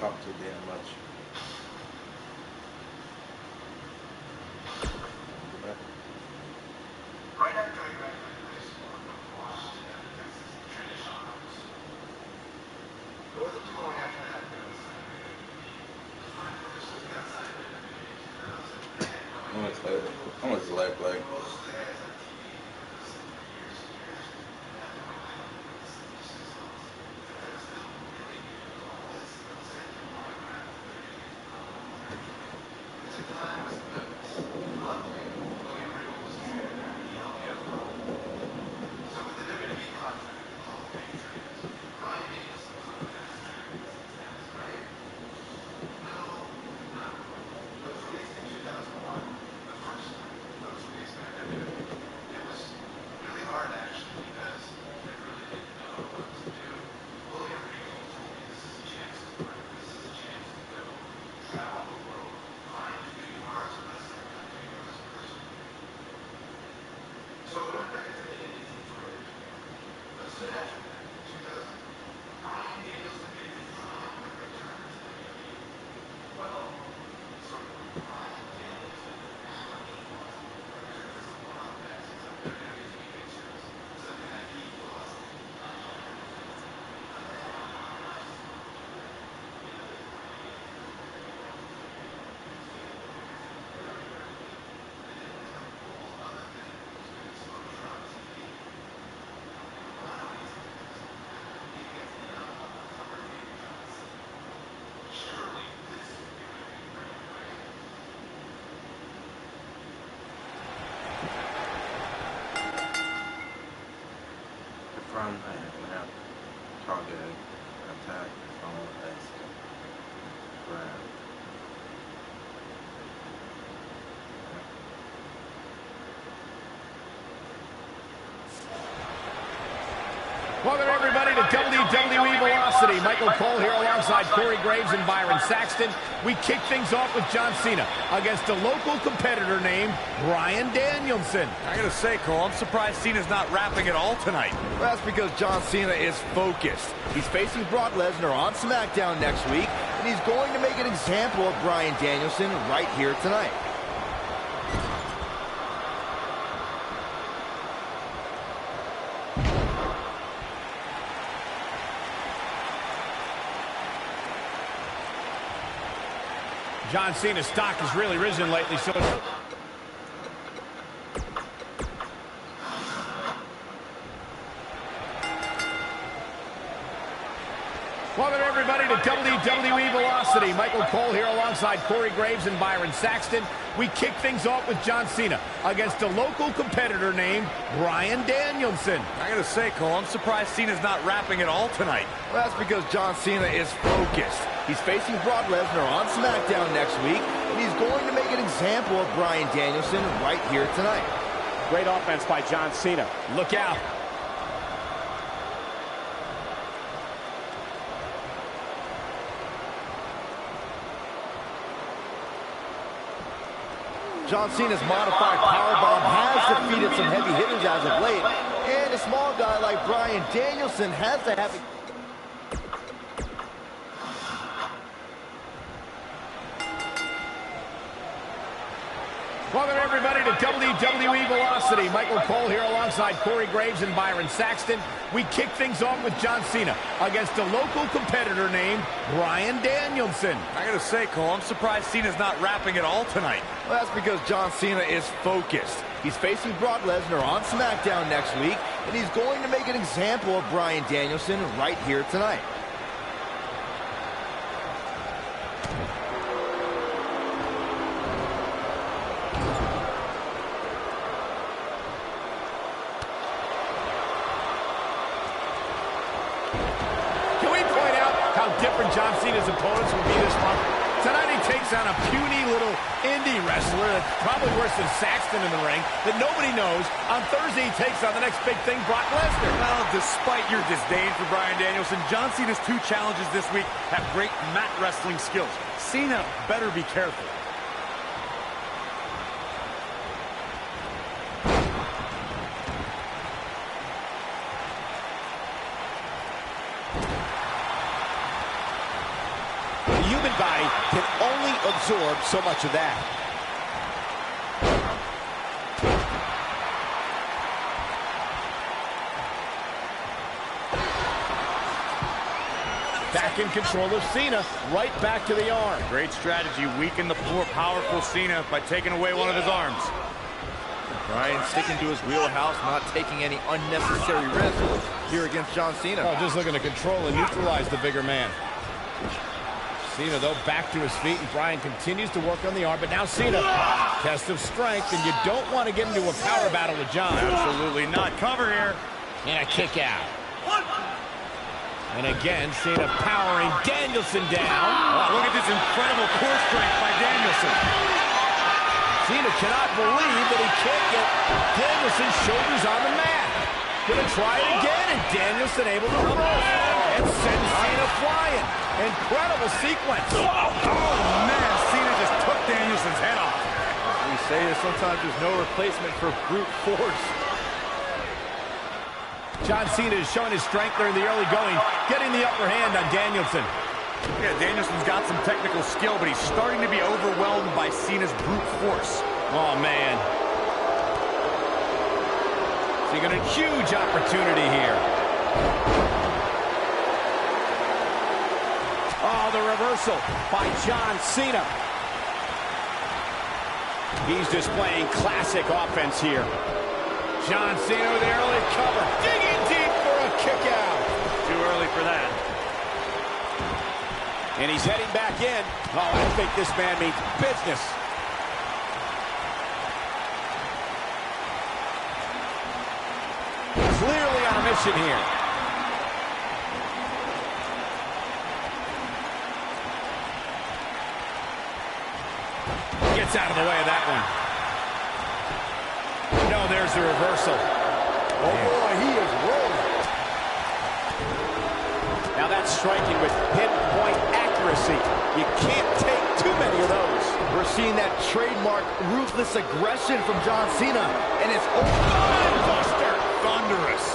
talk too damn much. Right after I graduated high school, I moved to Washington after Texas to finish honors. It wasn't too long after that I was officially outside of WWE 2K19. I'm gonna select like. Most of the guys on TV have listened for years and years, and after we played on the 66 songs, but there was still really a whole list of those that you want to grab the 30 days of albums. Because at the time it was good. Luckily, William Regal was here, and he helped me out a lot. So with the WWE contract and Hall of Fame tributes, Bryan Danielson was on the list of tributes. That was great. No, not really. It was released in 2001. The first time it was released by WWE. It was really hard actually because I really didn't know what to do. William Regal told me this is a chance to work. This is a chance to go travel the world, find who you are as a wrestler, find who you are as a person. So I went back to the Indies and toured. But soon after that, in 2000, Bryan Danielson made his triumphant return to WWE. Well, sort of. Bryan Danielson had me on for as a one-off matches on WWE 2K shows, something that he lost. From now, target attack on S. Grab. Welcome everybody to WWE Velocity. Michael Cole here alongside Corey Graves and Byron Saxton. We kick things off with John Cena against a local competitor named Bryan Danielson. I gotta say, Cole, I'm surprised Cena's not rapping at all tonight. Well, that's because John Cena is focused. He's facing Brock Lesnar on SmackDown next week, and he's going to make an example of Bryan Danielson right here tonight. John Cena's stock has really risen lately, so welcome everybody to WWE Velocity. Michael Cole here alongside Corey Graves and Byron Saxton. We kick things off with John Cena against a local competitor named Bryan Danielson. I gotta say, Cole, I'm surprised Cena's not rapping at all tonight. Well, that's because John Cena is focused. He's facing Brock Lesnar on SmackDown next week, and he's going to make an example of Bryan Danielson right here tonight. Great offense by John Cena. Look out. John Cena's modified powerbomb has defeated some heavy hitters as of late, and a small guy like Bryan Danielson has to have it. Welcome everybody to WWE Velocity. Michael Cole here alongside Corey Graves and Byron Saxton. We kick things off with John Cena against a local competitor named Bryan Danielson. I gotta say, Cole, I'm surprised Cena's not rapping at all tonight. Well, that's because John Cena is focused. He's facing Brock Lesnar on SmackDown next week, and he's going to make an example of Bryan Danielson right here tonight. Different John Cena's opponents will be this month. Tonight he takes on a puny little indie wrestler that's probably worse than Saxton in the ring that nobody knows. On Thursday he takes on the next big thing, Brock Lesnar. Well, despite your disdain for Bryan Danielson, John Cena's two challenges this week have great mat wrestling skills. Cena better be careful. human body can only absorb so much of that. Back in control of Cena, right back to the arm. Great strategy, weaken the more powerful Cena by taking away one of his arms. Bryan sticking to his wheelhouse, not taking any unnecessary risks here against John Cena. Oh, just looking to control and neutralize the bigger man. Cena, though, back to his feet, and Bryan continues to work on the arm, but now Cena, test of strength, and you don't want to get into a power battle with John. Absolutely not. Cover here. And a kick out. And again, Cena powering Danielson down. Oh, look at this incredible core strength by Danielson. Cena cannot believe that he can't get Danielson's shoulders on the mat. Gonna try it again, and Danielson able to reverse and send Cena flying. Incredible sequence. Oh, man, Cena just took Danielson's head off. We say that sometimes there's no replacement for brute force. John Cena is showing his strength there in the early going, getting the upper hand on Danielson. Yeah, Danielson's got some technical skill, but he's starting to be overwhelmed by Cena's brute force. Oh, man. So you got a huge opportunity here. Oh, the reversal by John Cena. He's displaying classic offense here. John Cena with the early cover. Digging deep for a kick out. Too early for that. And he's heading back in. Oh, I think this man means business. Clearly on a mission here. Gets out of the way of that one. No, there's the reversal. Oh, boy, he is rolling. Now that's striking with pinpoint accuracy. You can't take too many of those. We're seeing that trademark ruthless aggression from John Cena, and it's Buster. Thunderous.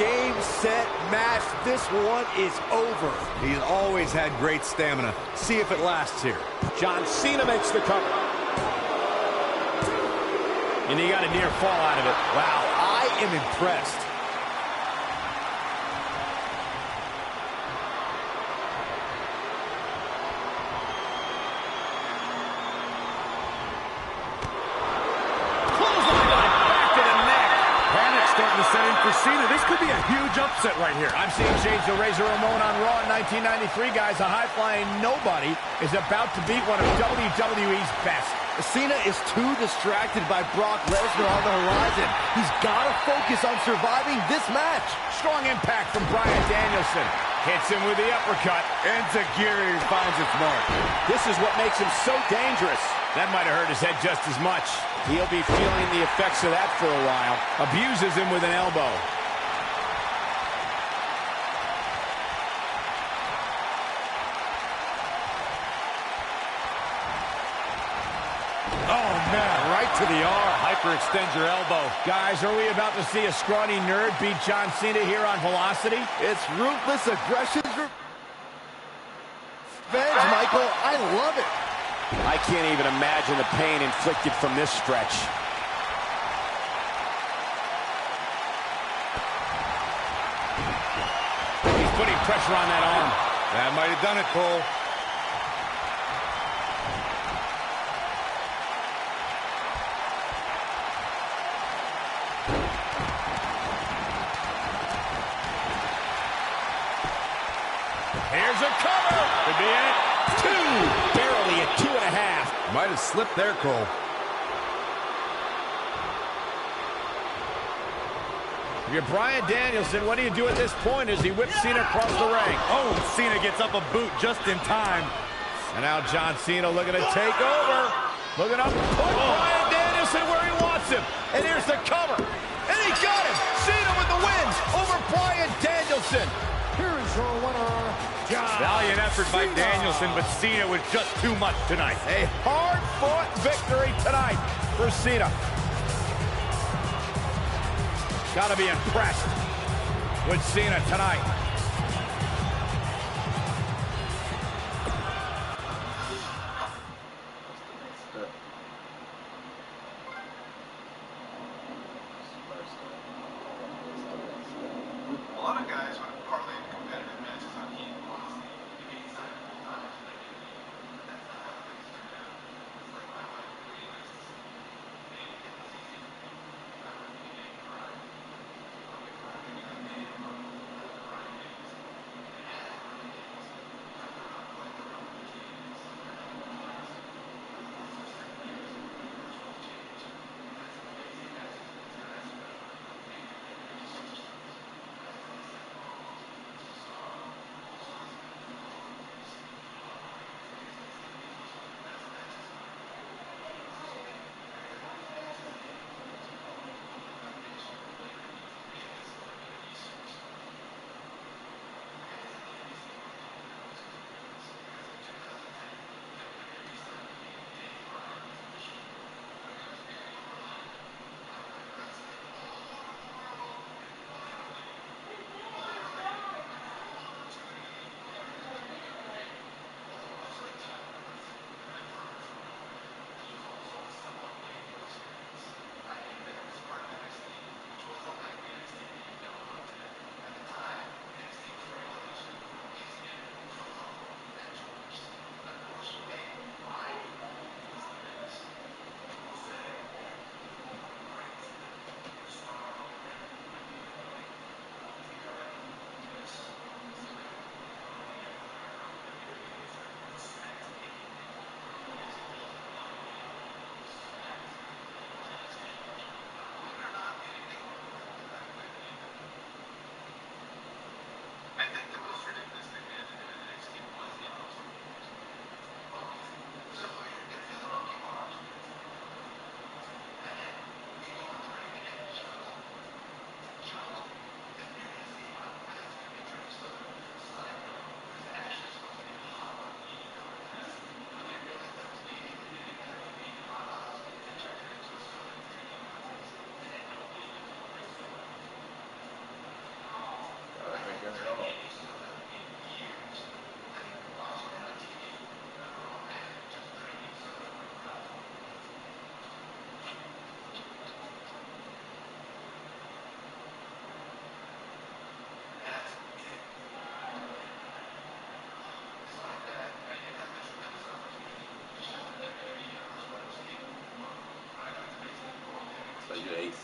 game, set, match. This one is over. He's always had great stamina. See if it lasts here. John Cena makes the cover. And he got a near fall out of it. Wow, I am impressed. Set in for Cena. This could be a huge upset right here. I'm seeing shades of Razor Ramon on Raw in 1993, guys. A high-flying nobody is about to beat one of WWE's best. Cena is too distracted by Brock Lesnar on the horizon. He's got to focus on surviving this match. Strong impact from Bryan Danielson. Hits him with the uppercut. Enziguri finds its mark. This is what makes him so dangerous. That might have hurt his head just as much. He'll be feeling the effects of that for a while. Abuses him with an elbow. Oh, man, right to the arm. Hyperextend your elbow. Guys, are we about to see a scrawny nerd beat John Cena here on Velocity? It's ruthless aggression. Revenge, Michael. I love it. I can't even imagine the pain inflicted from this stretch. He's putting pressure on that arm. That might have done it, Cole. Here's a cover. Could be it. Two. Barely at 2.5. Might have slipped there, Cole. If you're Bryan Danielson, what do you do at this point as he whips Cena across the ring? Oh, Cena gets up a boot just in time. And now John Cena looking to take over. Looking up, put Bryan Danielson where he wants him. And here's the cover. And he got him. Cena with the win over Bryan Danielson. Here is your winner, John Valiant effort by Cena. Danielson, but Cena was just too much tonight. A hard-fought victory tonight for Cena. Got to be impressed with Cena tonight.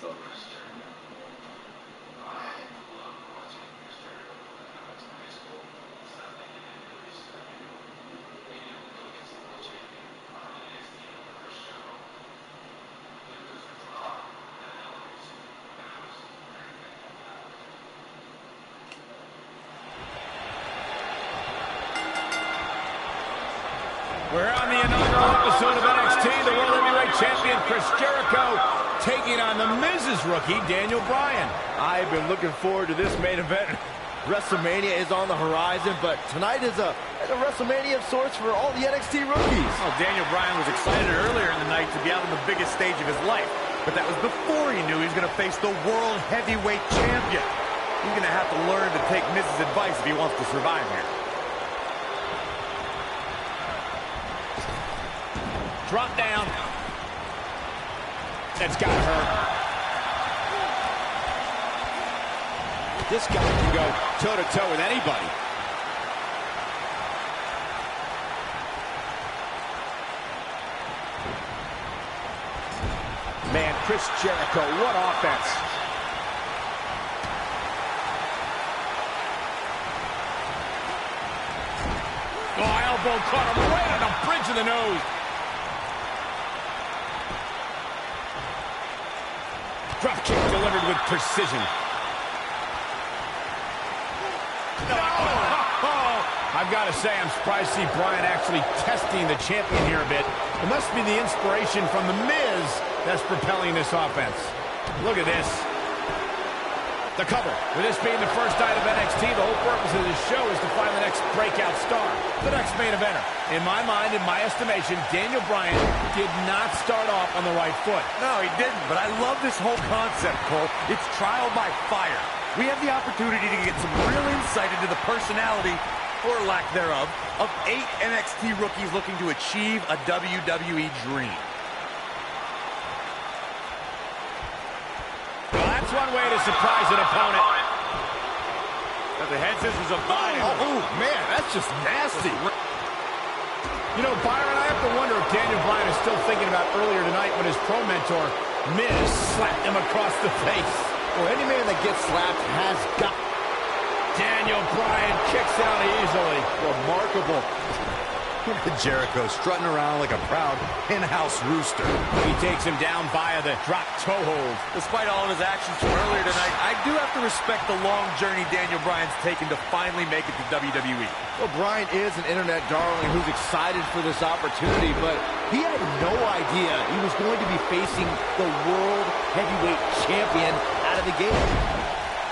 So We're on the inaugural episode of NXT. The World Heavyweight Champion Chris Jericho taking on the Miz's rookie, Daniel Bryan. I've been looking forward to this main event. WrestleMania is on the horizon, but tonight is a WrestleMania of sorts for all the NXT rookies. Well, Daniel Bryan was excited earlier in the night to be out on the biggest stage of his life, but that was before he knew he was going to face the World Heavyweight Champion. He's going to have to learn to take Miz's advice if he wants to survive here. Drop down. That's got to hurt. This guy can go toe-to-toe with anybody. Man, Chris Jericho, what offense. Oh, elbow caught him right on the bridge of the nose. Drop kick delivered with precision. I've got to say, I'm surprised to see Bryan actually testing the champion here a bit. It must be the inspiration from The Miz that's propelling this offense. Look at this. The cover. With this being the first night of NXT, the whole purpose of this show is to find the next breakout star, the next main eventer. In my mind, in my estimation, Daniel Bryan did not start off on the right foot. No, he didn't, but I love this whole concept, Cole. It's trial by fire. We have the opportunity to get some real insight into the personality, or lack thereof, of 8 NXT rookies looking to achieve a WWE dream. Well, that's one way to surprise an opponent. But the head scissors of Bryan. Oh, man, that's just nasty. You know, Byron, I have to wonder if Daniel Bryan is still thinking about earlier tonight when his pro mentor, Miz, slapped him across the face. Well, any man that gets slapped has got... Daniel Bryan kicks out easily. Remarkable. Jericho strutting around like a proud in-house rooster. He takes him down via the drop toe hold. Despite all of his actions from earlier tonight, I do have to respect the long journey Daniel Bryan's taken to finally make it to WWE. Well, Bryan is an internet darling who's excited for this opportunity, but he had no idea he was going to be facing the World Heavyweight Champion out of the gate.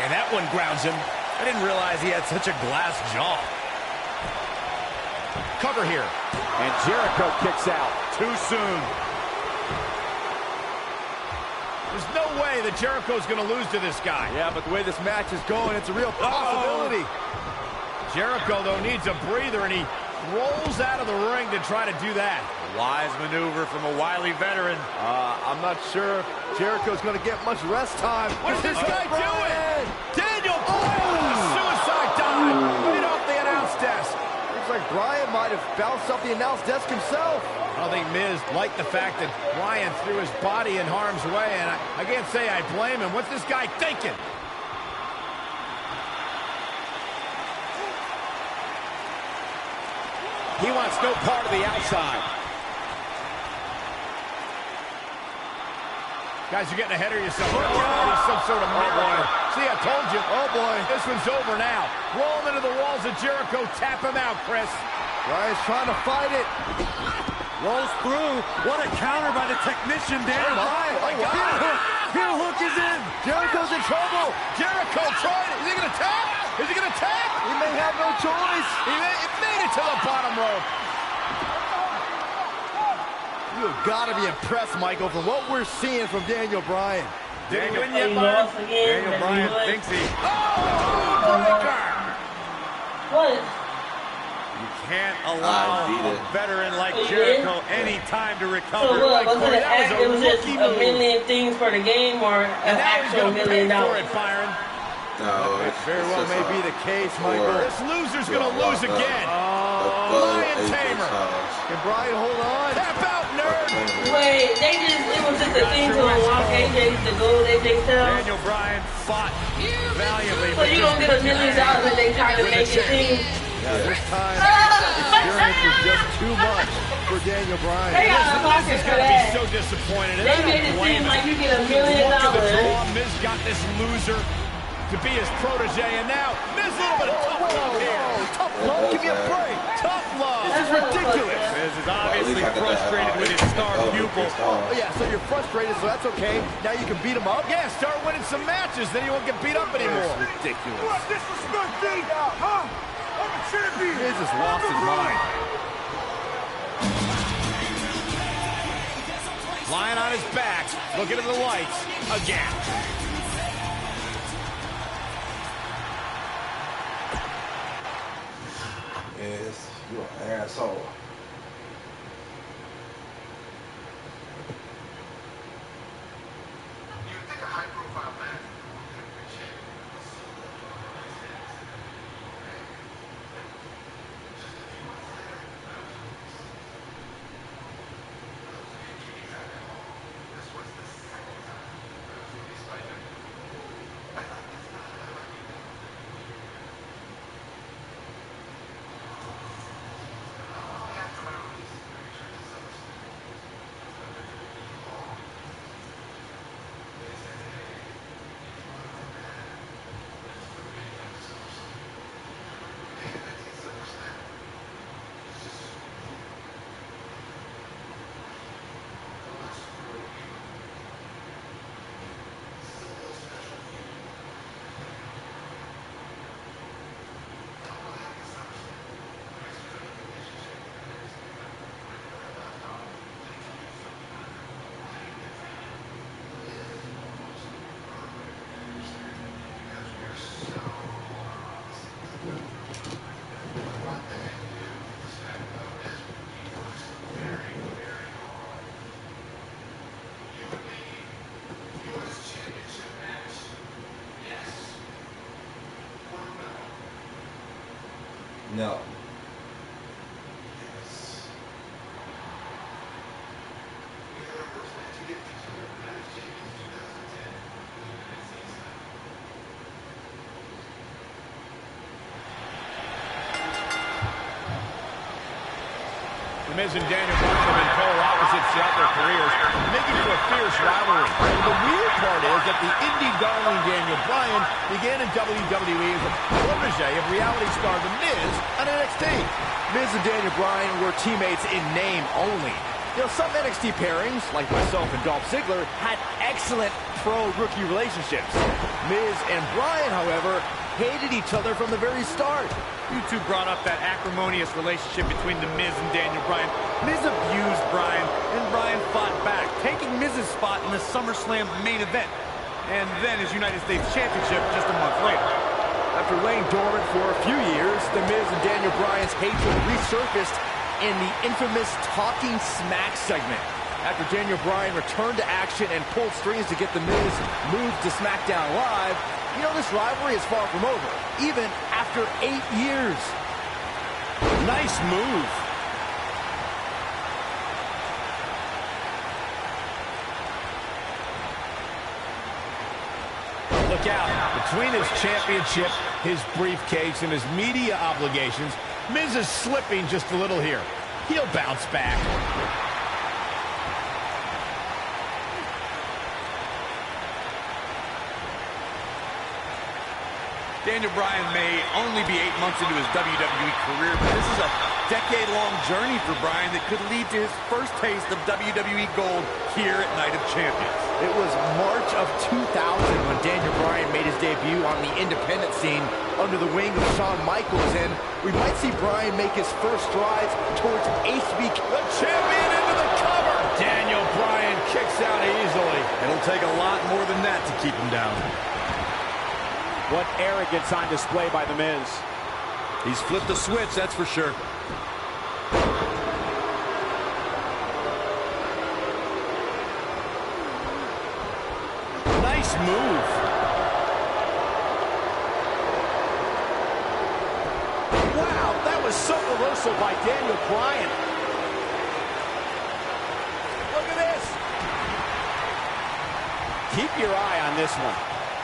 And that one grounds him. I didn't realize he had such a glass jaw. Cover here. And Jericho kicks out. Too soon. There's no way that Jericho's going to lose to this guy. Yeah, but the way this match is going, it's a real possibility. Jericho, though, needs a breather, and he rolls out of the ring to try to do that. A wise maneuver from a wily veteran. I'm not sure Jericho's going to get much rest time. What is this guy doing? Daniel Bryan! Suicide dive right off the announce desk. Looks like Bryan might have bounced off the announce desk himself. I think Miz liked the fact that Bryan threw his body in harm's way, and I can't say I blame him. What's this guy thinking? He wants no part of the outside. Guys, you're getting ahead of yourself. There's some sort of miracle. See, I told you. Oh, boy. This one's over now. Roll him into the walls of Jericho. Tap him out, Chris. Bryan's trying to fight it. Rolls through. What a counter by the technician, Daniel Bryan. Oh, wow. Heel hook is in. Jericho's in trouble. Jericho tried it. Is he going to tap? Is he going to tap? He may have no choice. He made it to the bottom rope. You've got to be impressed, Michael, from what we're seeing from Daniel Bryan. Daniel Bryan thinks he... What? You can't allow a veteran like Jericho any time to recover. So what? Was it an That was act? a It was just rookie a move. million things for the game or an And now he's actual going to $1 pay million? for it, Byron. no, It very well may be the case, Michael. This loser's going to lose again. Bryan Giant tamer. Can Bryan hold on? Tap out, nerd. Wait, it was just a thing to unlock AJ the gold AJ style. Daniel Bryan fought valiantly. So you gonna get $1 million and they try to make it seem. Yeah, this time, experience was just too much for Daniel Bryan. They got a Miz pocket is for going to be that. so disappointed. And They I don't made it blame seem him. like you get $1 million. Look at the draw. Miz got this loser to be his protege, and now Miz a little bit of tough love here. Tough love? Give me a break. Tough love. This is ridiculous. Miz is obviously frustrated with his star pupil. Oh, yeah, so you're frustrated, so that's okay. Now you can beat him up? Yeah, start winning some matches, then you won't get beat up anymore. It's ridiculous. Disrespect me, huh? I'm a champion. Miz has lost his mind. Lying on his back, looking at the lights again. Yes, you an asshole. You think a high-profile man can appreciate this was the second time these fighting. I thought that's not how I like it. No. The Miz and Daniel Bryan have been polar opposites throughout their careers, making for a fierce rivalry. The weird part is that the indie darling Daniel Bryan began in WWE as a protege of reality star The Miz on NXT. Miz and Daniel Bryan were teammates in name only. You know, some NXT pairings, like myself and Dolph Ziggler, had excellent pro-rookie relationships. Miz and Bryan, however, hated each other from the very start. You two brought up that acrimonious relationship between The Miz and Daniel Bryan. Miz abused Bryan, and Bryan fought back, taking Miz's spot in the SummerSlam main event, and then his United States Championship just a month later. After laying dormant for a few years, The Miz and Daniel Bryan's hatred resurfaced in the infamous Talking Smack segment. After Daniel Bryan returned to action and pulled strings to get The Miz moved to SmackDown Live, you know, this rivalry is far from over, even after 8 years. Nice move. Look out. Between his championship, his briefcase, and his media obligations, Miz is slipping just a little here. He'll bounce back. Daniel Bryan may only be 8 months into his WWE career, but this is a decade-long journey for Bryan that could lead to his first taste of WWE gold here at Night of Champions. It was March of 2000 when Daniel Bryan made his debut on the independent scene under the wing of Shawn Michaels, and we might see Bryan make his first strides towards HBK. The champion into the cover. Daniel Bryan kicks out easily. It'll take a lot more than that to keep him down. What arrogance on display by The Miz. He's flipped the switch, that's for sure. Nice move. Wow, that was some reversal by Daniel Bryan. Look at this. Keep your eye on this one.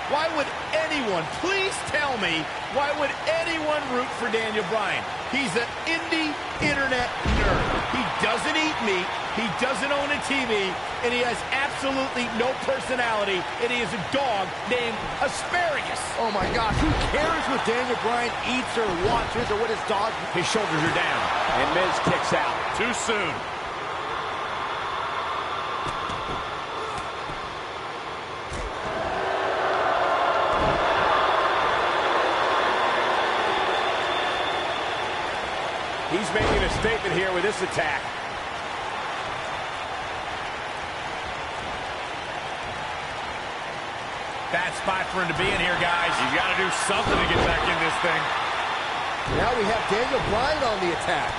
Why would anyone, please tell me, why would anyone root for Daniel Bryan? He's an indie internet nerd. He doesn't eat meat, he doesn't own a TV, and he has absolutely no personality, and he is a dog named Asparagus. Oh my gosh, who cares what Daniel Bryan eats or watches or what his dog... His shoulders are down, and Miz kicks out. Too soon. He's making a statement here with this attack. Bad spot for him to be in here, guys. He's got to do something to get back in this thing. Now we have Daniel Bryan on the attack.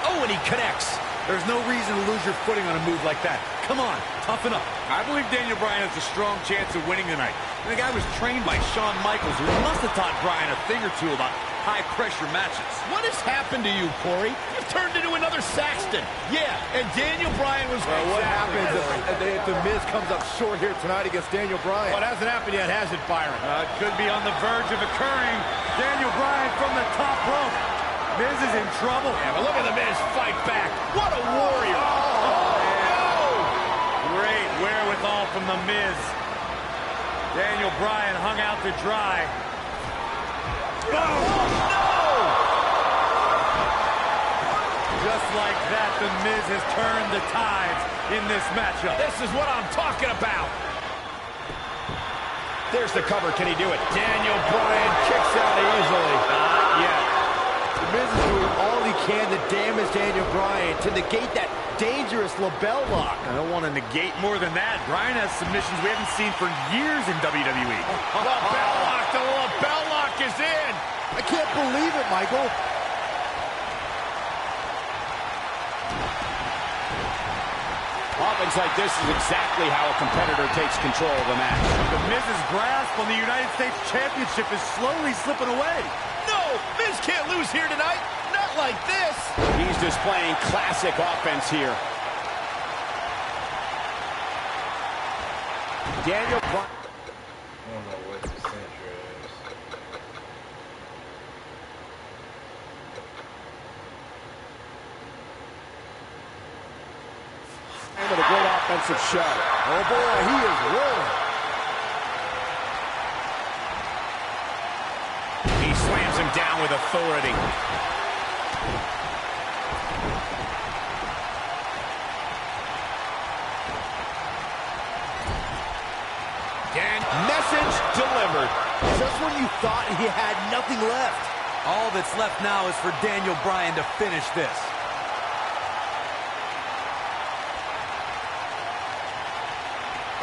Oh, and he connects. There's no reason to lose your footing on a move like that. Come on, toughen up. I believe Daniel Bryan has a strong chance of winning tonight. And the guy was trained by Shawn Michaels, who must have taught Bryan a thing or two about high-pressure matches. What has happened to you, Corey? You've turned into another Saxton. Yeah, and Daniel Bryan was... Well, what happens if The Miz comes up short here tonight against Daniel Bryan? Well, it hasn't happened yet, has it, Byron? It could be on the verge of occurring. Daniel Bryan from the top rope. Miz is in trouble. Yeah, but look at The Miz fight back. What a warrior. Great wherewithal from The Miz. Daniel Bryan hung out to dry. Oh, no! Just like that, The Miz has turned the tides in this matchup. This is what I'm talking about. There's the cover. Can he do it? Daniel Bryan kicks out easily. Not yet. The Miz is doing all he can to damage Daniel Bryan, to negate that dangerous label lock. I don't want to negate more than that. Bryan has submissions we haven't seen for years in WWE. Label lock. The label lock is in. I can't believe it, Michael. Offense like this is exactly how a competitor takes control of a match. The Miz's grasp on the United States Championship is slowly slipping away. No, Miz can't lose here tonight. Not like this. He's displaying classic offense here. Daniel Bryan. I don't know what the center is. With a great offensive show. Oh boy, he is rolling. He slams him down with authority. Message delivered. Just when you thought he had nothing left. All that's left now is for Daniel Bryan to finish this.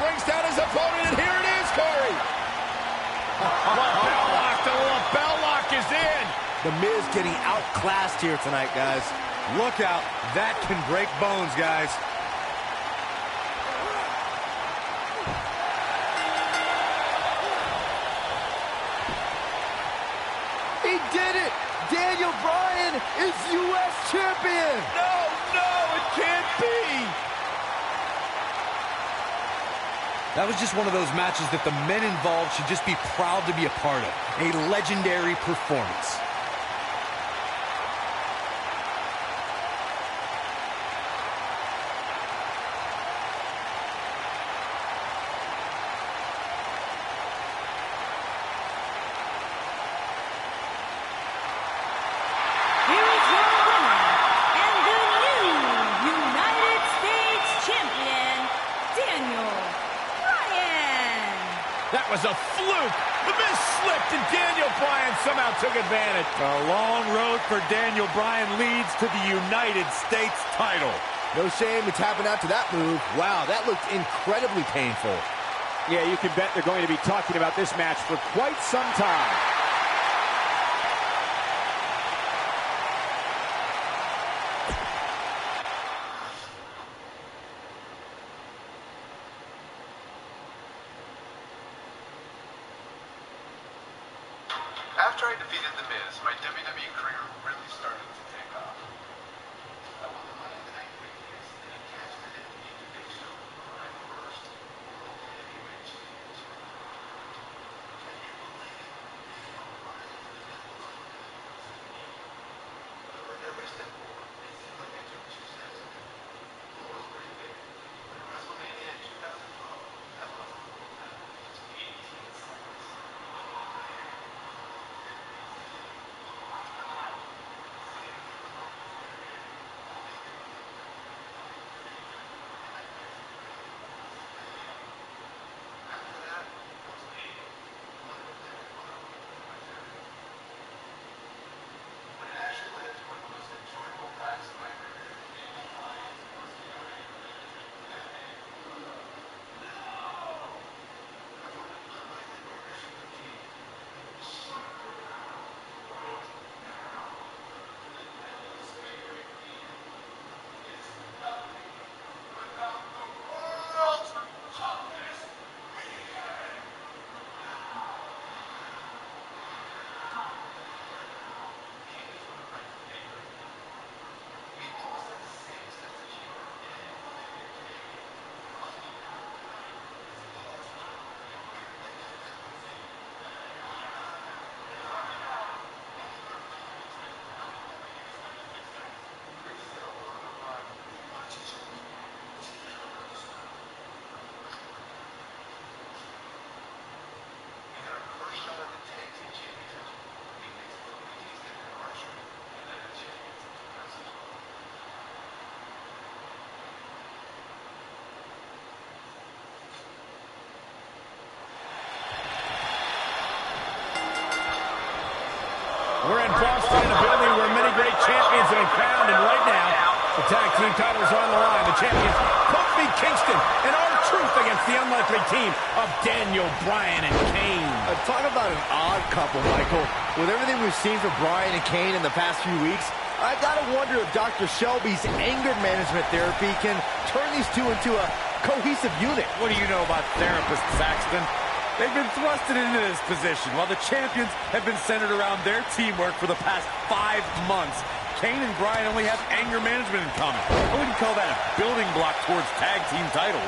Brings down his opponent, and here it is, Corey. Lapel lock. The lapel lock is in. The Miz getting outclassed here tonight, guys. Look out. That can break bones, guys. He did it! Daniel Bryan is U.S. champion! No, no, it can't be. That was just one of those matches that the men involved should just be proud to be a part of. A legendary performance. Here is your winner and the new United States Champion, Daniel Bryan. That was a fluke. The Miz slipped, and Daniel Bryan somehow took advantage. A long road for Daniel Bryan leads to the United States title. No shame in tapping out to that move. Wow, that looked incredibly painful. Yeah, you can bet they're going to be talking about this match for quite some time. After I defeated The Miz, my WWE Austin in a building where many great champions have been crowned, and right now, the tag team titles are on the line. The champions, Kofi Kingston and R-Truth against the unlikely team of Daniel Bryan and Kane. Talk about an odd couple, Michael. With everything we've seen from Bryan and Kane in the past few weeks, I gotta wonder if Dr. Shelby's anger management therapy can turn these two into a cohesive unit. What do you know about therapists, Saxton? They've been thrusted into this position while the champions have been centered around their teamwork for the past 5 months. Kane and Bryan only have anger management in common. I wouldn't call that a building block towards tag team titles.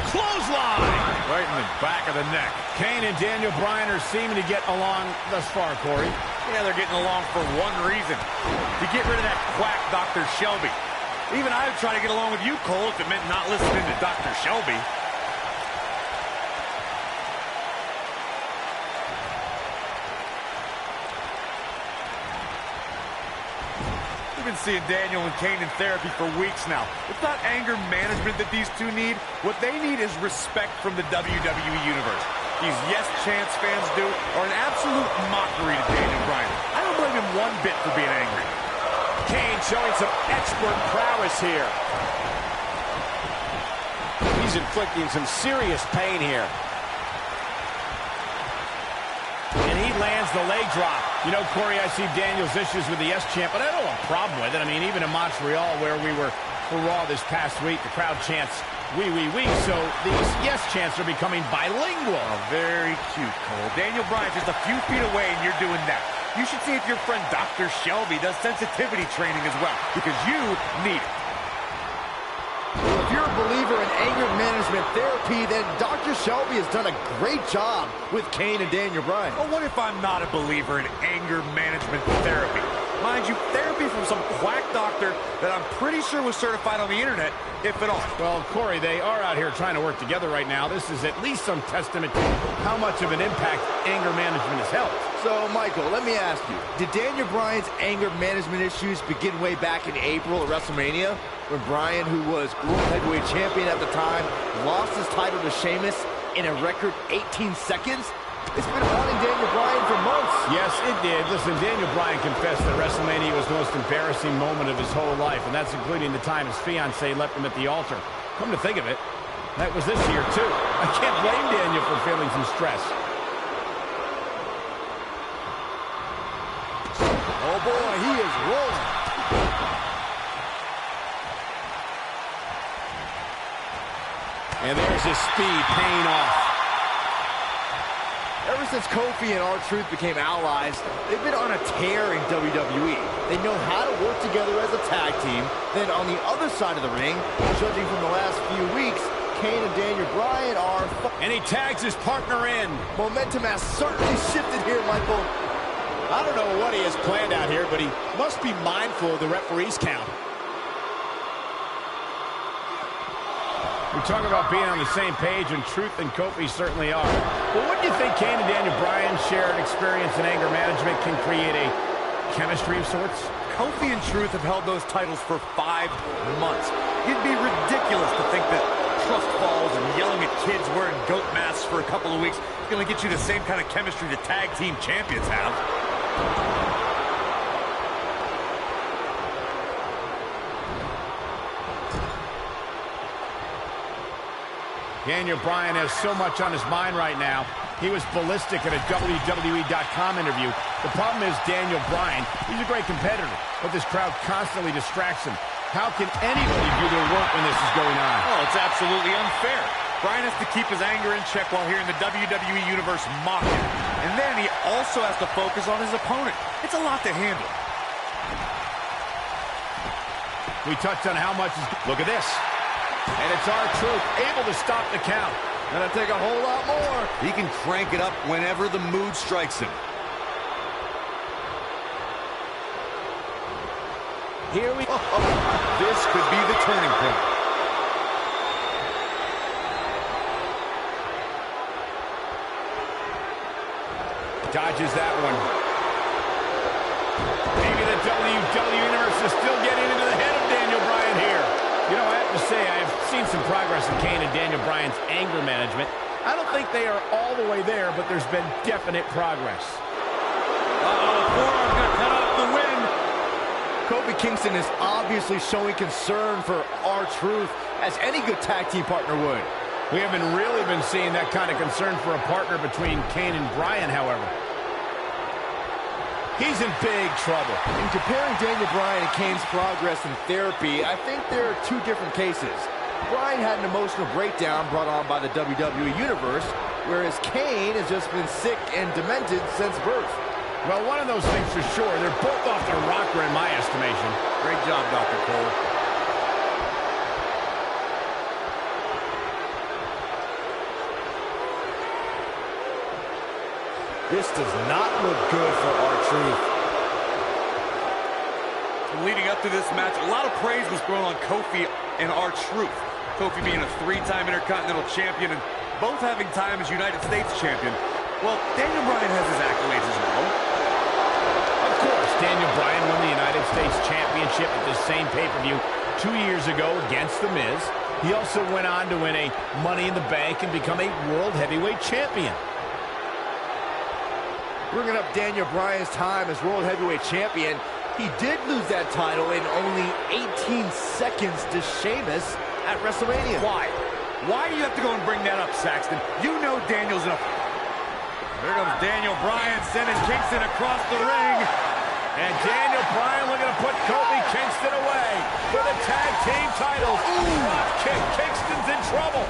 Clothesline! Right in the back of the neck. Kane and Daniel Bryan are seeming to get along thus far, Corey. Yeah, they're getting along for one reason. To get rid of that quack Dr. Shelby. Even I would try to get along with you, Cole, if it meant not listening to Dr. Shelby. We've been seeing Daniel and Kane in therapy for weeks now. It's not anger management that these two need. What they need is respect from the WWE Universe. These Yes Chance fans do are an absolute mockery to Daniel Bryan. I don't blame him one bit for being angry. Kane showing some expert prowess here. He's inflicting some serious pain here. And he lands the leg drop. You know, Corey, I see Daniel's issues with the Yes Chant, but I don't have a problem with it. I mean, even in Montreal, where we were for Raw this past week, the crowd chants, "We, we, we." So these Yes Chants are becoming bilingual. Oh, very cute, Cole. Daniel Bryan just a few feet away, and you're doing that. You should see if your friend Dr. Shelby does sensitivity training as well, because you need it. Well, if you're a believer in anger management therapy, then Dr. Shelby has done a great job with Kane and Daniel Bryan. Well, what if I'm not a believer in anger management therapy? Mind you, therapy from some quack doctor that I'm pretty sure was certified on the internet, if at all. Well, Corey, they are out here trying to work together right now. This is at least some testament to how much of an impact anger management has helped. So, Michael, let me ask you, did Daniel Bryan's anger management issues begin way back in April at WrestleMania, when Bryan, who was World Heavyweight Champion at the time, lost his title to Sheamus in a record 18 seconds? It's been haunting Daniel Bryan for months. Yes, it did. Listen, Daniel Bryan confessed that WrestleMania was the most embarrassing moment of his whole life, and that's including the time his fiancée left him at the altar. Come to think of it, that was this year, too. I can't blame Daniel for feeling some stress. Oh, boy, he is rolling. And there's his speed paying off. Ever since Kofi and R-Truth became allies, they've been on a tear in WWE. They know how to work together as a tag team. Then on the other side of the ring, judging from the last few weeks, Kane and Daniel Bryan are... And he tags his partner in. Momentum has certainly shifted here, Michael. I don't know what he has planned out here, but he must be mindful of the referee's count. We talk about being on the same page, and Truth and Kofi certainly are. But wouldn't you think Kane and Daniel Bryan's shared experience in anger management can create a chemistry of sorts? Kofi and Truth have held those titles for 5 months. It'd be ridiculous to think that trust falls and yelling at kids wearing goat masks for a couple of weeks is going to get you the same kind of chemistry the tag team champions have. Daniel Bryan has so much on his mind right now. He was ballistic at a WWE.com interview. The problem is Daniel Bryan, he's a great competitor, but this crowd constantly distracts him. How can anybody do their work when this is going on? Oh, it's absolutely unfair. Bryan has to keep his anger in check while hearing the WWE Universe mock him. And then he also has to focus on his opponent. It's a lot to handle. We touched on how much is... Look at this. And it's R-Truth able to stop the count. Gonna take a whole lot more. He can crank it up whenever the mood strikes him. Here we go. This could be the turning point. Dodges that one. Maybe the WWE Universe is still getting into the head of Daniel Bryan here. You know, I have to say, I have seen some progress in Kane and Daniel Bryan's anger management. I don't think they are all the way there, but there's been definite progress. Forearm got cut off the win. Kofi Kingston is obviously showing concern for R-Truth, as any good tag team partner would. We haven't really been seeing that kind of concern for a partner between Kane and Bryan, however. He's in big trouble. In comparing Daniel Bryan and Kane's progress in therapy, I think there are two different cases. Bryan had an emotional breakdown brought on by the WWE Universe, whereas Kane has just been sick and demented since birth. Well, one of those things for sure. They're both off their rocker in my estimation. Great job, Dr. Cole. This does not look good for R-Truth. Leading up to this match, a lot of praise was thrown on Kofi and R-Truth. Kofi being a three-time Intercontinental Champion and both having time as United States Champion. Well, Daniel Bryan has his accolades as well. Of course, Daniel Bryan won the United States Championship at the same pay-per-view 2 years ago against The Miz. He also went on to win a Money in the Bank and become a World Heavyweight Champion. Bringing up Daniel Bryan's time as World Heavyweight Champion, he did lose that title in only 18 seconds to Sheamus at WrestleMania. Why? Why do you have to go and bring that up, Saxton? You know Daniel's in a... There comes Daniel Bryan sending Kingston across the ring. And Daniel Bryan looking to put Kofi Kingston away for the tag team titles. Drop kick. Kingston's in trouble.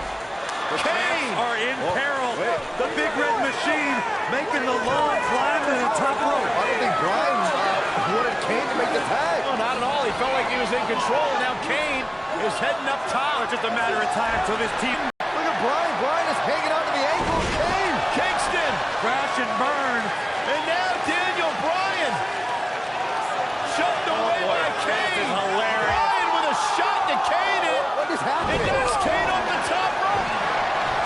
The Kane are in peril. The Big Red Machine making the long climb to the top rope. I don't think Bryan wanted Kane to make the tag. No, not at all. He felt like he was in control, and now Kane is heading up top. It's just a matter of time till this team... Look at Bryan. Bryan is hanging onto the ankle of Kane. Kingston. Crash and burn. And now Daniel Bryan. Shoved away by Kane. This is hilarious. Bryan with a shot to Kane. What is happening? And that's Kane off the top rope.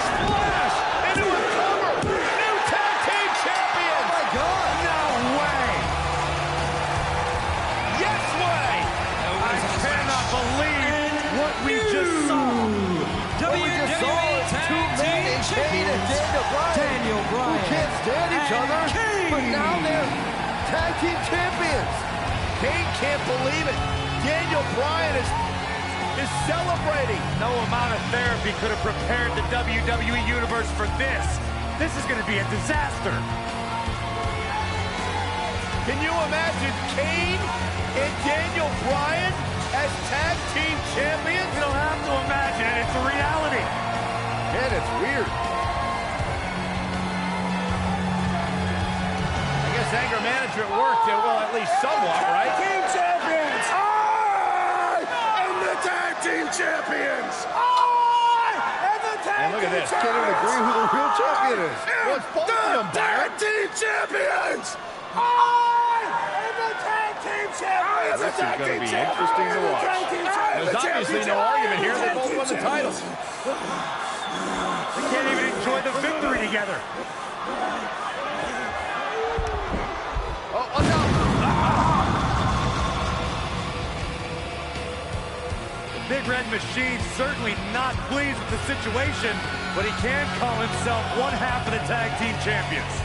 Splash into a cover. New tag team champion. Oh, my God. No way. Yes way. I cannot believe what we just saw. WWE Tag Team Kane and Daniel Bryan. Daniel Bryan. Who can't stand each and other, Kane. but now they're tag team champions. Kane can't believe it. Daniel Bryan is celebrating. No amount of therapy could have prepared the WWE Universe for this. This is going to be a disaster. Can you imagine Kane and Daniel Bryan as tag team champions? You don't have to imagine it. It's a reality. Man, it's weird. I guess anger management worked, well, at least somewhat, right? Team champions! I am the tag team champions! I am the tag And look at this. Can't even agree who the real champion is. Well, it's both of them, tag Byron. team champions! I am the tag team champions! This is going to be interesting to watch. There's obviously no argument here. They both won the titles. They can't even enjoy the victory together. Oh, no. The Big Red Machine certainly not pleased with the situation, but he can call himself one half of the tag team champions.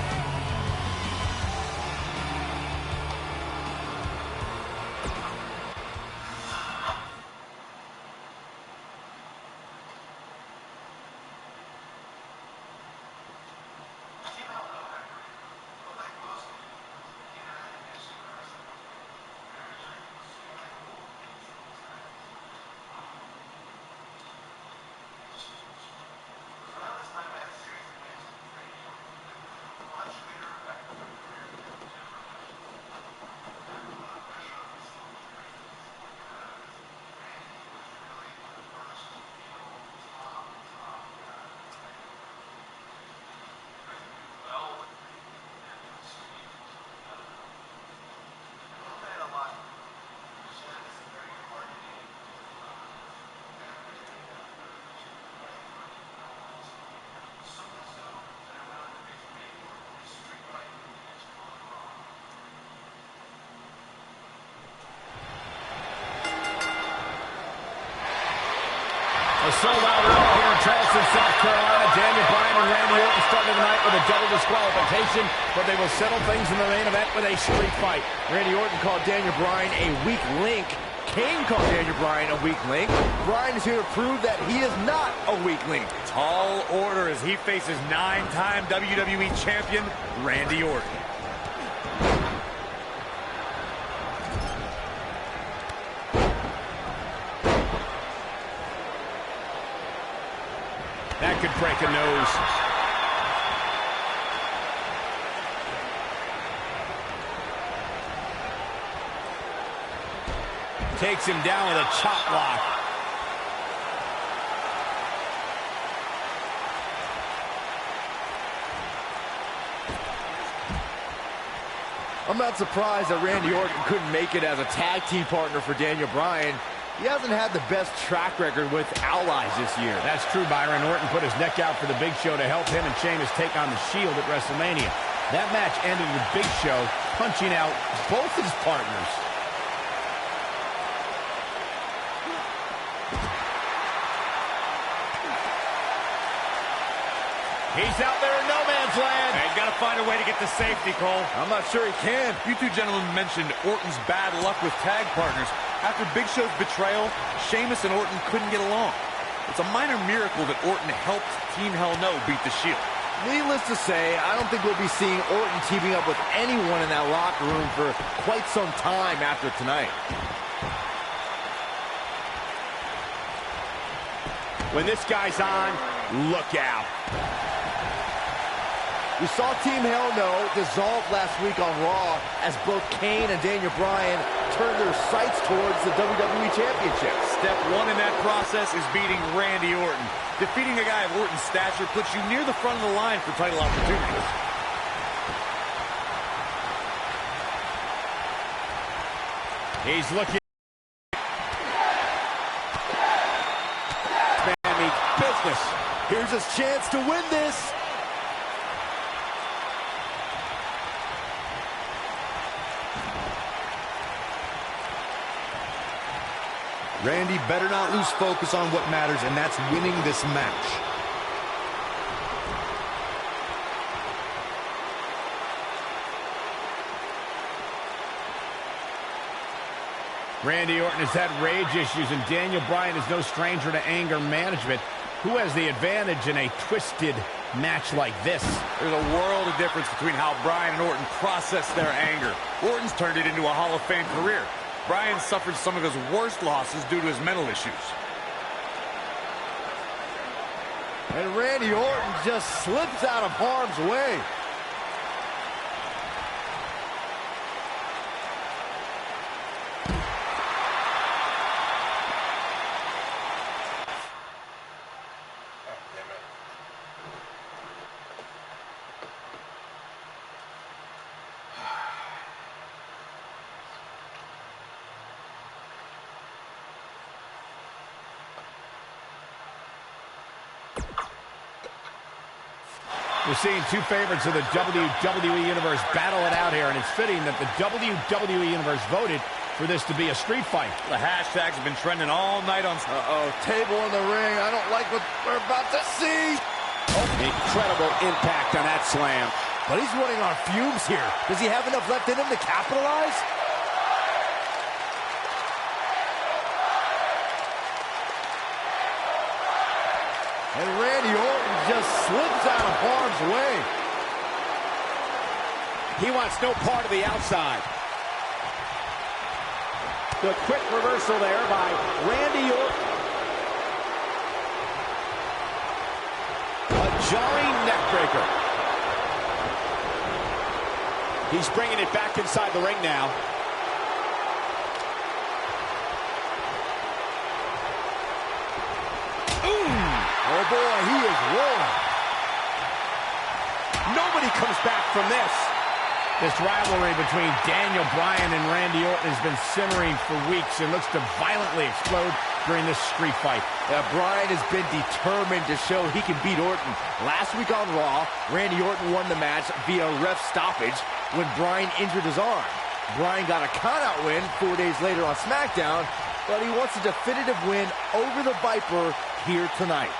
A sold-out Raw here in Charleston, South Carolina. Daniel Bryan and Randy Orton started the night with a double disqualification, but they will settle things in the main event with a street fight. Randy Orton called Daniel Bryan a weak link. Kane called Daniel Bryan a weak link. Bryan is here to prove that he is not a weak link. Tall order as he faces 9-time WWE champion Randy Orton. That could break a nose. Takes him down with a chop block. I'm not surprised that Randy Orton couldn't make it as a tag team partner for Daniel Bryan. He hasn't had the best track record with allies this year. That's true, Byron. Orton put his neck out for the Big Show to help him and Sheamus take on the Shield at WrestleMania. That match ended with Big Show punching out both his partners. He's out there in no man's land. He's got to find a way to get to safety, Cole. I'm not sure he can. You two gentlemen mentioned Orton's bad luck with tag partners. After Big Show's betrayal, Sheamus and Orton couldn't get along. It's a minor miracle that Orton helped Team Hell No beat the Shield. Needless to say, I don't think we'll be seeing Orton teaming up with anyone in that locker room for quite some time after tonight. When this guy's on, look out. We saw Team Hell No dissolve last week on Raw as both Kane and Daniel Bryan turned their sights towards the WWE Championship. Step one in that process is beating Randy Orton. Defeating a guy of Orton's stature puts you near the front of the line for title opportunities. He's looking. Business. Here's his chance to win this. Randy better not lose focus on what matters, and that's winning this match. Randy Orton has had rage issues, and Daniel Bryan is no stranger to anger management. Who has the advantage in a twisted match like this? There's a world of difference between how Bryan and Orton process their anger. Orton's turned it into a Hall of Fame career. Bryan suffered some of his worst losses due to his mental issues. And Randy Orton just slips out of harm's way. We're seeing two favorites of the WWE Universe battle it out here, and it's fitting that the WWE Universe voted for this to be a street fight. The hashtags have been trending all night on... Table in the ring. I don't like what we're about to see. Incredible impact on that slam. But he's running on fumes here. Does he have enough left in him to capitalize? And Randy Orton just slips out of harm's way. He wants no part of the outside. The quick reversal there by Randy Orton. A jarring neckbreaker. He's bringing it back inside the ring now. Oh boy, he is rolling. Nobody comes back from this. This rivalry between Daniel Bryan and Randy Orton has been simmering for weeks and looks to violently explode during this street fight. Bryan has been determined to show he can beat Orton. Last week on Raw, Randy Orton won the match via ref stoppage when Bryan injured his arm. Bryan got a countout win 4 days later on SmackDown, but he wants a definitive win over the Viper here tonight.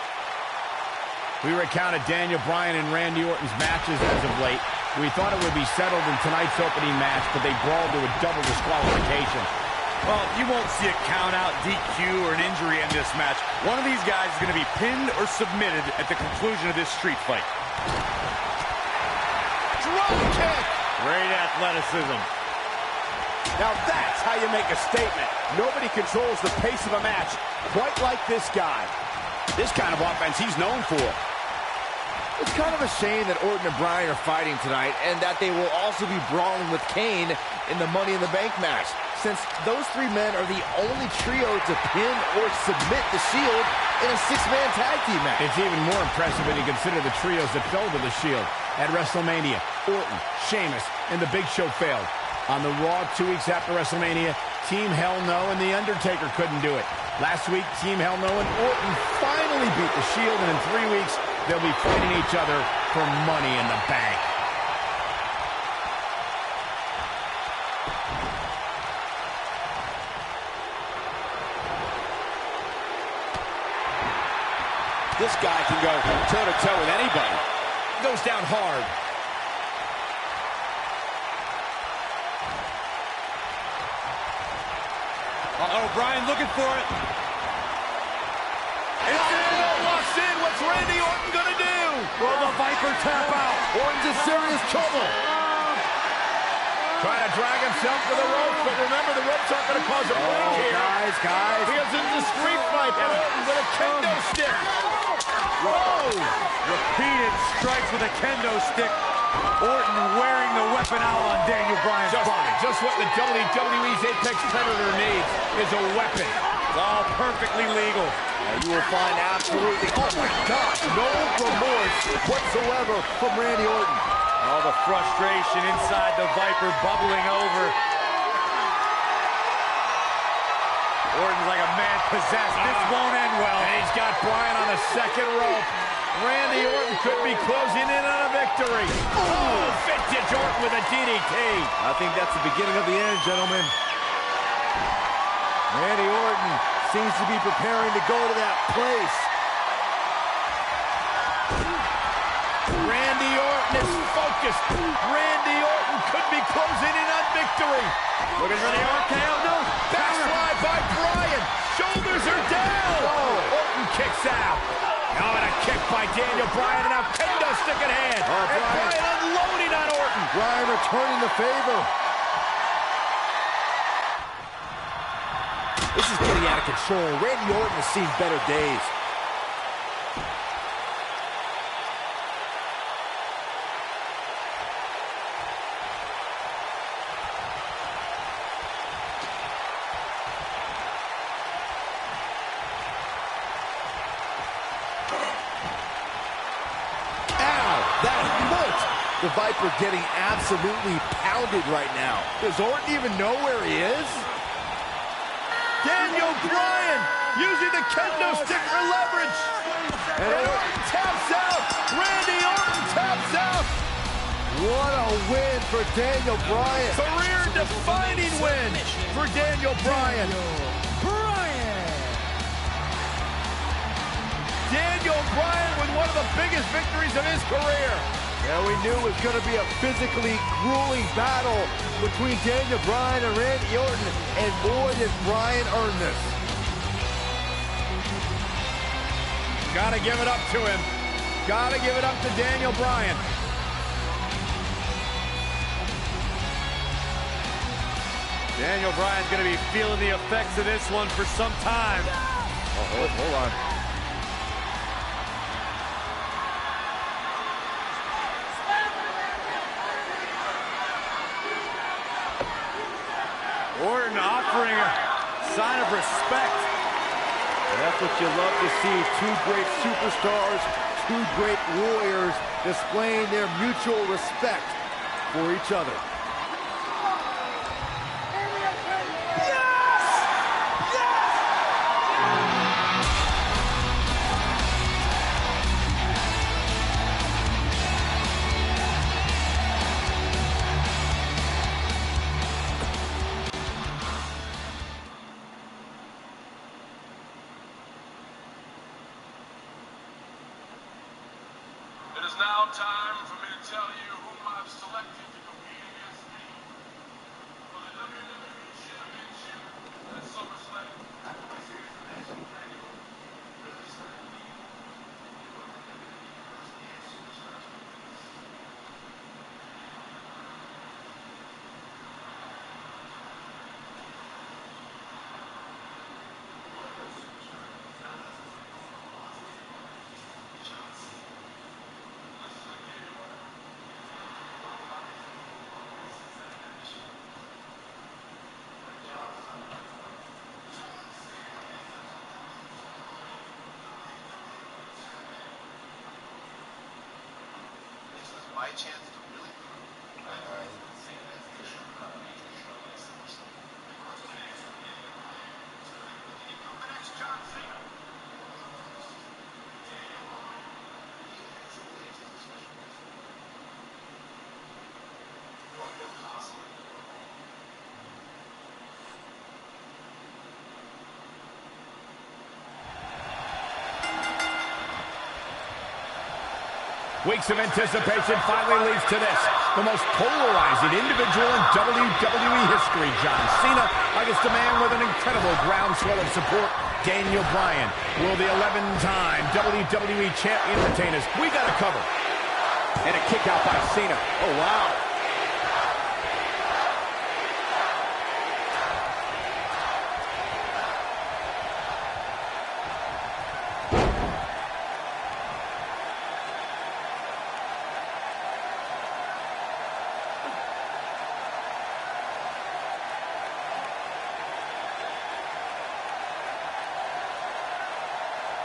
We recounted Daniel Bryan and Randy Orton's matches as of late. We thought it would be settled in tonight's opening match, but they brawled to a double disqualification. Well, you won't see a count-out, DQ, or an injury in this match. One of these guys is going to be pinned or submitted at the conclusion of this street fight. Drop kick! Great athleticism. Now that's how you make a statement. Nobody controls the pace of a match quite like this guy. This kind of offense he's known for. It's kind of a shame that Orton and Bryan are fighting tonight and that they will also be brawling with Kane in the Money in the Bank match, since those three men are the only trio to pin or submit the Shield in a six-man tag team match. It's even more impressive when you consider the trios that fell to the Shield. At WrestleMania, Orton, Sheamus, and The Big Show failed. On the Raw 2 weeks after WrestleMania, Team Hell No and The Undertaker couldn't do it. Last week, Team Hell No and Orton finally beat the Shield, and in 3 weeks, they'll be fighting each other for Money in the Bank. This guy can go toe-to-toe with anybody. Goes down hard. Uh-oh, Bryan looking for it. Walks in. What's Randy Orton gonna do? Will the Viper tap out? Orton's in serious trouble. Trying to drag himself to the ropes, but remember, the ropes aren't going to cause a break here. Guys. Because it's a street fight, and Orton with a kendo stick. Whoa! Repeated strikes with a kendo stick. Orton wearing the weapon out on Daniel Bryan's body. Just what the WWE's Apex Predator needs is a weapon. It's all perfectly legal. You will find absolutely, oh my gosh, no remorse whatsoever from Randy Orton. All the frustration inside the Viper bubbling over. Orton's like a man possessed. This won't end well. And he's got Bryan on the second rope. Randy Orton could be closing in on a victory. Oh, vintage Orton with a DDT. I think that's the beginning of the end, gentlemen. Randy Orton seems to be preparing to go to that place. Randy Orton is focused. Randy Orton could be closing in on victory. Looking for the RKO. No. Backslide by Bryan. Shoulders are down. Oh. Orton kicks out. Now and a kick by Daniel Bryan, and now kendo stick in hand. And Bryan unloading on Orton. Bryan returning the favor. This is getting out of control. Randy Orton has seen better days. The Viper getting absolutely pounded right now. Does Orton even know where he is? Daniel Bryan using the kendo stick for leverage. And Orton taps out. Randy Orton taps out. What a win for Daniel Bryan. Career-defining win for Daniel Bryan. Daniel Bryan with one of the biggest victories of his career. Yeah, we knew it was going to be a physically grueling battle between Daniel Bryan and Randy Orton, and boy, did Bryan earn this. Gotta give it up to him. Gotta give it up to Daniel Bryan. Daniel Bryan's going to be feeling the effects of this one for some time. Oh, hold on. Orton offering a sign of respect. And that's what you love to see. Two great superstars, two great warriors displaying their mutual respect for each other. now time for me to tell you whom I've selected to compete against me for the WWE Championship at SummerSlam. After my series of matches with Daniel, really started to lean into what the WWE Universe and Superstars companies. My chance to really prove the next John Cena. Weeks of anticipation finally leads to this. The most polarizing individual in WWE history, John Cena, against a man with an incredible groundswell of support, Daniel Bryan. Will the 11-time WWE champion retain us? We got to cover. And a kick out by Cena. Oh, wow.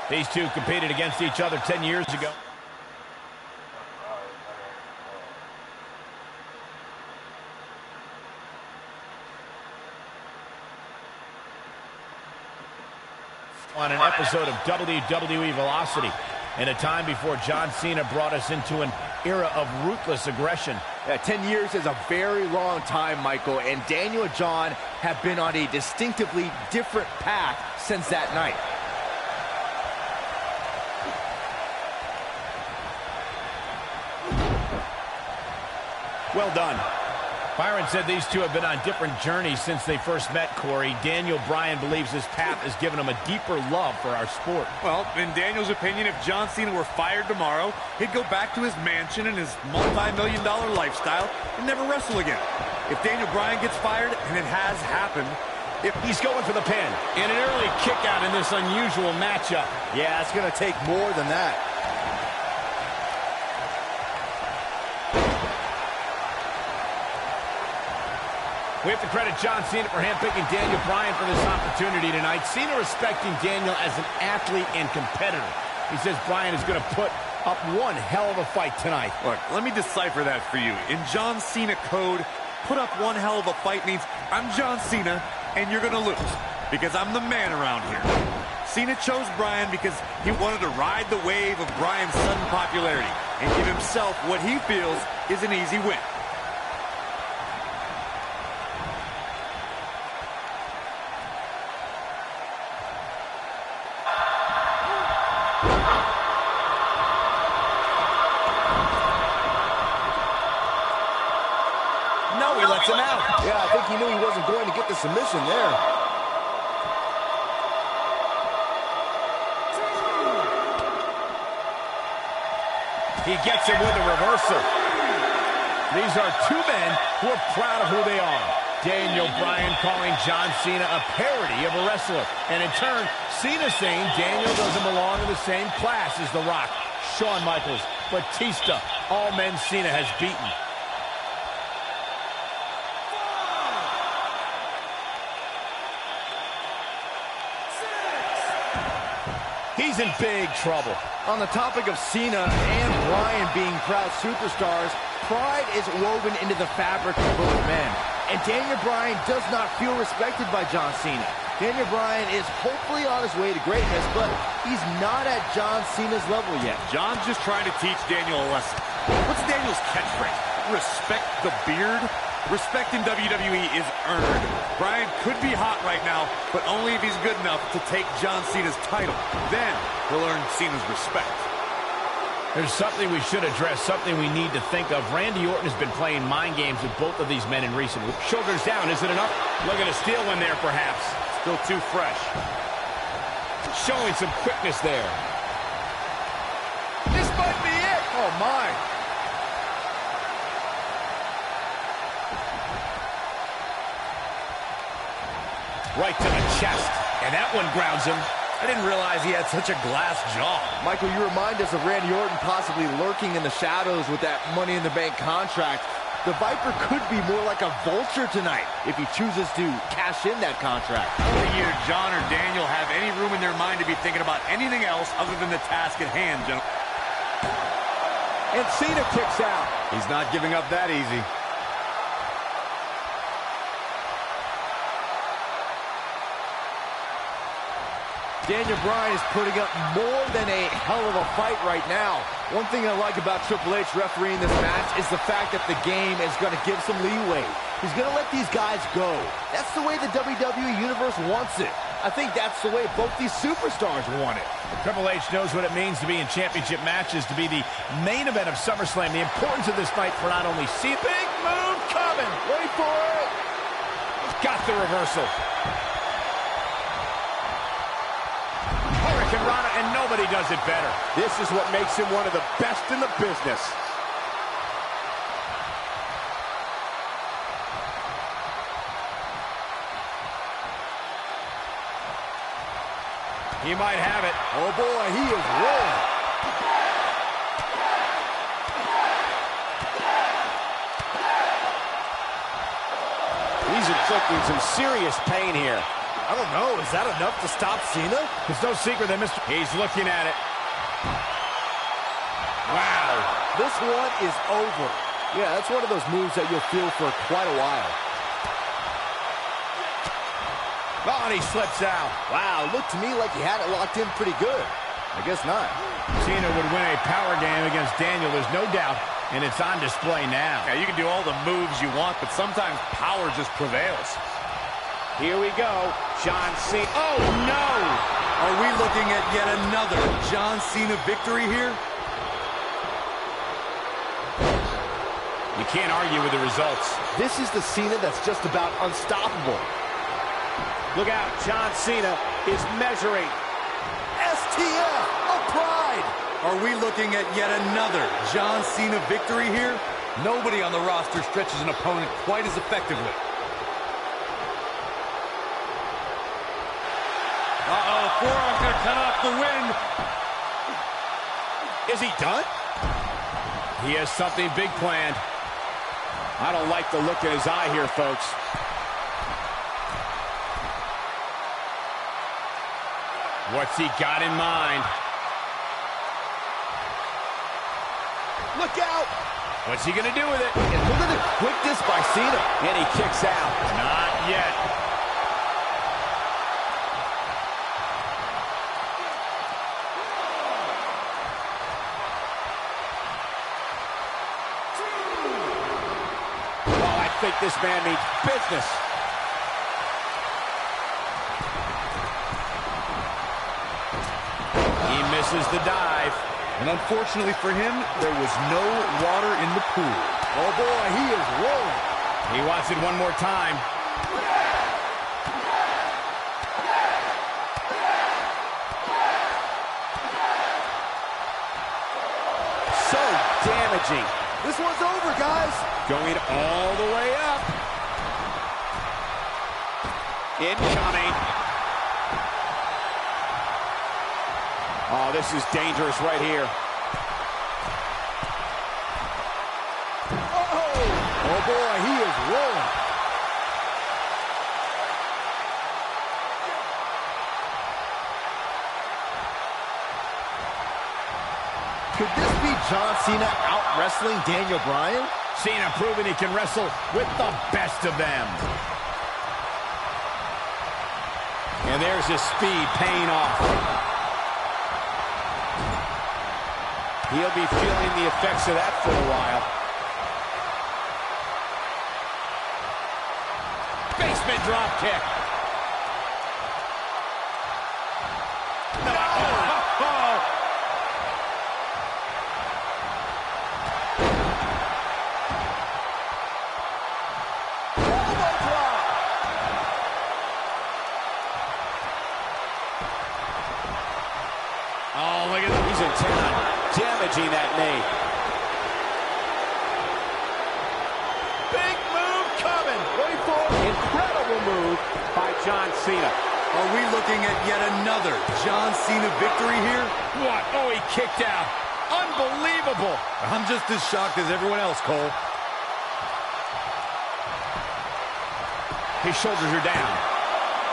These two competed against each other 10 years ago. On an episode of WWE Velocity, in a time before John Cena brought us into an era of ruthless aggression. 10 years is a very long time, Michael, and Daniel and John have been on a distinctively different path since that night. Well done. Byron said these two have been on different journeys since they first met, Corey. Daniel Bryan believes this path has given him a deeper love for our sport. Well, in Daniel's opinion, if John Cena were fired tomorrow, he'd go back to his mansion and his multi-million-dollar lifestyle and never wrestle again. If Daniel Bryan gets fired, and it has happened, if he's going for the pin, and an early kick out in this unusual matchup. Yeah, it's going to take more than that. We have to credit John Cena for handpicking Daniel Bryan for this opportunity tonight. Cena respecting Daniel as an athlete and competitor. He says Bryan is going to put up one hell of a fight tonight. Look, let me decipher that for you. In John Cena code, put up one hell of a fight means I'm John Cena and you're going to lose because I'm the man around here. Cena chose Bryan because he wanted to ride the wave of Bryan's sudden popularity and give himself what he feels is an easy win. He lets him out. Yeah, I think he knew he wasn't going to get the submission there. He gets him with a reversal. These are two men who are proud of who they are. Daniel Bryan calling John Cena a parody of a wrestler. And in turn, Cena saying Daniel doesn't belong in the same class as The Rock, Shawn Michaels, Batista, all men Cena has beaten. He's in big trouble. On the topic of Cena and Bryan being proud superstars, pride is woven into the fabric of both men. And Daniel Bryan does not feel respected by John Cena. Daniel Bryan is hopefully on his way to greatness, but he's not at John Cena's level yet. John's just trying to teach Daniel a lesson. What's Daniel's catchphrase? Respect the beard? Respect in WWE is earned. Bryan could be hot right now, but only if he's good enough to take John Cena's title. Then he'll earn Cena's respect. There's something we should address, something we need to think of. Randy Orton has been playing mind games with both of these men in recent weeks. Shoulders down, is it enough? Looking to steal one there, perhaps. Still too fresh. Showing some quickness there. This might be it. Oh, my. Right to the chest. And that one grounds him. I didn't realize he had such a glass jaw. Michael, you remind us of Randy Orton possibly lurking in the shadows with that Money in the Bank contract. The Viper could be more like a vulture tonight if he chooses to cash in that contract. I don't think either John or Daniel have any room in their mind to be thinking about anything else other than the task at hand, gentlemen. And Cena kicks out. He's not giving up that easy. Daniel Bryan is putting up more than a hell of a fight right now. One thing I like about Triple H refereeing this match is the fact that the game is going to give some leeway. He's going to let these guys go. That's the way the WWE Universe wants it. I think that's the way both these superstars want it. Triple H knows what it means to be in championship matches, to be the main event of SummerSlam. The importance of this night for not only Cena. Big move coming. Wait for it. Got the reversal. Hurricane Rana, and nobody does it better. This is what makes him one of the best in the business. He might have it. Oh, boy, he is rolling. He's inflicting some serious pain here. I don't know. Is that enough to stop Cena? It's no secret that He's looking at it. Wow. This one is over. Yeah, that's one of those moves that you'll feel for quite a while. Oh, and he slips out. Wow, looked to me like he had it locked in pretty good. I guess not. Cena would win a power game against Daniel, there's no doubt, and it's on display now. Yeah, you can do all the moves you want, but sometimes power just prevails. Here we go. John Cena. Oh, no! Are we looking at yet another John Cena victory here? You can't argue with the results. This is the Cena that's just about unstoppable. Look out. John Cena is measuring. STF of Pride. Are we looking at yet another John Cena victory here? Nobody on the roster stretches an opponent quite as effectively. Uh-oh, forearm's gonna cut off the wind. Is he done? He has something big planned. I don't like the look in his eye here, folks. What's he got in mind? Look out! What's he gonna do with it? And look at the quickness by Cena. And he kicks out. Not yet. Oh, I think this man means business. He misses the dive. And unfortunately for him, there was no water in the pool. Oh, boy, he is rolling. He wants it one more time. So damaging. This one's over, guys. Going all the way up. Incoming. Oh, this is dangerous right here. Oh, boy, he is rolling. Could this be John Cena out-wrestling Daniel Bryan? Cena proving he can wrestle with the best of them. And there's his speed paying off. He'll be feeling the effects of that for a while. Basement drop kick. dodging that knee. Big move coming. Wait for it. Incredible move by John Cena. Are we looking at yet another John Cena victory here? What? Oh, he kicked out. Unbelievable. I'm just as shocked as everyone else, Cole. His shoulders are down.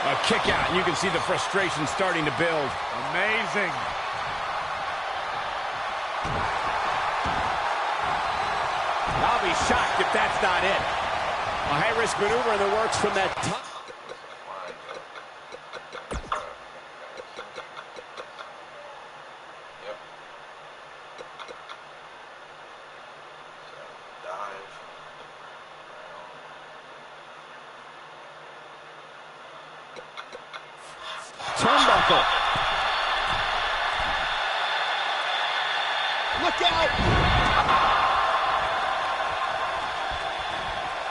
A kick out, and you can see the frustration starting to build. Amazing. I'll be shocked if that's not it. A high-risk maneuver in the works from that top. Turnbuckle. Look out!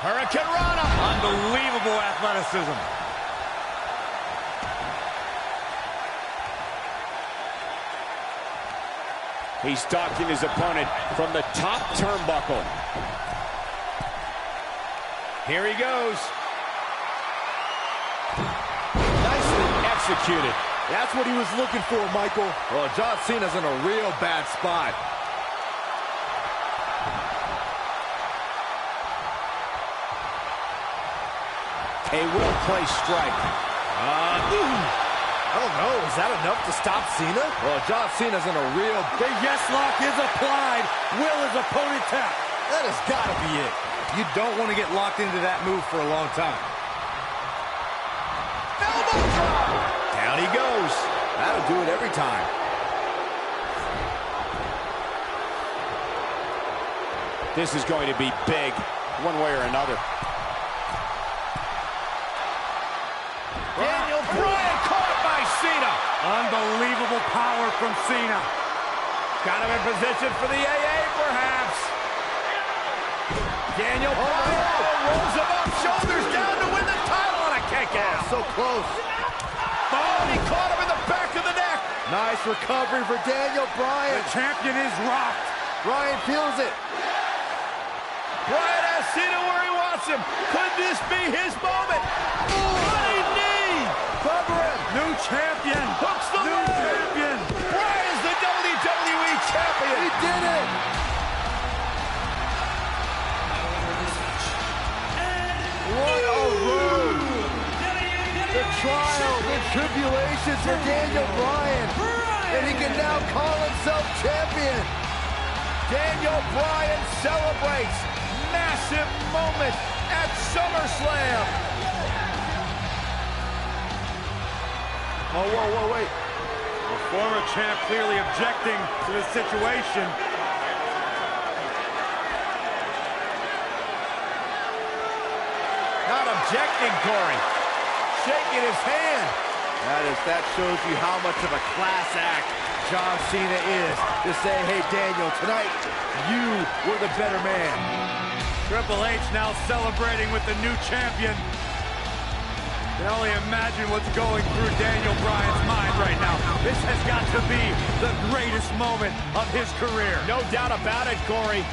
Hurricane Rana. Unbelievable athleticism. He's stalking his opponent from the top turnbuckle. Here he goes. Executed. That's what he was looking for, Michael. Well, John Cena's in a real bad spot. A well-placed strike. I don't know. Is that enough to stop Cena? Well, John Cena's in a real The yes lock is applied. Will his opponent tap? That has got to be it. You don't want to get locked into that move for a long time. Elbow drop. Down he goes. That'll do it every time. This is going to be big, one way or another. Daniel Bryan caught by Cena. Unbelievable power from Cena. Got him in position for the AA, perhaps. Daniel Bryan rolls him up, shoulders down to win the title on a kick out. So close. Oh, he caught him in the back of the neck. Nice recovery for Daniel Bryan. The champion is rocked. Bryan feels it. Bryan has Cena where he wants him. Could this be his moment? Running knee. Cover him. New champion. Hooks the New leg. champion. Bryan's the WWE champion. He did it. What a road. The trial, the tribulations for Daniel Bryan. And he can now call himself champion. Daniel Bryan celebrates. Massive moment at SummerSlam. Oh, whoa, wait. The former champ clearly objecting to the situation. Not objecting, Corey. Shaking his hand. That shows you how much of a class act John Cena is. To say, hey, Daniel, tonight, you were the better man. Triple H now celebrating with the new champion. You can only imagine what's going through Daniel Bryan's mind right now. This has got to be the greatest moment of his career. No doubt about it, Corey.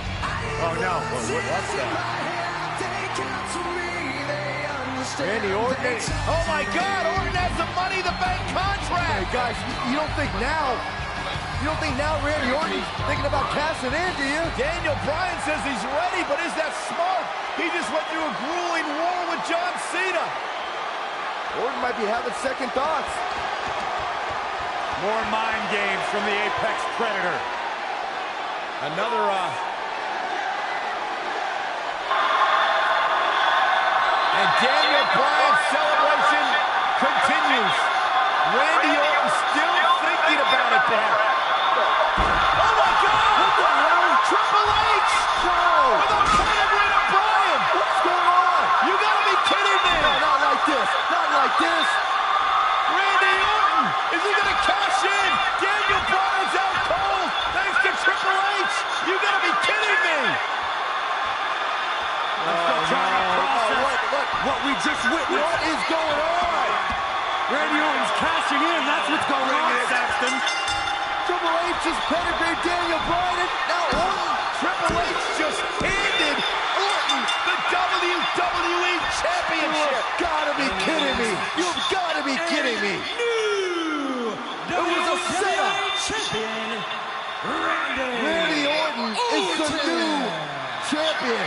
Oh, no. What's that? Randy Orton. Oh, my God. Orton has the Money in the Bank contract. Hey, guys, you don't think now Randy Orton's thinking about cashing in, do you? Daniel Bryan says he's ready, but is that smart? He just went through a grueling war with John Cena. Orton might be having second thoughts. More mind games from the Apex Predator. Another, And Daniel Bryan's celebration continues. Randy Orton still thinking about it there. Oh, my God! What the hell? Triple H! With a pin of Randy Bryan! What's going on? You gotta be kidding me! No, not like this. Not like this. Randy Orton! Is he gonna cash in? Daniel Bryan's out cold thanks to Triple H! You gotta be kidding me! I'm still trying to process what we just witnessed. What is going on? Randy Orton's cashing in. That's what's going on, Saxton. Triple Triple H just pedigreed Daniel Bryan, and now Orton. Triple H just handed Orton the WWE Championship. You've got to be kidding me. You've got to be kidding me. It was a setup. Champion, Randy Orton is the new champion.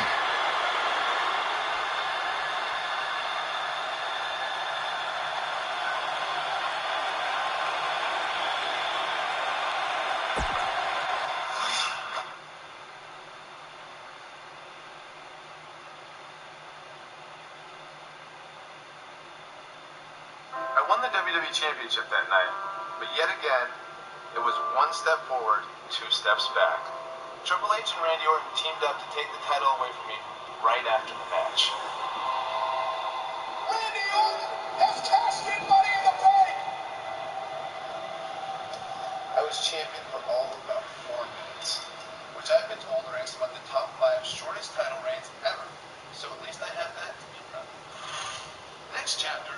I won the WWE Championship that night, but yet again, it was one step forward, two steps back. Triple H and Randy Orton teamed up to take the title away from me right after the match. Randy Orton has cashed in Money in the Bank! I was champion for all of about 4 minutes, which I've been told ranks among the top 5 shortest title reigns ever, so at least I have that to be proud of. The next chapter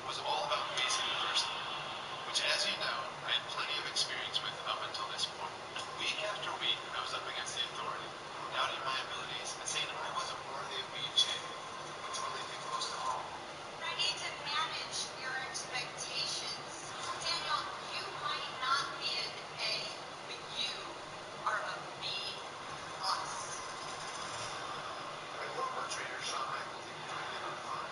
was all about facing adversity, which, as you know, I had plenty of experience with up until this point. Week after week, I was up against the Authority, doubting my abilities and saying I wasn't worthy of being champion, which really hit close to home. I need to manage your expectations. Daniel, you might not be an A, but you are a B+. My former trainer, Shawn Michaels, even joined in on the fun.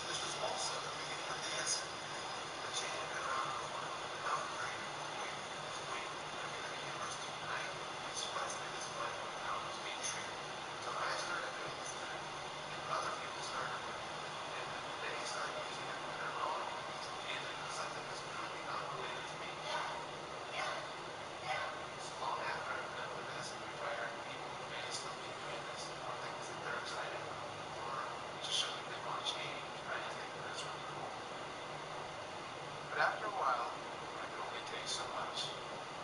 This was also the beginning of the answer. The chain had been around for a while. Now I'm very waiting was waiting. WWE Universe 2K19 surprised me disappointed with how it was being treated. So I started doing this thing. And other people started doing it. And then they started using it for their own and something that's completely not related to me. So long after I've been with this and retired, people may still be doing this for things that they're excited about or to show that they want to change. I think that's really cool. But after a while, I could only take so much.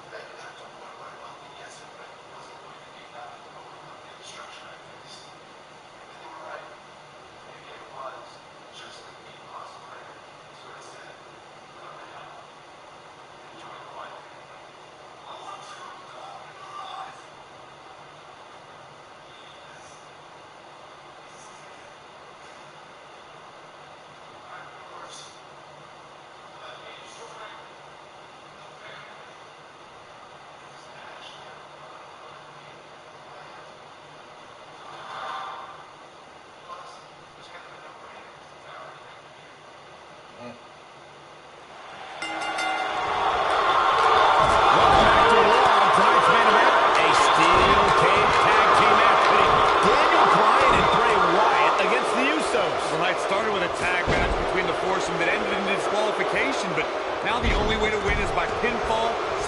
Then it got to a point where I felt that yes, it wasn't going to be overcome the destruction I faced. And they were right. Maybe it was just a B+ player. So I said, what the hell? Enjoy the life.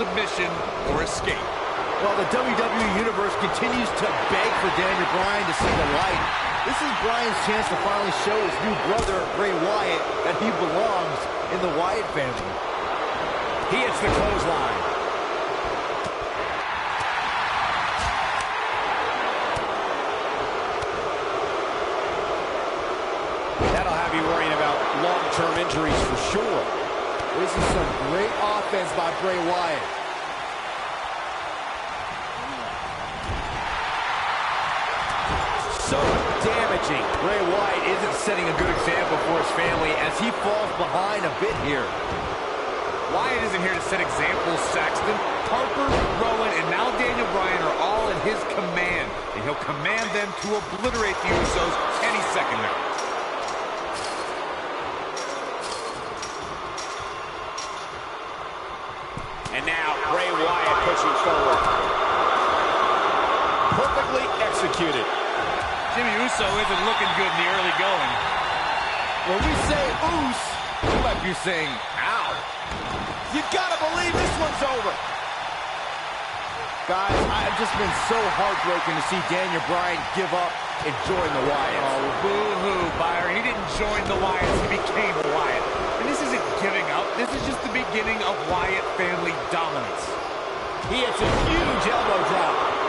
submission, or escape. Well, the WWE Universe continues to beg for Daniel Bryan to see the light. This is Bryan's chance to finally show his new brother, Bray Wyatt, that he belongs in the Wyatt family. He hits the clothesline. That'll have you worrying about long-term injuries for sure. This is some great offense by Bray Wyatt. So damaging. Bray Wyatt isn't setting a good example for his family as he falls behind a bit here. Wyatt isn't here to set examples, Saxton. Harper, Rowan, and now Daniel Bryan are all in his command, and he'll command them to obliterate the Usos any second now. And now Bray Wyatt pushing forward. Perfectly executed. Jimmy Uso isn't looking good in the early going. When we say oos, we might be saying ow. You gotta believe this one's over. Guys, I've just been so heartbroken to see Daniel Bryan give up and join the Wyatts. Oh, boo-hoo, Byron. He didn't join the Wyatts, he became a Wyatt. And this isn't giving up. This is just the beginning of Wyatt family dominance. He hits a huge elbow drop.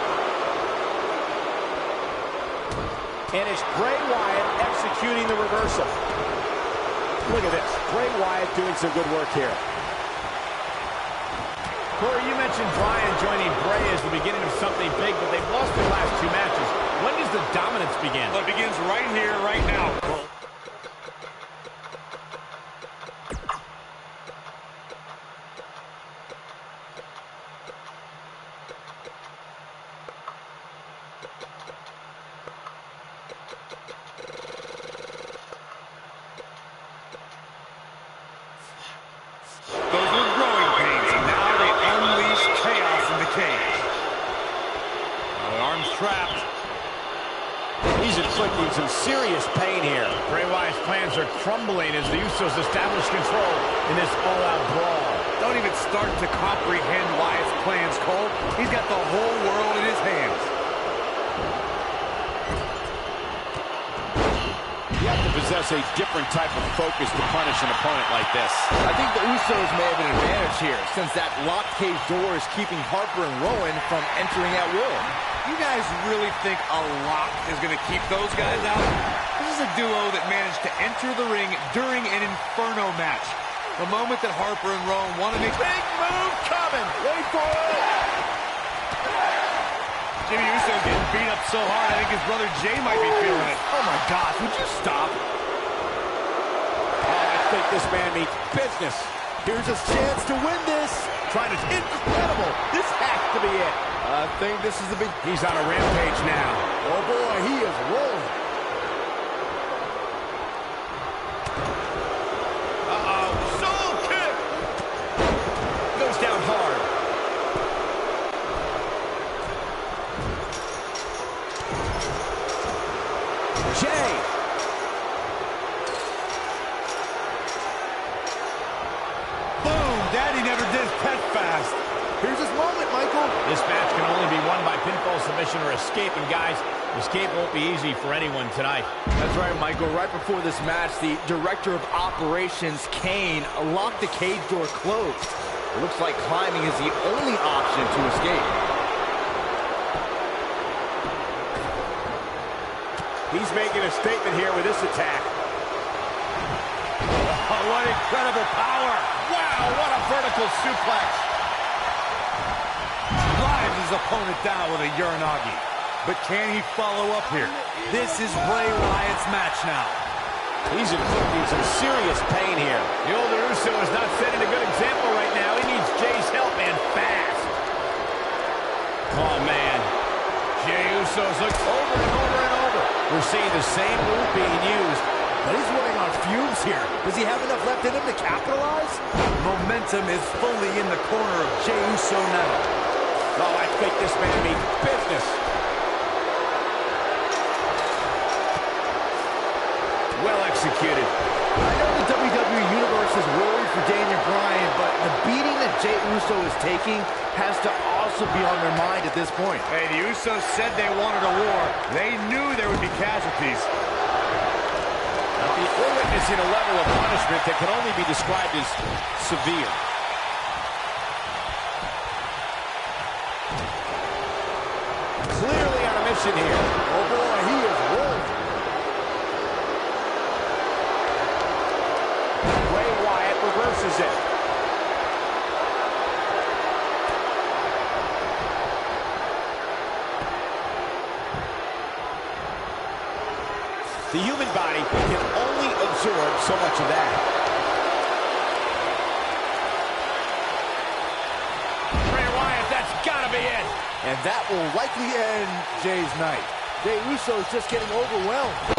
And it's Bray Wyatt executing the reversal. Look at this. Bray Wyatt doing some good work here. Corey, you mentioned Bryan joining Bray as the beginning of something big, but they've lost their last 2 matches. When does the dominance begin? Well, it begins right here, right now, Cole. Those were growing pains, and now they unleash chaos in the cage. The arm's trapped. He's inflicting some serious pain here. Bray Wyatt's plans are crumbling as the Usos establish control in this all-out brawl. Don't even start to comprehend Wyatt's plans, Cole. He's got the whole world in his hands. You have to possess a different type of focus to punish an opponent like this. I think the Usos may have an advantage here, since that locked cage door is keeping Harper and Rowan from entering at will. You guys really think a lock is going to keep those guys out? This is a duo that managed to enter the ring during an Inferno match. The moment that Harper and Rowan want to make... Big move coming! Wait for it! Jimmy Uso getting beat up so hard, I think his brother Jay might be feeling it. Oh my gosh, would you stop? Oh, I think this man means business. Here's his chance to win this. Trying to... Incredible! This has to be it. I think this is the big... He's on a rampage now. Oh boy, he is rolling. Uh-oh. Soul kick! Goes down hard. Jay. Boom! Daddy never did pet fast. Here's his moment, Michael. This match can only be won by pinfall submission or escape. And guys, escape won't be easy for anyone tonight. That's right, Michael. Right before this match, the Director of Operations, Kane, locked the cage door closed. It looks like climbing is the only option to escape. He's making a statement here with this attack. Oh, what incredible power! Wow, what a vertical suplex. Drives his opponent down with a Uranagi. But can he follow up here? This is Bray Wyatt's match now. He's inflicting some serious pain here. The older Uso is not setting a good example right now. He needs Jay's help, and fast. Oh, man. Jay Uso's looked over and over and over. We're seeing the same move being used, but he's running on fumes here. Does he have enough left in him to capitalize? Momentum is fully in the corner of Jay Uso now. Oh, I think this man means business. Well executed. I know the WWE Universe is worried for Daniel Bryan, but the beating that Jay Uso is taking has to also be on their mind at this point. Hey, the Usos said they wanted a war. They knew there would be casualties. We're witnessing a level of punishment that can only be described as severe. Clearly on a mission here. Oh boy, he is rolling. Bray Wyatt reverses it. The human body can only absorb so much of that. Bray Wyatt, that's gotta be it. And that will likely end Jay's night. Jay Uso is just getting overwhelmed.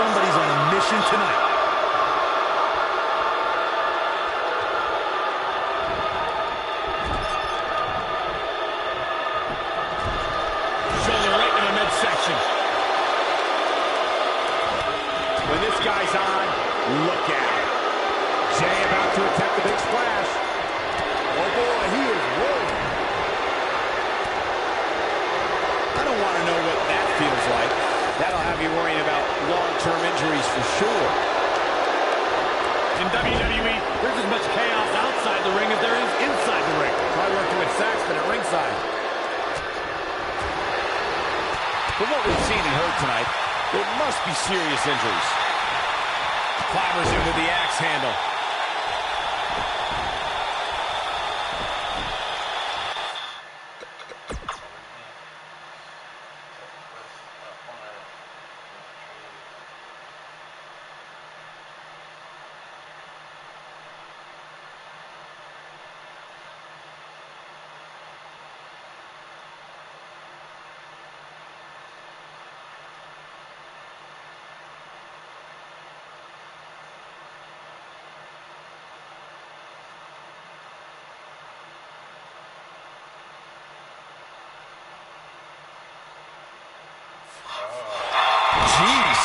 somebody's on a mission tonight. Shoulder right in the midsection. When this guy's on, look at it. Jay about to attempt a big splash. Oh boy, he is rolling. I don't want to know what that feels like. That'll have you worrying about long-term injuries for sure. In WWE, there's as much chaos outside the ring as there is inside the ring. Probably working with Saxton at ringside. From what we've seen and heard tonight, there must be serious injuries. Clambers in with the axe handle. Jeez.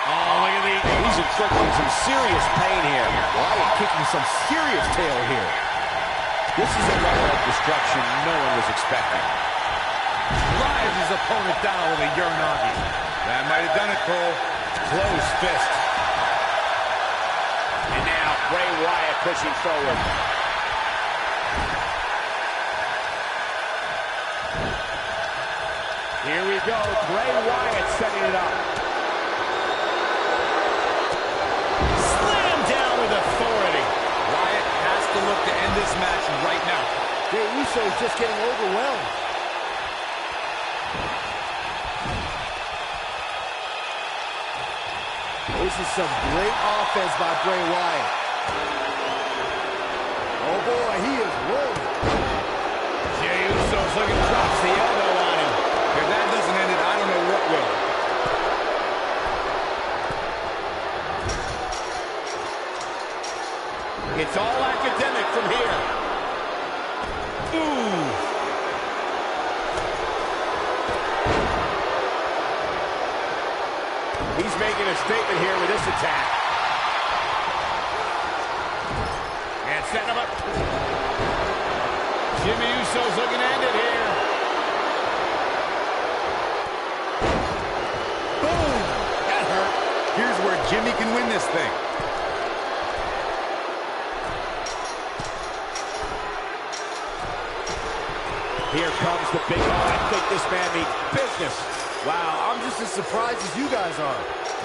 Oh, look at these. He's inflicting some serious pain here. Wyatt kicking some serious tail here. This is a level of destruction no one was expecting. Drives his opponent down with a Uranagi. That might have done it, Cole. Close fist. And now Bray Wyatt pushing forward. Here we go, Bray Wyatt setting it up. Slam down with authority. Wyatt has to look to end this match right now. Jey Uso is just getting overwhelmed. This is some great offense by Bray Wyatt. Oh boy, he is rolling. Jey Uso's looking to drop the elbow on him. If that doesn't end it, I don't know what will. It's all academic from here. Ooh. He's making a statement here with this attack. And setting him up. Jimmy Uso's looking to end it here. Boom! That hurt. Here's where Jimmy can win this thing. Here comes the big one. I think this man means business. Wow, I'm just as surprised as you guys are.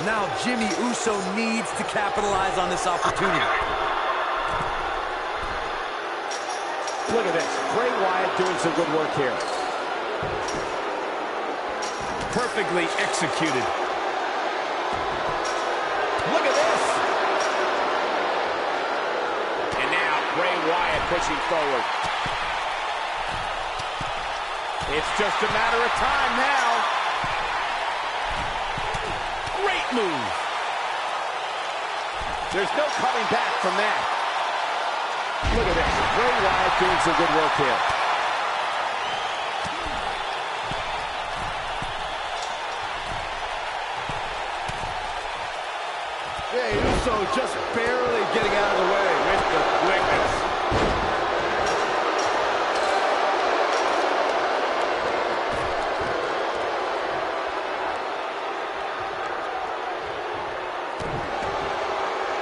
Now Jimmy Uso needs to capitalize on this opportunity. Look at this. Bray Wyatt doing some good work here. Perfectly executed. Look at this. And now Bray Wyatt pushing forward. It's just a matter of time now. Great move. There's no coming back from that. Look at this. Bray Wyatt doing some good work here. Jey Uso just barely getting out of the way with the quickness.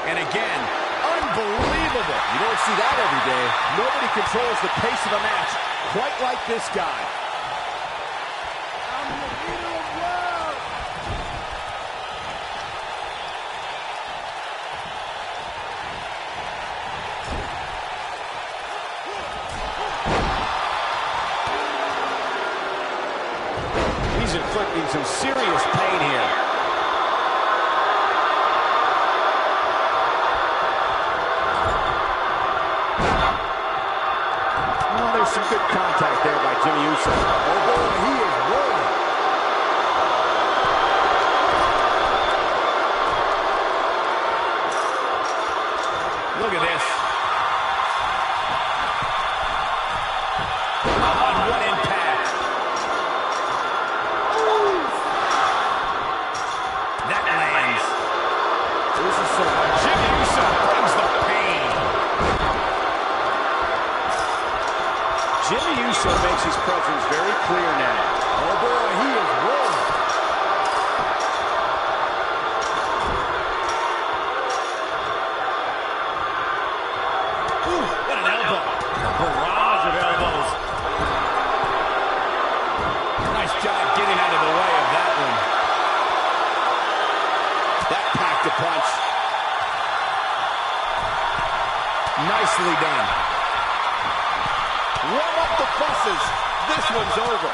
And again, unbelievable. You don't see that every day. Nobody controls the pace of a match quite like this guy. I'm the leader of love. He's inflicting some serious pain here. Some good contact there by Jimmy Uso. Oh boy, he is rolling. Nicely done. Warm up the buses. This one's over.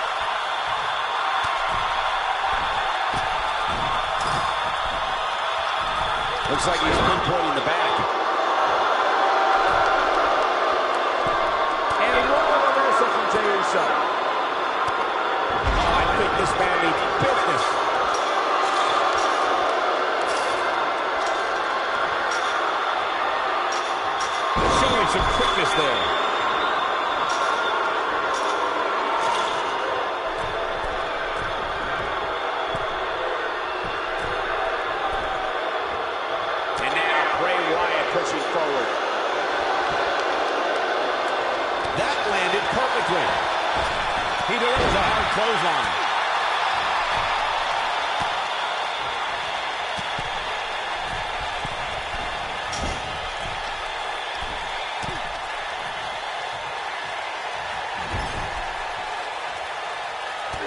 Looks like he's pinpointing the back. And a roll reversal from Jey Uso. Oh, I think this man needs business. Showing some quickness there. Pushing forward. That landed perfectly. He delivers a hard clothesline.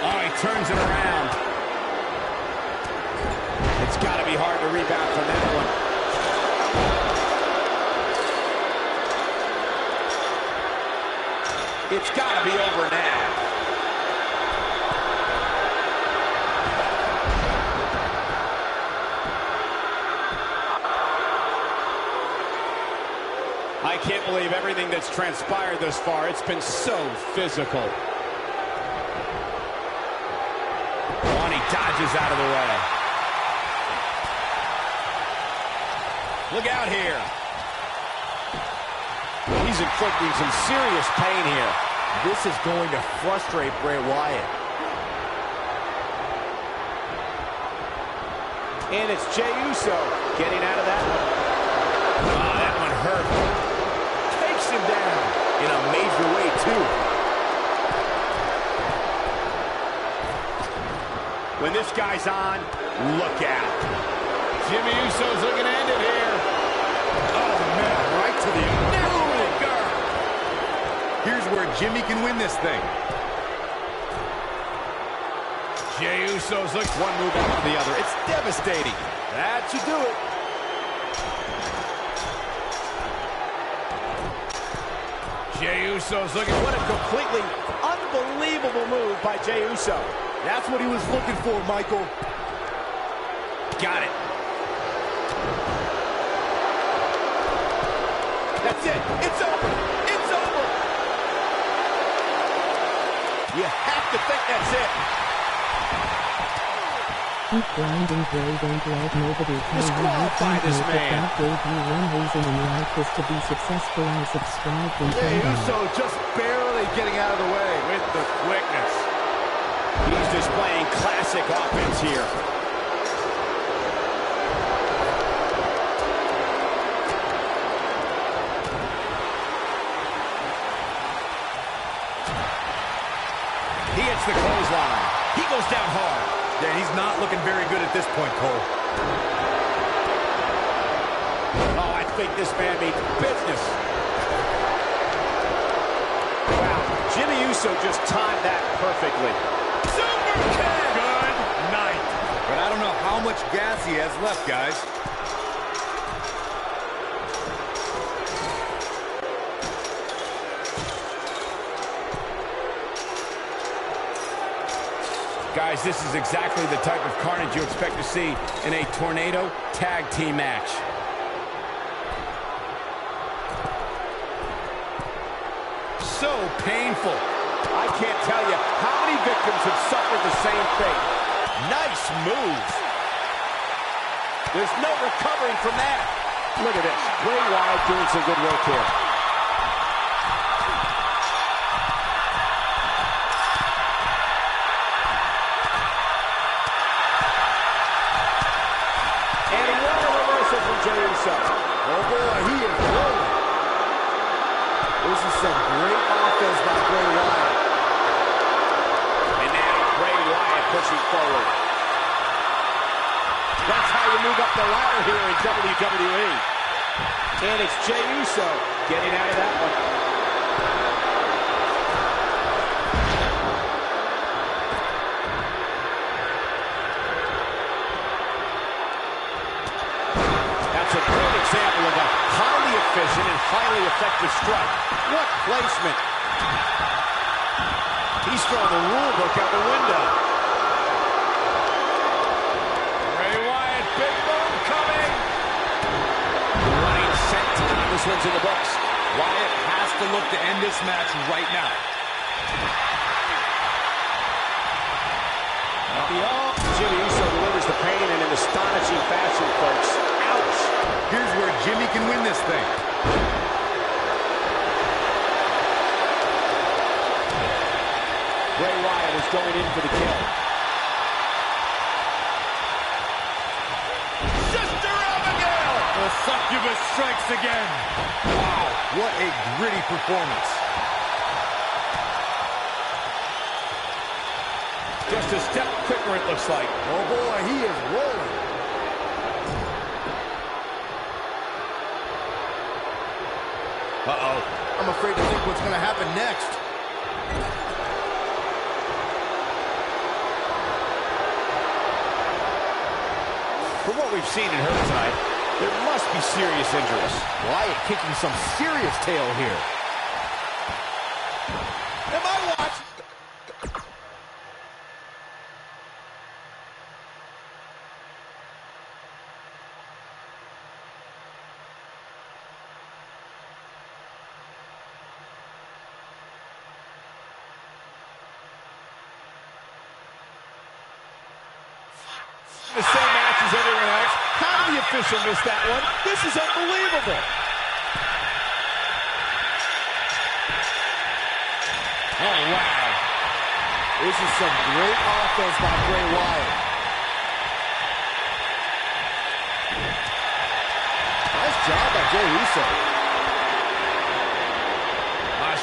Oh, he turns it around. It's got to be hard to rebound from that one. It's got to be over now. I can't believe everything that's transpired thus far. It's been so physical. Oh, and he dodges out of the way. Look out here. He's inflicting some serious pain here. This is going to frustrate Bray Wyatt. And it's Jey Uso getting out of that one. Oh, that one hurt. Takes him down in a major way, too. When this guy's on, look out. Jimmy Uso's looking to end it here. Oh, man, right to the... Here's where Jimmy can win this thing. Jey Uso's look one move after the other. It's devastating. That should do it. Jey Uso's looking. What a completely unbelievable move by Jey Uso. That's what he was looking for, Michael. Got it. That's it. It's over. It's over. You have to think that's it. Keep grinding, Bray. Don't let nobody tell you you can't this make it. man. God gave you one reason in life is to be successful and subscribe and Jey turn on. Uso just barely getting out of the way. With the quickness. He's displaying classic offense here. He hits the clothesline. He goes down hard. Yeah, he's not looking very good at this point, Cole. Oh, I think this man means business. Wow, Jimmy Uso just timed that perfectly. Super kick. Good night. But I don't know how much gas he has left, guys. Guys, this is exactly the type of carnage you expect to see in a tornado tag team match. So painful. I can't tell you how many victims have suffered the same fate. Nice move. There's no recovering from that. Look at this. Bray Wyatt doing some good work here. Jey Uso. Oh boy, he is rolling. This is some great offense by Bray Wyatt. And now Bray Wyatt pushing forward. That's how you move up the ladder here in WWE. And it's Jey Uso getting out of that one. That's a great example of a highly efficient and highly effective strike. What placement. He's throwing the rule book out the window. Bray Wyatt, big move coming. Running senton. This one's in the books. Wyatt has to look to end this match right now. Jimmy Uso delivers the pain in an astonishing fashion, folks. Ouch. Here's where Jimmy can win this thing. Bray Wyatt is going in for the kill. Sister Abigail! The succubus strikes again. Wow, what a gritty performance. Just a step quicker, it looks like. Oh boy, he is rolling. Uh-oh. I'm afraid to think what's going to happen next. From what we've seen in her tonight, there must be serious injuries. Wyatt kicking some serious tail here. Am I watching? The same match as everyone else. How did the official miss that one? This is unbelievable. Oh, wow. This is some great offense by Bray Wyatt. Nice job by Jey Uso.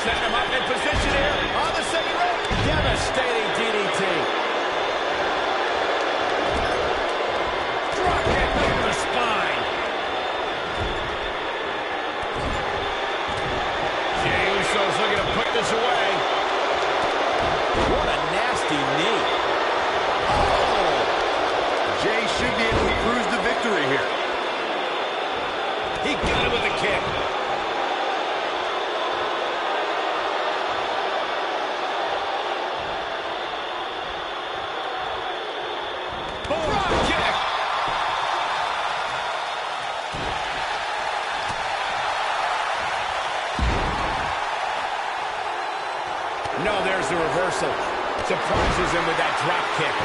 Setting him up in position here on the second rope. Devastating DDT. Drop kick to the spine. Jey Uso's looking to put this away. What a nasty knee. Oh! Jey should be able to cruise the victory here. He got him with a kick. No, there's the reversal. Surprises him with that drop kick.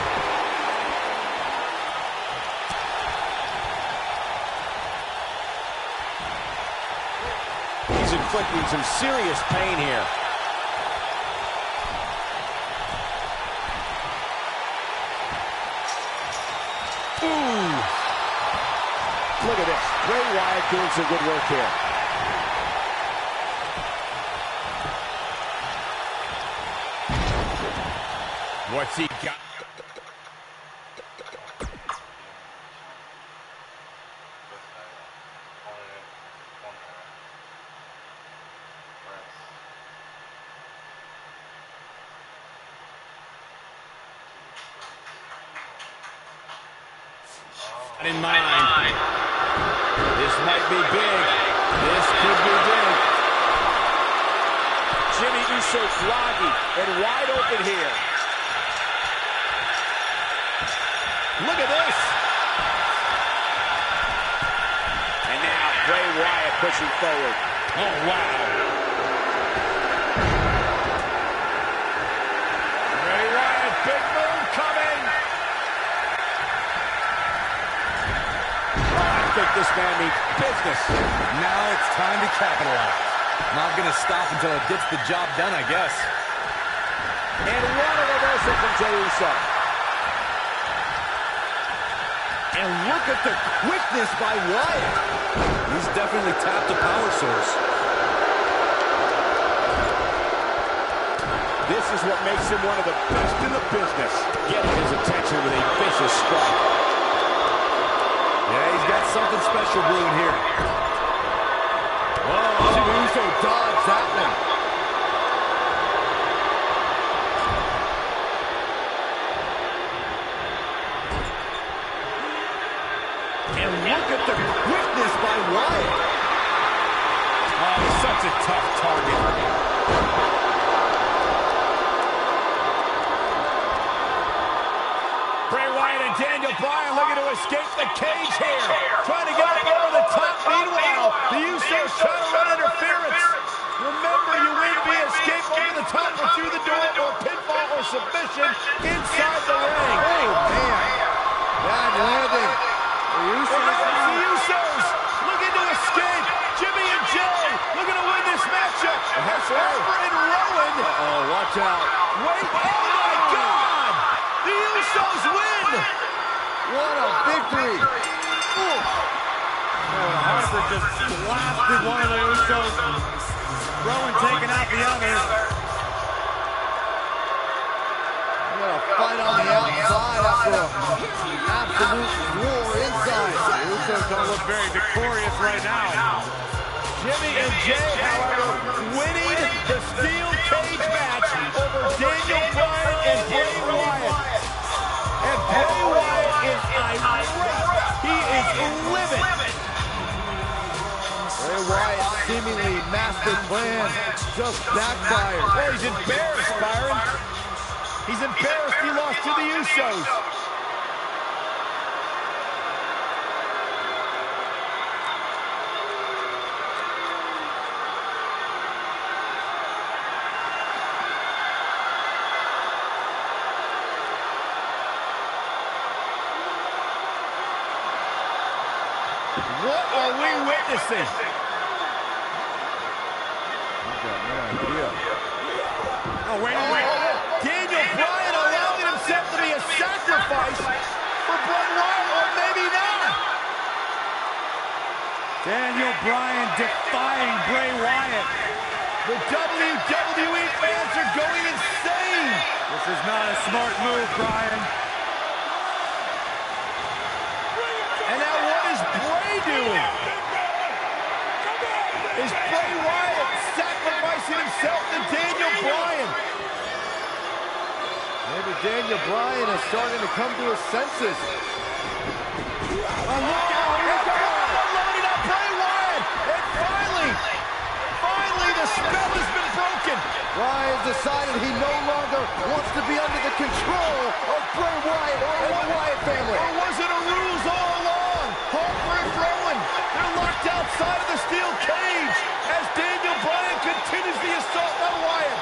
He's inflicting some serious pain here. Ooh. Look at this. Bray Wyatt doing some good work here. What's he got? In mind. This might be big. This could be big. Jimmy Uso groggy and wide open here. Look at this. And now Bray Wyatt pushing forward. Oh, wow. Bray Wyatt, big move coming. Oh, I think this man means business. Now it's time to capitalize. Not going to stop until it gets the job done, I guess. And what a reversal from Jey Uso. And look at the quickness by Wyatt. He's definitely tapped a power source. This is what makes him one of the best in the business. Getting his attention with a vicious strike. Yeah, he's got something special brewing here. Oh, Jimmy Uso dodged that one. And look at the quickness by Wyatt. Oh, he's such a tough target. Bray Wyatt and Daniel Bryan looking to escape the cage here. Trying to get up over the top. Meanwhile, the Usos trying to run interference. Remember, you win via escape over the top or through the door or pinfall or submission inside the ring. Oh, man. Bad landing. The Usos looking to escape. Jimmy and Jay looking to win this matchup. Harper and Rowan. Uh-oh, watch out. Wait, oh my God! The Usos win! What a victory. Harper just blasted one of the Usos. Rowan taking out the other. We got a fight on the outside after an absolute war inside. The Usos don't look very victorious right now. Jimmy and Jay, however, winning the steel cage match over Daniel Bryan and Bray Wyatt. And Bray Wyatt is irate. He is livid. Bray Wyatt seemingly master plan just backfired. Oh, he's embarrassed, Byron. He's embarrassed he lost to the Usos. What are we witnessing? Oh, wait. Daniel Bryan allowing himself to be a sacrifice for Bray Wyatt, or maybe not. Daniel Bryan defying Bray Wyatt. The WWE fans are going insane. This is not a smart move, Bryan. And now what is Bray doing? Is Bray Wyatt sacrificing himself to Daniel Bryan? Maybe Daniel Bryan is starting to come to his senses. Oh, look out! Unloading on Bray Wyatt! And finally, the spell has been broken. Bryan's decided he no longer wants to be under the control of Bray Wyatt or the Wyatt family. Or was it a ruse all along? Harper and Rowan, they're locked outside of the steel cage as Daniel Bryan continues the assault on Wyatt.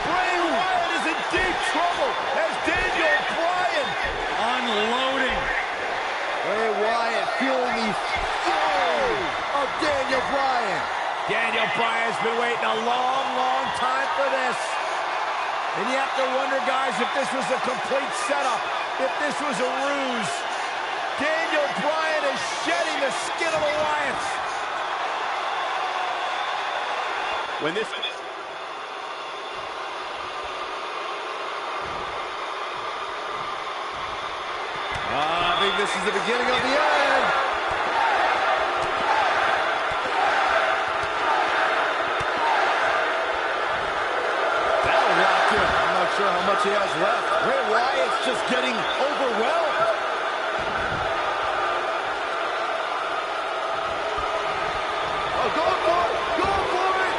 Bray Wyatt is in deep trouble as Daniel Bryan unloading. Bray Wyatt feeling the fury of Daniel Bryan. Daniel Bryan's been waiting a long time for this. And you have to wonder, guys, if this was a complete setup, if this was a ruse. Daniel Bryan is shedding the skin of the Wyatts. I think this is the beginning of the end. That'll rock him. I'm not sure how much he has left. Bray Wyatt's just getting overwhelmed. Oh, go for it! Go for it!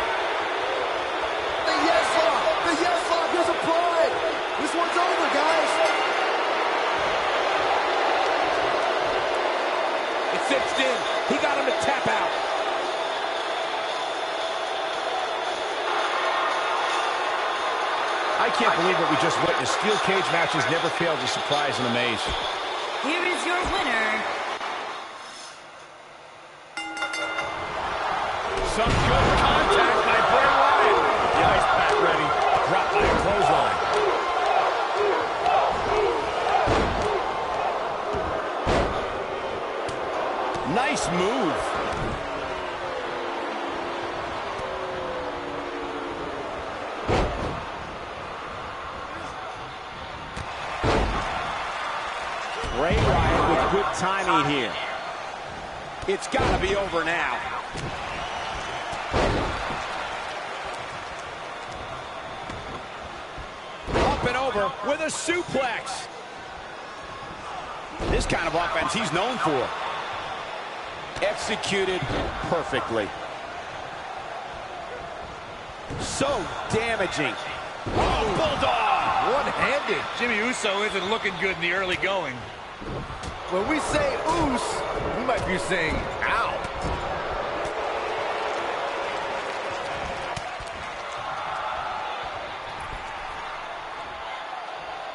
The yes lock! The yes lock is applied! This one's over, guys! It's cinched in. He got him to tap out. I can't believe what we just witnessed. Steel cage matches never fail to surprise and amaze. Here is your winner. Some good contact by Bray Wyatt. The ice pack ready. Dropped by a clothesline. Nice move. Bray Wyatt with good timing here. It's got to be over now. Up and over with a suplex. This kind of offense he's known for. executed perfectly. So damaging. Oh, Bulldog! One-handed. Jimmy Uso isn't looking good in the early going. When we say oos, we might be saying ow.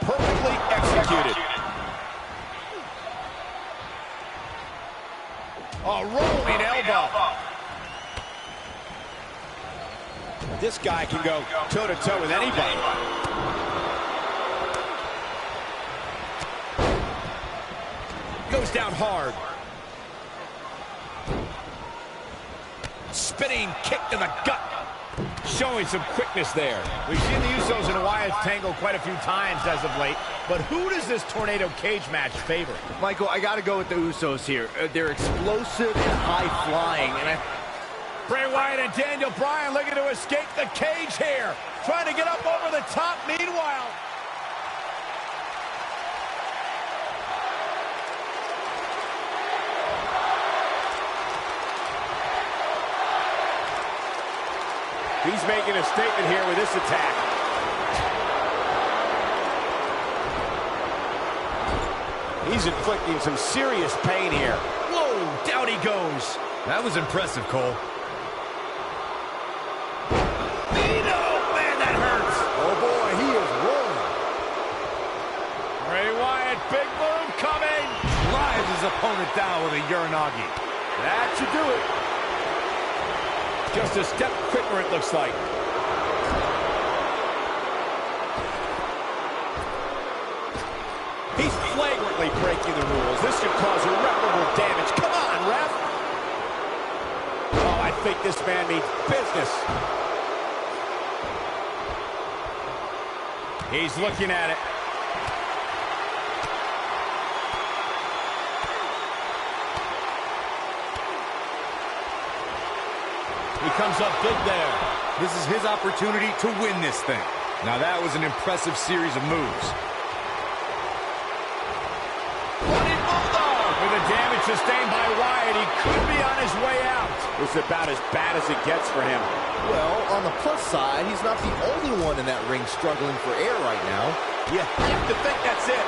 Perfectly executed. A rolling elbow. This guy can go toe-to-toe with anybody. Goes down hard. Spinning kick to the gut. Showing some quickness there. We've seen the Usos and Wyatt tangle quite a few times as of late, but who does this tornado cage match favor? Michael, I got to go with the Usos here. They're explosive and high-flying, and Bray Wyatt and Daniel Bryan looking to escape the cage here. Trying to get up over the top meanwhile. He's making a statement here with this attack. He's inflicting some serious pain here. Whoa, down he goes. That was impressive, Cole. Nino, man, that hurts. oh boy, he is rolling. Bray Wyatt, big move coming. Drives his opponent down with a Uranagi. That should do it. Just a step quicker, it looks like. He's flagrantly breaking the rules. This could cause irreparable damage. Come on, ref. Oh, I think this man means business. He's looking at it. He comes up big there. This is his opportunity to win this thing. Now that was an impressive series of moves. Running Bulldog! With the damage sustained by Wyatt, he could be on his way out. This is about as bad as it gets for him. Well, on the plus side, he's not the only one in that ring struggling for air right now. You have to think that's it.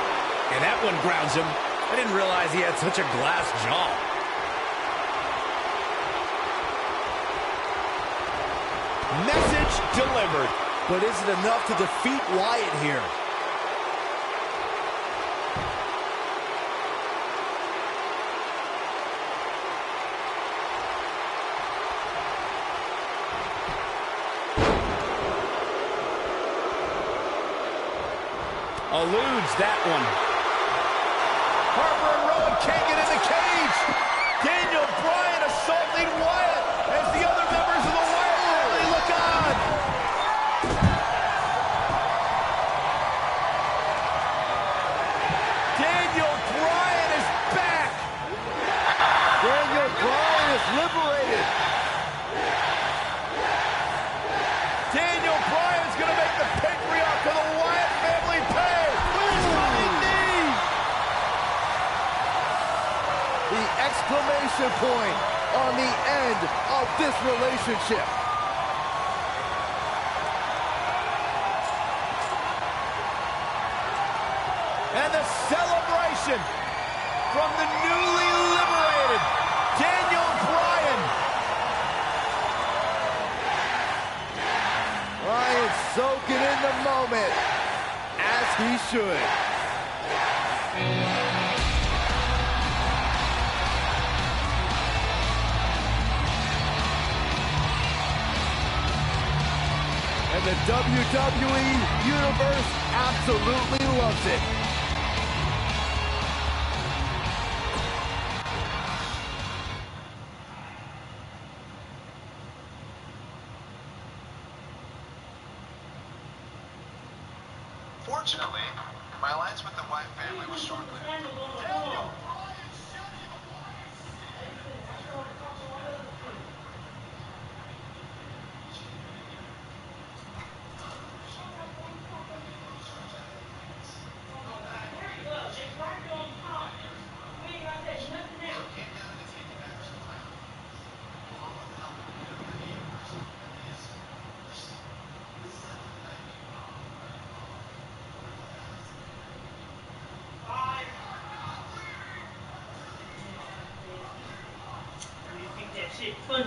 And that one grounds him. I didn't realize he had such a glass jaw. Message delivered. But is it enough to defeat Wyatt here? Eludes that one. Harper and Rowan can't get in the cage. Daniel Bryan assaulting Wyatt as the other members of the Wyatt family look on. Daniel Bryan is back. Daniel Bryan is liberated. Daniel Bryan's going to make the patriarch of the Wyatt family pay with his running knee. The exclamation point on the end of this relationship. And the celebration from the newly liberated Daniel Bryan. Bryan soaking in the moment, as he should. And the WWE Universe absolutely loves it. Fortunately, my alliance with the Wyatt family was short-lived.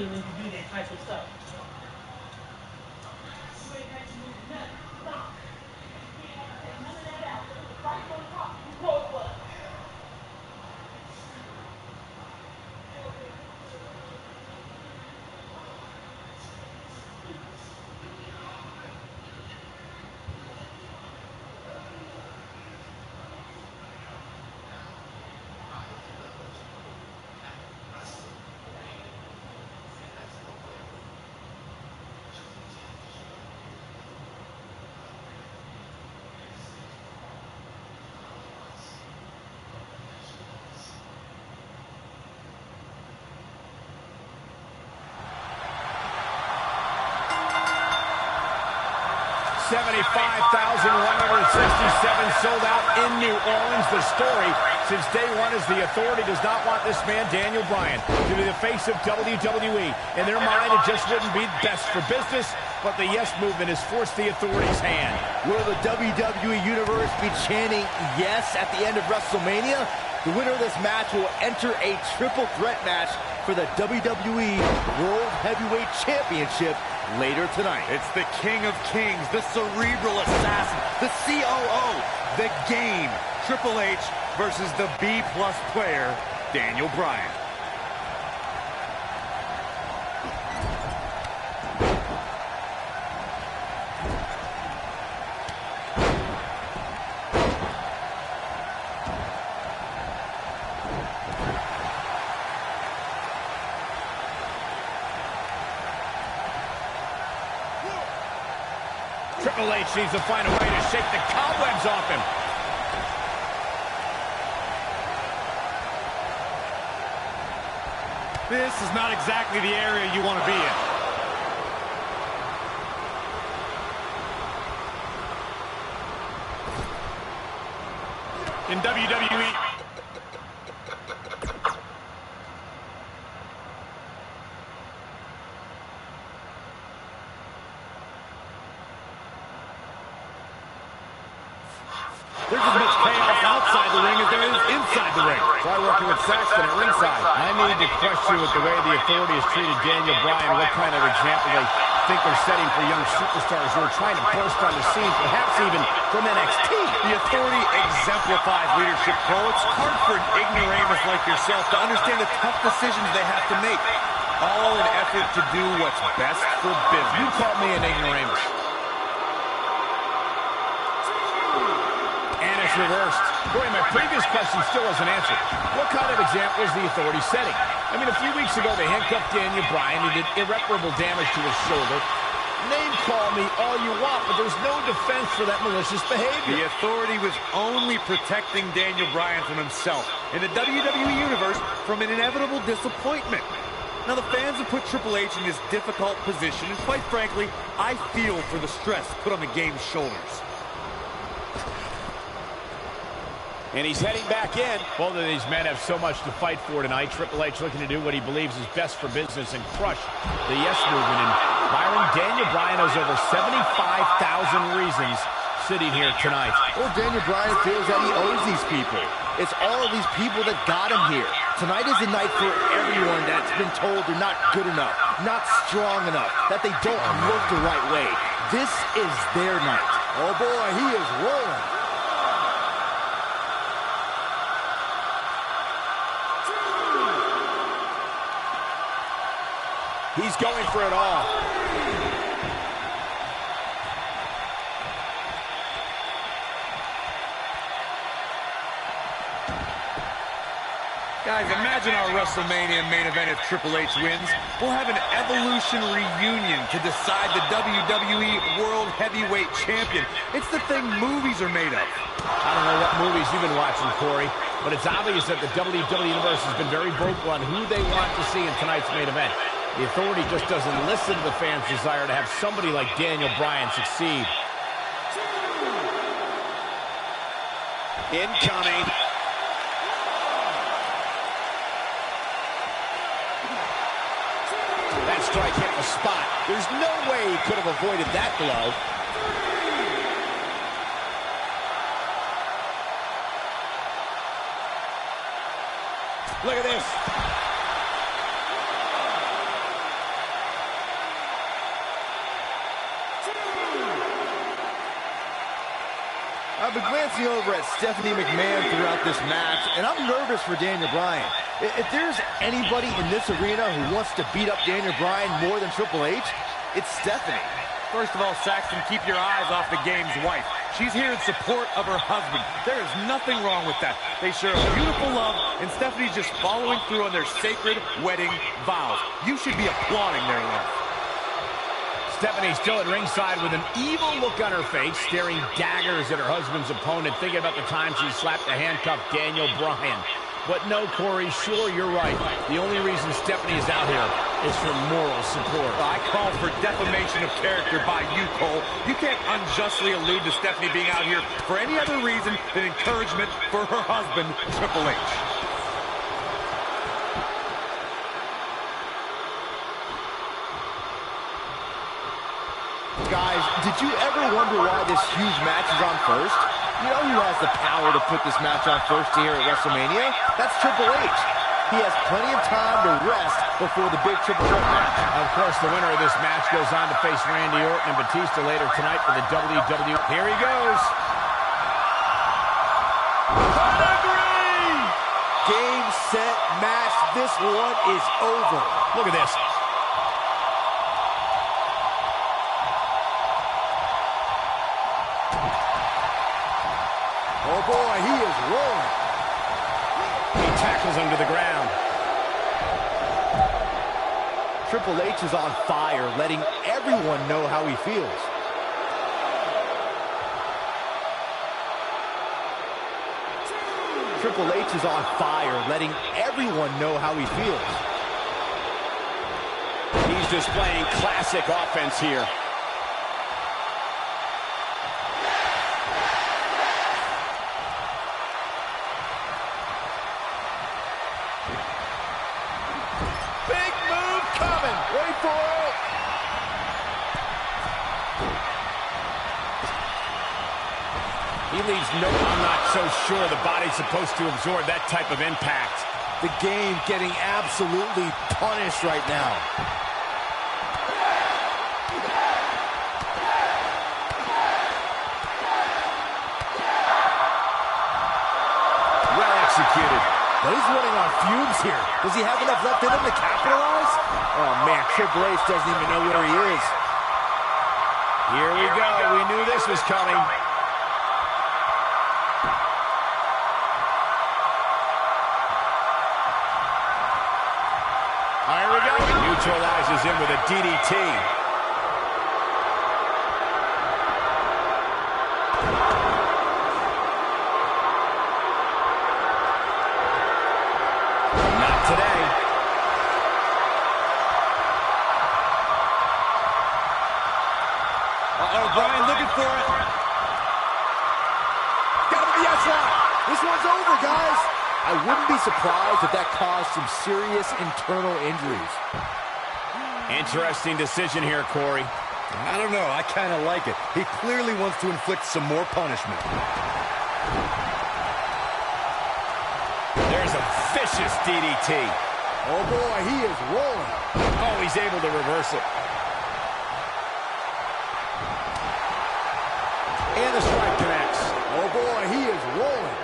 funny when you do that type of stuff. $75,167 sold out in New Orleans. The story since day one is the Authority does not want this man, Daniel Bryan, to be the face of WWE. In their mind, it just wouldn't be best for business, but the Yes movement has forced the Authority's hand. Will the WWE Universe be chanting yes at the end of WrestleMania? The winner of this match will enter a triple threat match for the WWE World Heavyweight Championship later tonight. It's the King of Kings, the cerebral assassin, the COO, the game. Triple H versus the B-plus player, Daniel Bryan. Triple H needs to find a way to shake the cobwebs off him. This is not exactly the area you want to be in. In WWE... There's as much chaos outside the ring as there is inside the ring. Try working with Saxton at ringside. I need to question with the way the Authority has treated Daniel Bryan, what kind of example they think they're setting for young superstars who are trying to burst on the scene, perhaps even from NXT. The Authority exemplifies leadership, Cole. It's hard for an ignoramus like yourself to understand the tough decisions they have to make. All in effort to do what's best for business. You call me an ignoramus. And it's reversed. Boy, my previous question still wasn't answered. What kind of example is the Authority setting? I mean, a few weeks ago, they handcuffed Daniel Bryan. He did irreparable damage to his shoulder. Name call me all you want, but there's no defense for that malicious behavior. The Authority was only protecting Daniel Bryan from himself, in the WWE Universe from an inevitable disappointment. Now, the fans have put Triple H in this difficult position, and quite frankly, I feel for the stress put on the game's shoulders. And he's heading back in. Both of these men have so much to fight for tonight. Triple H looking to do what he believes is best for business and crush the Yes movement. And Byron, Daniel Bryan has over 75,000 reasons sitting here tonight. Or Daniel Bryan feels that he owes these people. It's all of these people that got him here. Tonight is a night for everyone that's been told they're not good enough, not strong enough, that they don't work the right way. This is their night. Oh boy, he is rolling. He's going for it all. Guys, imagine our WrestleMania main event if Triple H wins. We'll have an Evolution reunion to decide the WWE World Heavyweight Champion. It's the thing movies are made of. I don't know what movies you've been watching, Corey, but it's obvious that the WWE Universe has been very vocal on who they want to see in tonight's main event. The Authority just doesn't listen to the fans' desire to have somebody like Daniel Bryan succeed. Incoming. That strike hit the spot. There's no way he could have avoided that blow. Look at this. I've been glancing over at Stephanie McMahon throughout this match, and I'm nervous for Daniel Bryan. If there's anybody in this arena who wants to beat up Daniel Bryan more than Triple H, it's Stephanie. First of all, Saxton, keep your eyes off the game's wife. She's here in support of her husband. There is nothing wrong with that. They share a beautiful love, and Stephanie's just following through on their sacred wedding vows. You should be applauding their love. Stephanie still at ringside with an evil look on her face, staring daggers at her husband's opponent, thinking about the time she slapped a handcuffed Daniel Bryan. But no, Corey, sure, you're right. The only reason Stephanie is out here is for moral support. I call for defamation of character by you, Cole. You can't unjustly allude to Stephanie being out here for any other reason than encouragement for her husband, Triple H. Guys, did you ever wonder why this huge match is on first? You know who has the power to put this match on first here at WrestleMania? That's Triple H. He has plenty of time to rest before the big triple threat match. Of course, the winner of this match goes on to face Randy Orton and Batista later tonight for the WWE. Here he goes. Pedigree! Game, set, match. This one is over. Look at this. Oh boy, he is rolling. He tackles him to the ground. Triple H is on fire, letting everyone know how he feels. Triple H is on fire, letting everyone know how he feels. He's displaying classic offense here. Big move coming. Wait for it. He leaves no, I'm not so sure the body's supposed to absorb that type of impact. The game getting absolutely punished right now. Well executed. But he's running on fumes here. Does he have enough left in him to capitalize? Oh, man, Triple H doesn't even know where he is. Here we go. We knew this was coming. Here we go. Neutralizes him with a DDT. Not today. Uh-oh, Bryan looking for it. Got him in the S-lock. This one's over, guys. I wouldn't be surprised if that caused some serious internal injuries. Interesting decision here, Corey. I don't know. I kind of like it. He clearly wants to inflict some more punishment. There's a vicious DDT. Oh, boy, he is rolling. Oh, he's able to reverse it. And the strike connects. Oh, boy, he is rolling.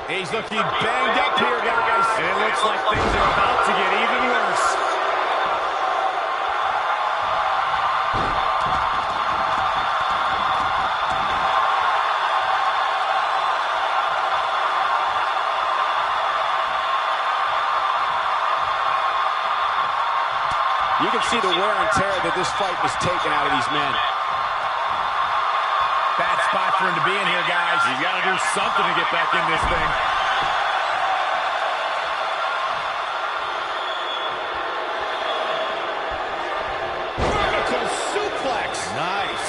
He's looking banged up here, guys. And it looks like things are about to get even worse. You can see the wear and tear that this fight was taken out of these men. Bad spot for him to be in here, guys. He's got to do something to get back in this thing. Vertical suplex. Nice.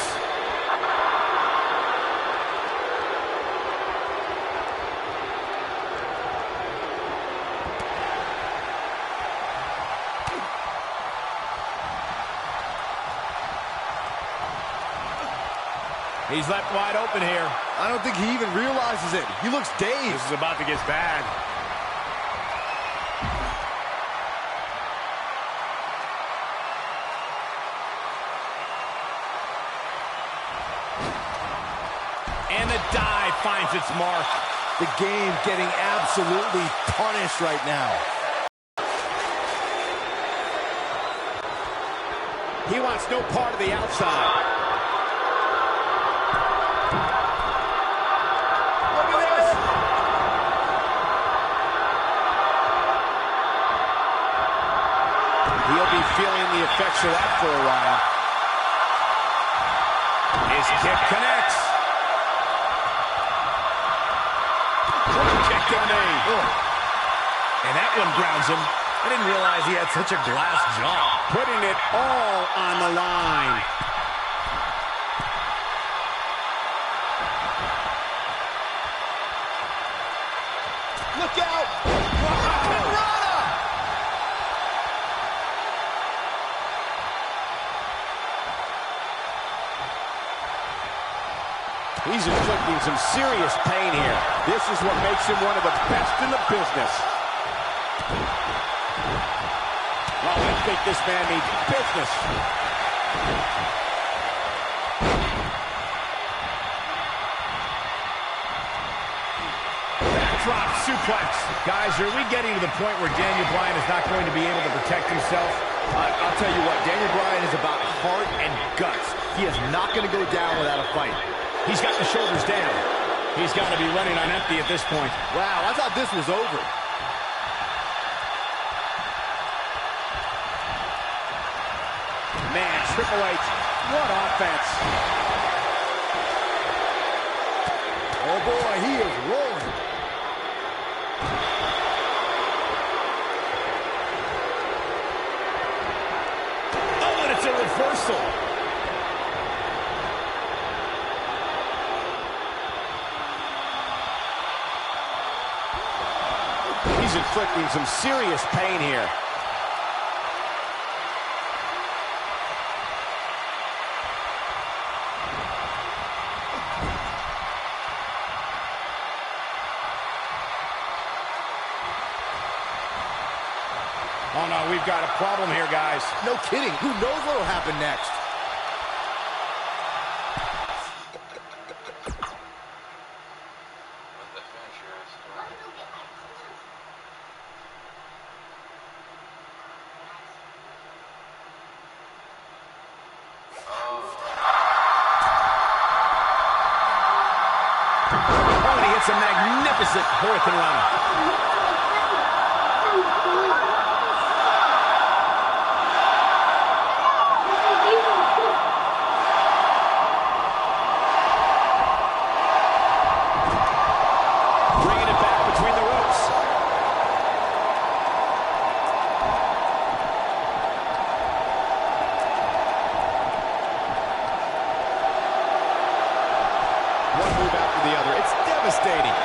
He's left wide open here. I don't think he even realizes it. He looks dazed. This is about to get bad. And the dive finds its mark. The game getting absolutely punished right now. He wants no part of the outside. Look at this. He'll be feeling the effects of that for a while. His kick connects. Kick to the knee. And that one grounds him. I didn't realize he had such a glass jaw. Putting it all on the line. Look out! Wow. He's inflicting some serious pain here. This is what makes him one of the best in the business. Oh, I think this man needs business. Backdrop suplex. Guys, are we getting to the point where Daniel Bryan is not going to be able to protect himself? I'll tell you what, Daniel Bryan is about heart and guts. He is not going to go down without a fight. He's got the shoulders down. He's got to be running on empty at this point. Wow, I thought this was over. Man, Triple H, what offense. Oh boy, he is rolling. Oh, and it's a reversal. He's inflicting some serious pain here. Oh no, we've got a problem here, guys. No kidding. Who knows what will happen next? Oh, and he hits a magnificent Hurricane Rana. One move after the other. It's devastating.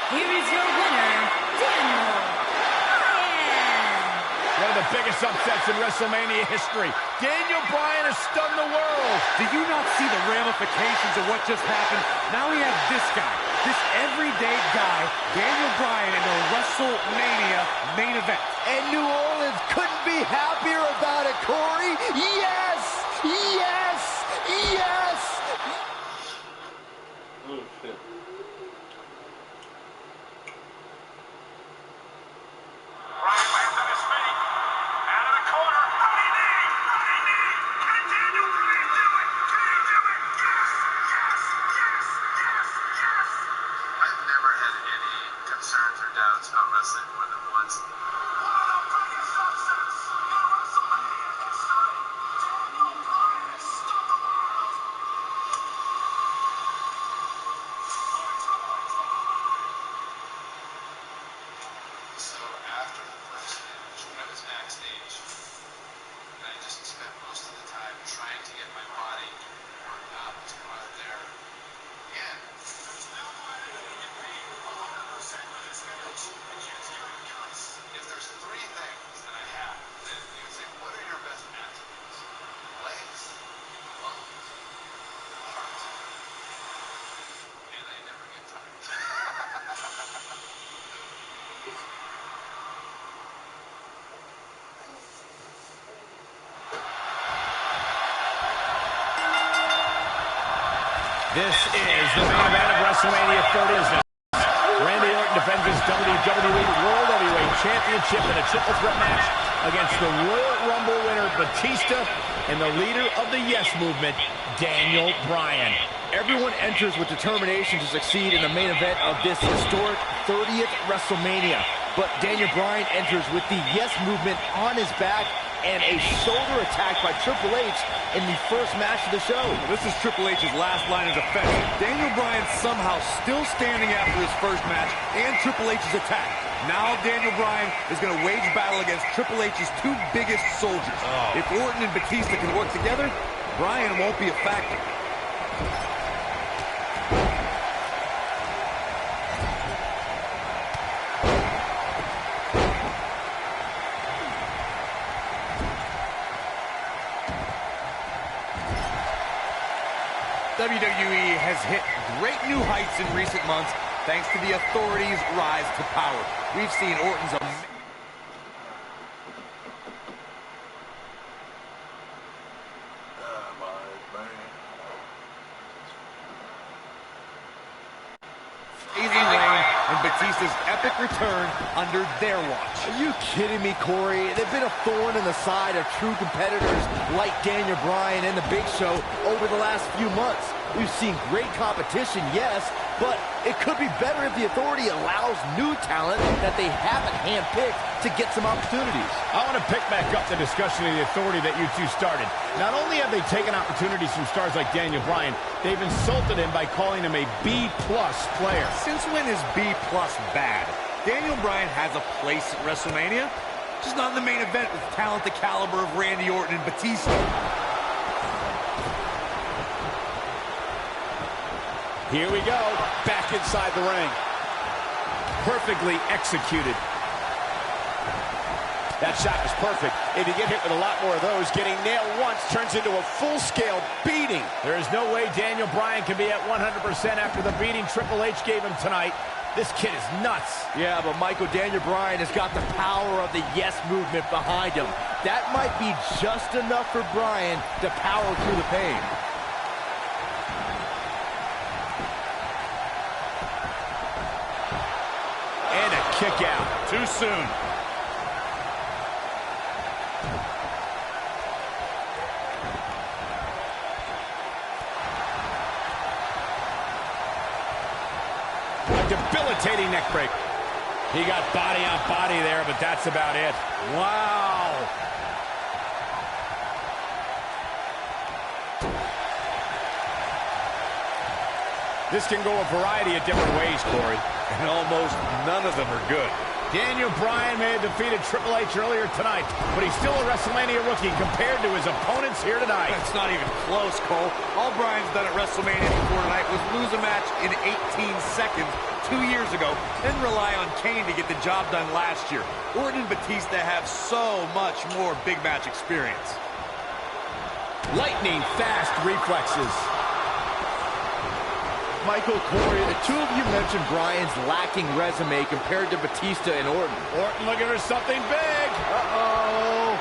Here is your winner, Daniel Bryan. One of the biggest upsets in WrestleMania history. Daniel Bryan has stunned the world. Did you not see the ramifications of what just happened? Now we have this guy, this everyday guy, Daniel Bryan, in the WrestleMania main event. And New Orleans couldn't be happier about it, Corey. Yes! Yes! Yes! Oh, shit. Bryan lands on his feet. Out of the corner. Running knee. Running knee. Can Daniel Bryan do it? Can he do it? Yes. Yes. Yes. Yes. Yes. I've never had any concerns or doubts about wrestling more than once. One of the biggest upsets in WrestleMania history. Daniel Bryan has stunned the world. So after the first match, when I was backstage, and I just spent most of the time trying to get my body worked up to go out there again. There's no way you can be 100% with this match and yet you have guts. If there's three things that I have, then you would say, what are your best attributes? Legs, lungs, heart. And I never get tired. This is the main event of WrestleMania 30. Randy Orton defends his WWE World Heavyweight Championship in a triple threat match against the Royal Rumble winner Batista and the leader of the Yes Movement, Daniel Bryan. Everyone enters with determination to succeed in the main event of this historic 30th WrestleMania. But Daniel Bryan enters with the Yes Movement on his back and a shoulder attack by Triple H in the first match of the show. This is Triple H's last line of defense. Daniel Bryan somehow still standing after his first match and Triple H's attack. Now Daniel Bryan is going to wage battle against Triple H's two biggest soldiers. If Orton and Batista can work together, Bryan won't be a factor. WWE has hit great new heights in recent months thanks to the Authority's rise to power. We've seen Orton's amazing reign and Batista's epic return under their watch. Are you kidding me, Corey? They've been a thorn in the side of true competitors like Daniel Bryan and The Big Show over the last few months. We've seen great competition, yes, but it could be better if the Authority allows new talent that they haven't handpicked to get some opportunities. I want to pick back up the discussion of the Authority that you two started. Not only have they taken opportunities from stars like Daniel Bryan, they've insulted him by calling him a B-plus player. Since when is B-plus bad? Daniel Bryan has a place at WrestleMania, just not in the main event with talent the caliber of Randy Orton and Batista. Here we go, back inside the ring. Perfectly executed. That shot was perfect. If you get hit with a lot more of those, getting nailed once turns into a full-scale beating. There is no way Daniel Bryan can be at 100% after the beating Triple H gave him tonight. This kid is nuts. Yeah, but Michael, Daniel Bryan has got the power of the Yes Movement behind him. That might be just enough for Bryan to power through the pain. And a kick out. Too soon. A debilitating neck break. He got body on body there, but that's about it. Wow. This can go a variety of different ways, Corey. And almost none of them are good. Daniel Bryan may have defeated Triple H earlier tonight, but he's still a WrestleMania rookie compared to his opponents here tonight. That's not even close, Cole. All Bryan's done at WrestleMania before tonight was lose a match in 18 seconds 2 years ago, then rely on Kane to get the job done last year. Orton and Batista have so much more big match experience. Lightning fast reflexes. Michael, Corey, the two of you mentioned Bryan's lacking resume compared to Batista and Orton. Orton looking for something big. Uh-oh.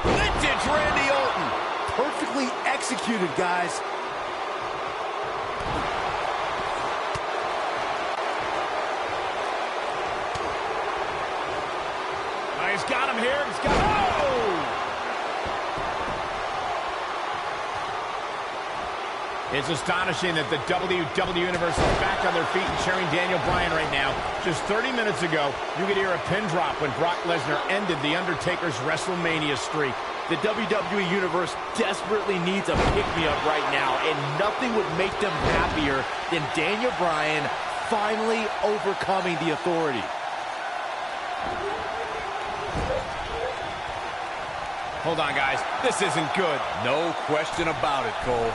Vintage Randy Orton. Perfectly executed, guys. He's got him here. He's got him. It's astonishing that the WWE Universe is back on their feet and cheering Daniel Bryan right now. Just 30 minutes ago, you could hear a pin drop when Brock Lesnar ended The Undertaker's WrestleMania streak. The WWE Universe desperately needs a pick-me-up right now, and nothing would make them happier than Daniel Bryan finally overcoming the Authority. Hold on, guys. This isn't good. No question about it, Cole.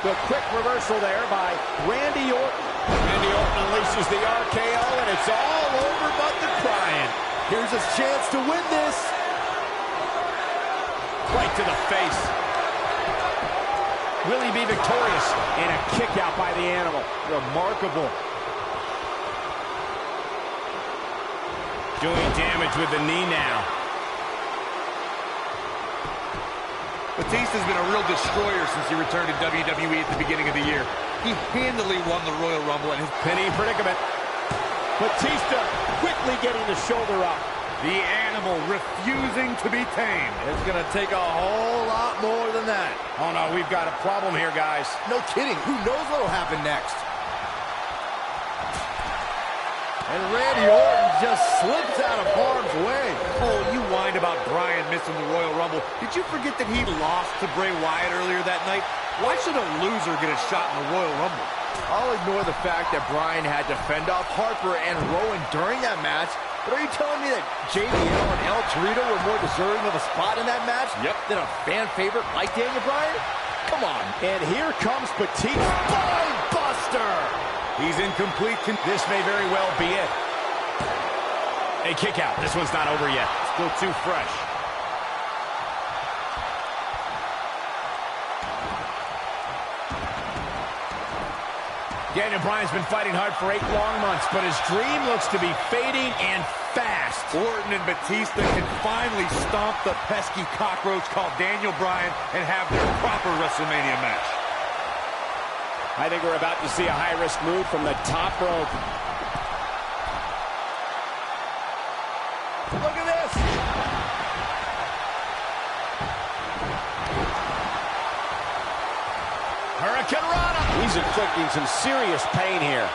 The quick reversal there by Randy Orton. Randy Orton unleashes the RKO, and it's all over but the crying. Here's his chance to win this. Right to the face. Will he be victorious? And a kick out by the animal. Remarkable. Doing damage with the knee now. Batista's been a real destroyer since he returned to WWE at the beginning of the year. He handily won the Royal Rumble and his penny predicament. Batista quickly getting the shoulder up. The animal refusing to be tamed. It's going to take a whole lot more than that. Oh, no, we've got a problem here, guys. No kidding. Who knows what will happen next? And Randy Orton just slips out of harm's way. Oh, you whined about Bryan missing the Royal Rumble. Did you forget that he lost to Bray Wyatt earlier that night? Why should a loser get a shot in the Royal Rumble? I'll ignore the fact that Bryan had to fend off Harper and Rowan during that match. But are you telling me that JBL and El Torito were more deserving of a spot in that match than a fan favorite like Daniel Bryan? Come on. And here comes Batista. Spine Buster! He's in complete This may very well be it. A kick out. This one's not over yet. Still too fresh. Daniel Bryan's been fighting hard for 8 long months, but his dream looks to be fading and fast. Orton and Batista can finally stomp the pesky cockroach called Daniel Bryan and have their proper WrestleMania match. I think we're about to see a high-risk move from the top rope. Look at this! Hurricane Rana! He's inflicting some serious pain here.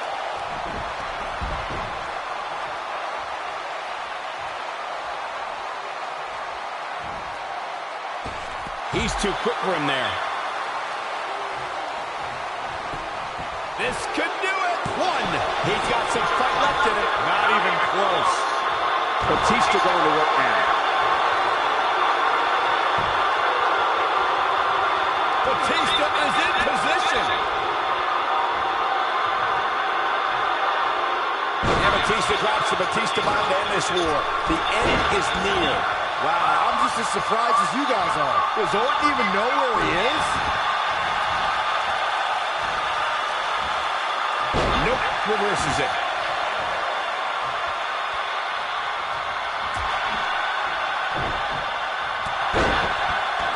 He's too quick for him there. This could do it. 1. He's got some fight left in it. Not even close. Batista going to work now. Batista is in position. And Batista drops the Batista bomb to end this war. The end is near. Wow, I'm just as surprised as you guys are. Does Orton even know where he is? Nope, reverses it.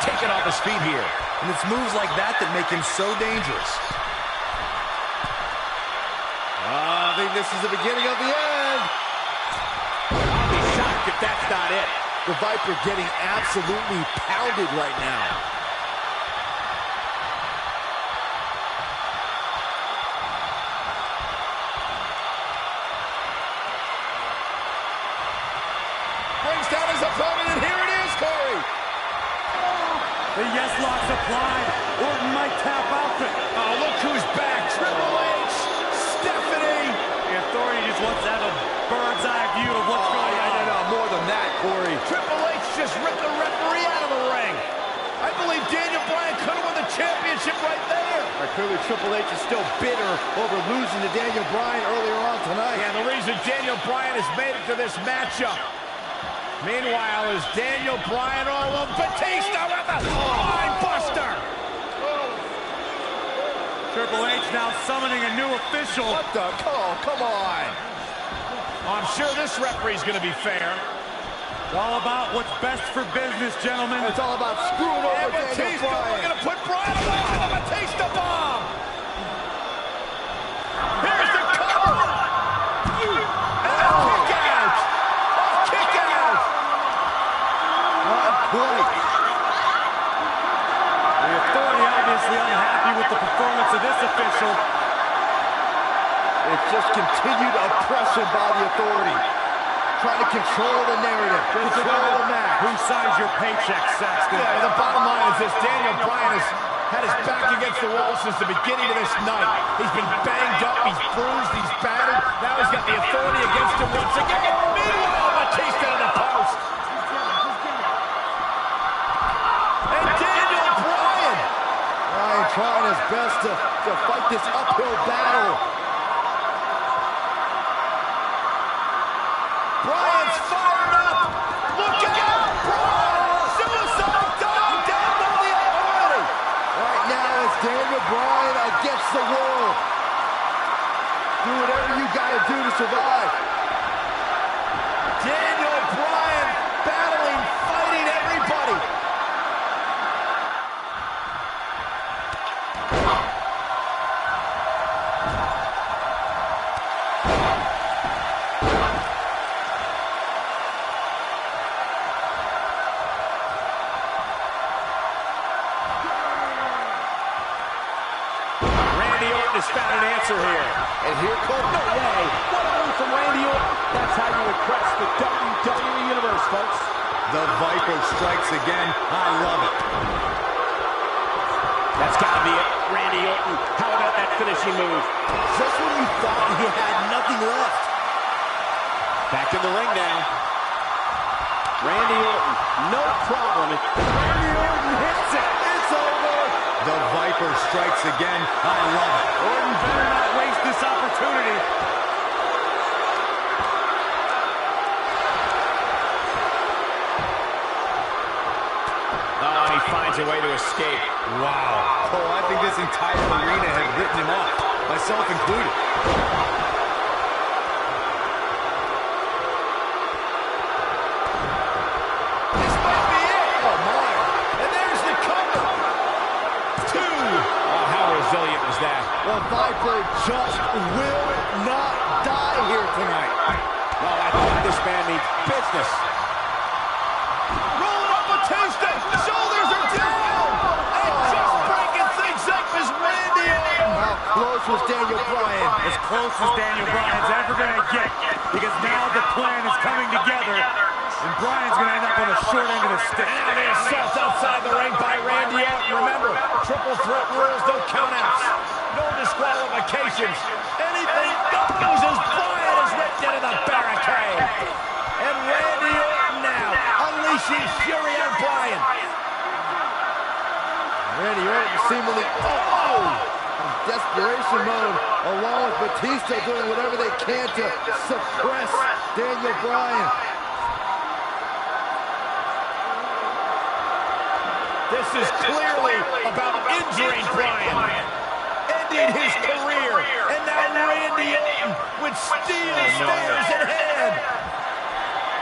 Taking off his feet here. And it's moves like that that make him so dangerous. believe this is the beginning of the end. I'll be shocked if that's not it. The Viper getting absolutely pounded right now. Brings down his opponent, and here it is, Corey. The yes lock's applied. Orton might tap out. Oh, look who's back. Triple H, Stephanie. The Authority just wants to have a bird's eye view of what's going on. No, more than that, Corey. Triple H just ripped the referee out of the ring. I believe Daniel Bryan could have won the championship right there. Clearly, Triple H is still bitter over losing to Daniel Bryan earlier on tonight. Yeah, the reason Daniel Bryan has made it to this matchup. Meanwhile, is Daniel Bryan all over Batista with a spine buster. Triple H now summoning a new official. What the? Oh, come on. I'm sure this referee's going to be fair. It's all about what's best for business, gentlemen. It's all about screwing over Daniel Batista, Bryan. we're going to put Bryan away with a Batista bomb. Here's the cover. And a kick out. Kick out. Not quite. The Authority obviously unhappy with the performance of this official. It's just continued oppression by the Authority. Trying to control the narrative, control the match. Who signs your paycheck, Saxton? Yeah, the bottom line is this. Daniel Bryan has had his back against the wall since the beginning of this night. He's been banged up, he's bruised, he's battered. Now he's got the Authority against him once again. Meanwhile, Batista to the post. And Daniel Bryan trying his best to fight this uphill battle. Bryan's fired up. Look out! Bryan! Suicide dive down by the Authority. Right now it's Daniel Bryan against the world. Do whatever you gotta do to survive. Daniel Bryan battling, fighting everybody. Has found an answer here. And here comes no way. What a move from Randy Orton. That's how you impress the WWE Universe, folks. The Viper strikes again. I love it. That's got to be it. Randy Orton. How about that finishing move? Just when you thought he had nothing left. Back in the ring now. Randy Orton. No problem. Randy Orton hits it. It's over. The Viper strikes again. I love it. Orton better not waste this opportunity. Oh, he finds a way to escape. Wow. Oh, I think this entire arena had written him off, myself included. This might be it. Oh, my. And there's the cover. Two. Oh, how resilient was that? The Viper just will not die here tonight. Well, I thought this man needs business. Rolling up Batista. Shoulders are down. And just breaking things up is Randy Orton. How close was Daniel Bryan? As close as Daniel Bryan's ever going to get, because now the plan is coming together, and Bryan's going to end up on the short end of the stick. Now the assault outside the ring by Randy Orton. Remember, triple threat rules, no countouts, no disqualifications. Anything goes as Bryan is ripped into the barricade. And Randy Orton now unleashing fury on Bryan. Randy Orton seemingly in desperation mode, along with Batista doing whatever they can to suppress Daniel Bryan. This is clearly about injuring Bryan, ending his career, and now Randy Orton with steel stairs in hand.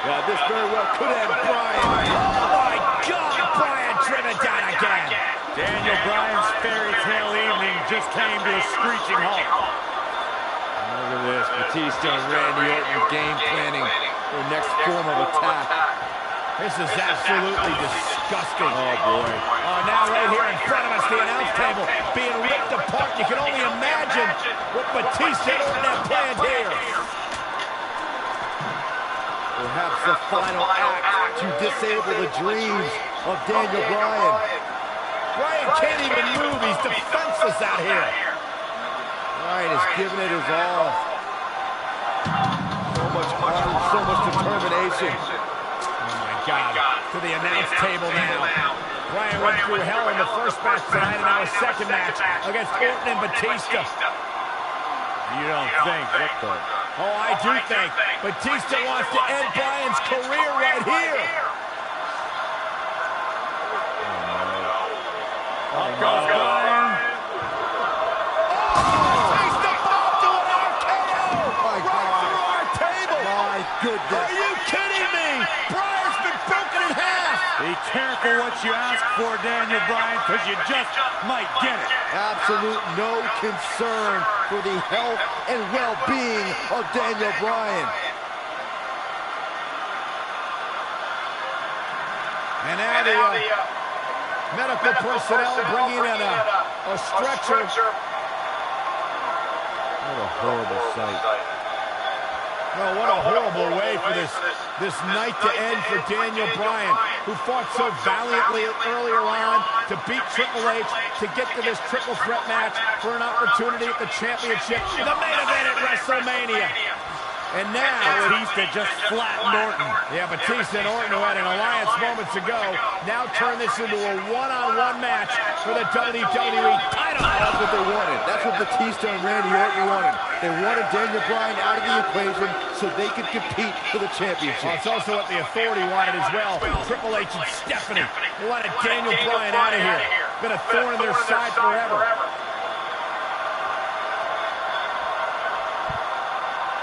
Yeah, this very well could have Bryan. Oh my God, Bryan driven down again. Daniel Bryan's fairy tale evening just came to a screeching halt. Look at this, Batista and Randy Orton game planning their next form of attack. This is absolutely disgusting. Oh, boy. Now right here in front of us, the announce table being ripped apart. You can only imagine what Batista and Orton have planned here. Perhaps the final act to disable the dreams of Daniel Bryan. Bryan can't even move. He's defenseless out here. Bryan is giving it his all. So much heart, so much determination. Oh, my God. To the announce table now. Bryan went through hell in the first match tonight, and now his second match against Orton and Batista. You don't think? What the? Oh, I do think. Batista wants to end Bryan's career right here. Up goes Bryan. Batista bomb to an RKO. My Right God. through our table. My goodness. Are you kidding me? Bryan's been broken in half. Be careful what you ask for, Daniel Bryan, because you just might get it. Absolute no concern for the health and well-being of Daniel Bryan. And now the medical personnel bringing in a stretcher. What a horrible sight. Oh, what a horrible way for this night to end for Daniel Bryan, who fought so valiantly earlier on to beat Triple H, to get to this triple threat match for an opportunity at the championship, the main event at WrestleMania. And now Batista just flattened Orton. Yeah, Batista and Orton, who had an alliance moments ago, now turn this into a one-on-one match for the WWE title. That's what they wanted. That's what Batista and Randy Orton wanted. They wanted Daniel Bryan out of the equation so they could compete for the championship. Well, it's also what the Authority wanted as well. Triple H and Stephanie. They wanted Daniel Bryan out of here. Been a thorn in their side forever.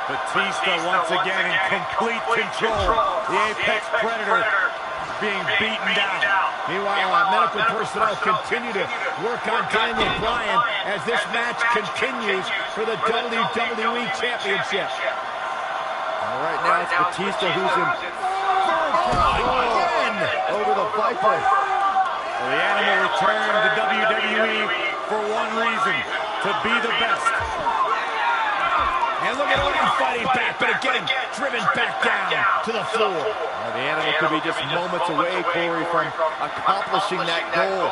Batista once again in complete control. The Apex Predator being beaten down. Meanwhile, medical personnel continue to work on Daniel Bryan as this match continues for the WWE Championship. All right, now it's Batista who's in again over the Viper. Well, the Animal returned to WWE for one reason, to be the best. And look at Orton fighting back, but again, driven back down to the floor. Well, the Animal could be just moments away, Corey, from accomplishing that goal.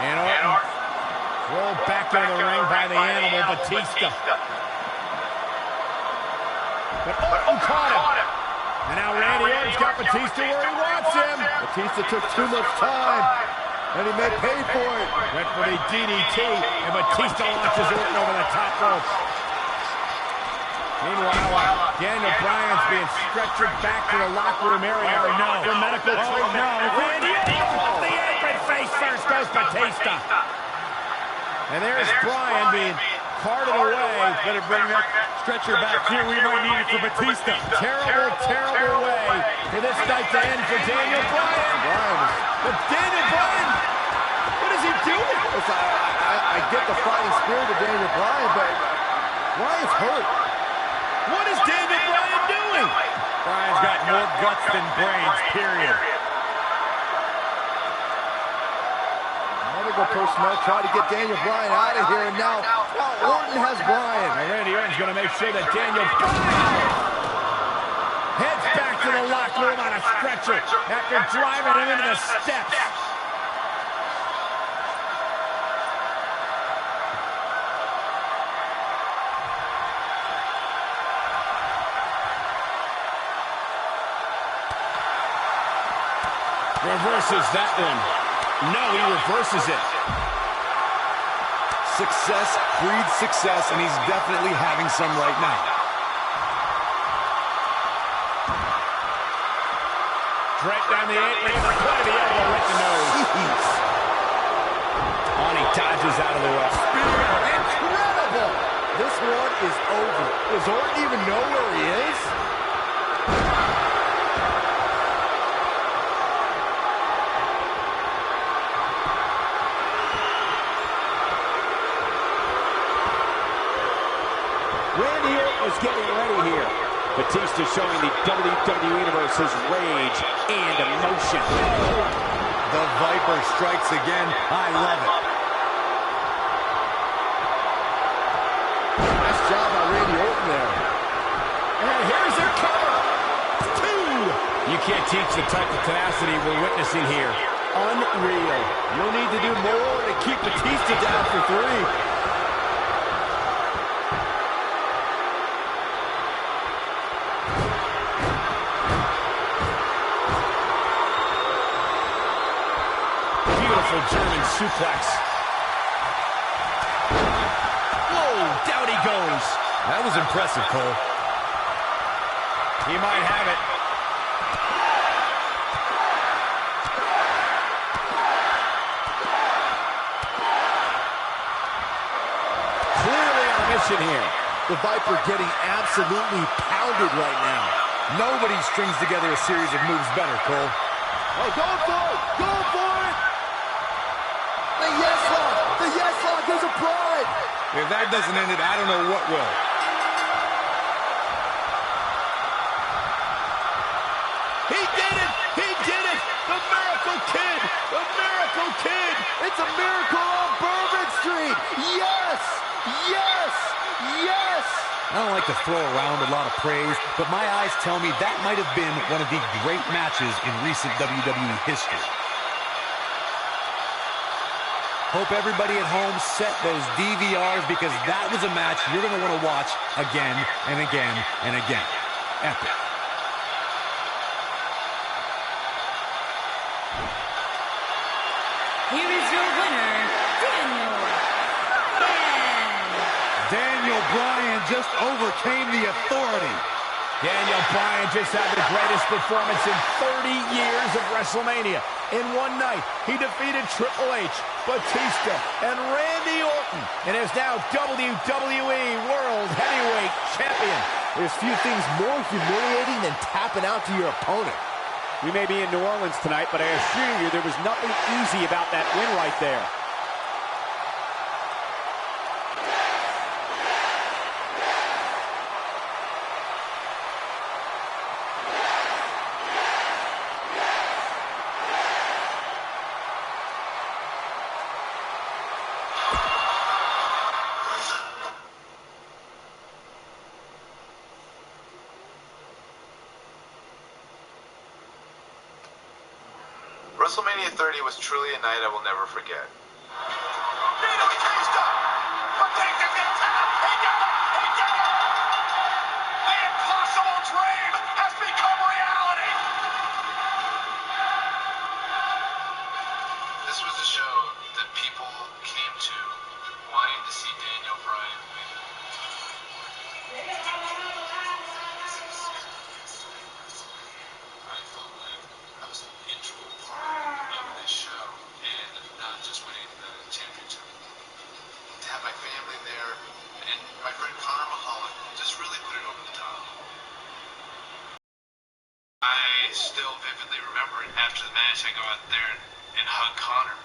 And Orton rolled back into the ring by the Animal, Batista. But Orton caught him. And now Randy Orton's got Batista where he wants him. Batista took too much time, and he may pay for it. Went for the DDT, and Batista launches Orton over the top rope. Meanwhile, Daniel Bryan's being stretchered back to the locker room area for medical treatment. Randy Orton off the apron, face first goes Batista. And there's Bryan being carted away. Better bring that stretcher back here. We might need it for Batista. Terrible, terrible way for this night to end for Daniel Bryan. But Daniel Bryan, what is he doing? I get the fighting spirit of Daniel Bryan, but Bryan's hurt. What is Daniel Bryan doing? Bryan's got more guts than brains, period. Medical personnel try to get Daniel Bryan out of here, and now Orton has Bryan. And Randy Orton's going to make sure that Daniel Bryan heads back to the locker room on a stretcher after driving him into the steps. Reverses that one. No, he reverses it. Success breeds success, and he's definitely having some right now. Right down the apron, the point of the elbow right in the nose. On, he dodges out of the way. Incredible! This one is over. Does Orton even know where he is? is getting ready here. Batista showing the WWE Universe's rage and emotion. The Viper strikes again. I love it. Nice job by Randy Orton there. And here's their cover. 2. You can't teach the type of tenacity we're witnessing here. Unreal. You'll need to do more to keep Batista down for 3. German suplex. Whoa, down he goes. That was impressive, Cole. He might have it. Clearly on a mission here. The Viper getting absolutely pounded right now. Nobody strings together a series of moves better, Cole. Oh, go for it! Go for it! The yes lock! The yes lock is applied! If that doesn't end it, I don't know what will. He did it! He did it! The Miracle Kid! The Miracle Kid! It's a miracle on Bourbon Street! Yes! Yes! Yes! I don't like to throw around a lot of praise, but my eyes tell me that might have been one of the great matches in recent WWE history. Hope everybody at home set those DVRs because that was a match you're going to want to watch again and again and again. Epic. Here is your winner, Daniel Bryan. Daniel Bryan just overcame the authority. Daniel Bryan just had the greatest performance in 30 years of WrestleMania. In one night, he defeated Triple H, Batista, and Randy Orton, and is now WWE World Heavyweight Champion. There's few things more humiliating than tapping out to your opponent. We may be in New Orleans tonight, but I assure you there was nothing easy about that win right there. WrestleMania 30 was truly a night I will never forget. The impossible dream has become reality! This was a show that people came to wanting to see Daniel Bryan win. I felt like I was an integral part of this show, and not just winning the championship. To have my family there, and my friend Connor Mahalik just really put it over the top. I still vividly remember it. After the match, I go out there and hug Connor.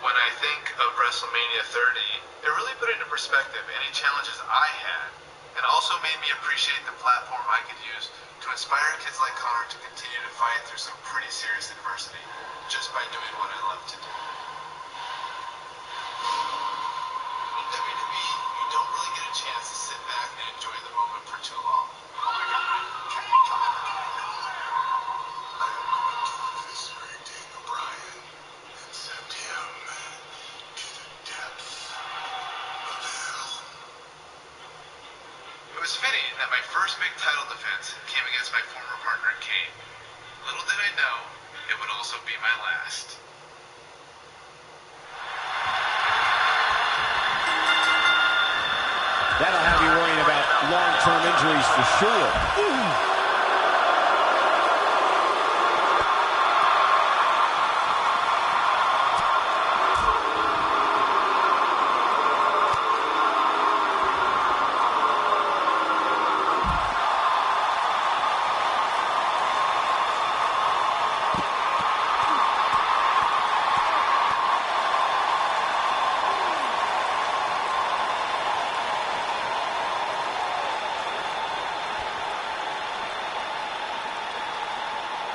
When I think of WrestleMania 30, it really put into perspective any challenges I had, and also made me appreciate the platform I could use to inspire kids like Connor to continue to fight through some pretty serious adversity, just by doing what I love to do. In WWE, you don't really get a chance to sit back and enjoy the moment for too long. Oh my God! Can you come in? I am going to eviscerate Daniel Bryan and send him to the depths of hell. It was fitting that my first big title defense came against my former partner, Kane. Little did I know, it would also be my last. That'll have you worrying about long-term injuries for sure. Ooh.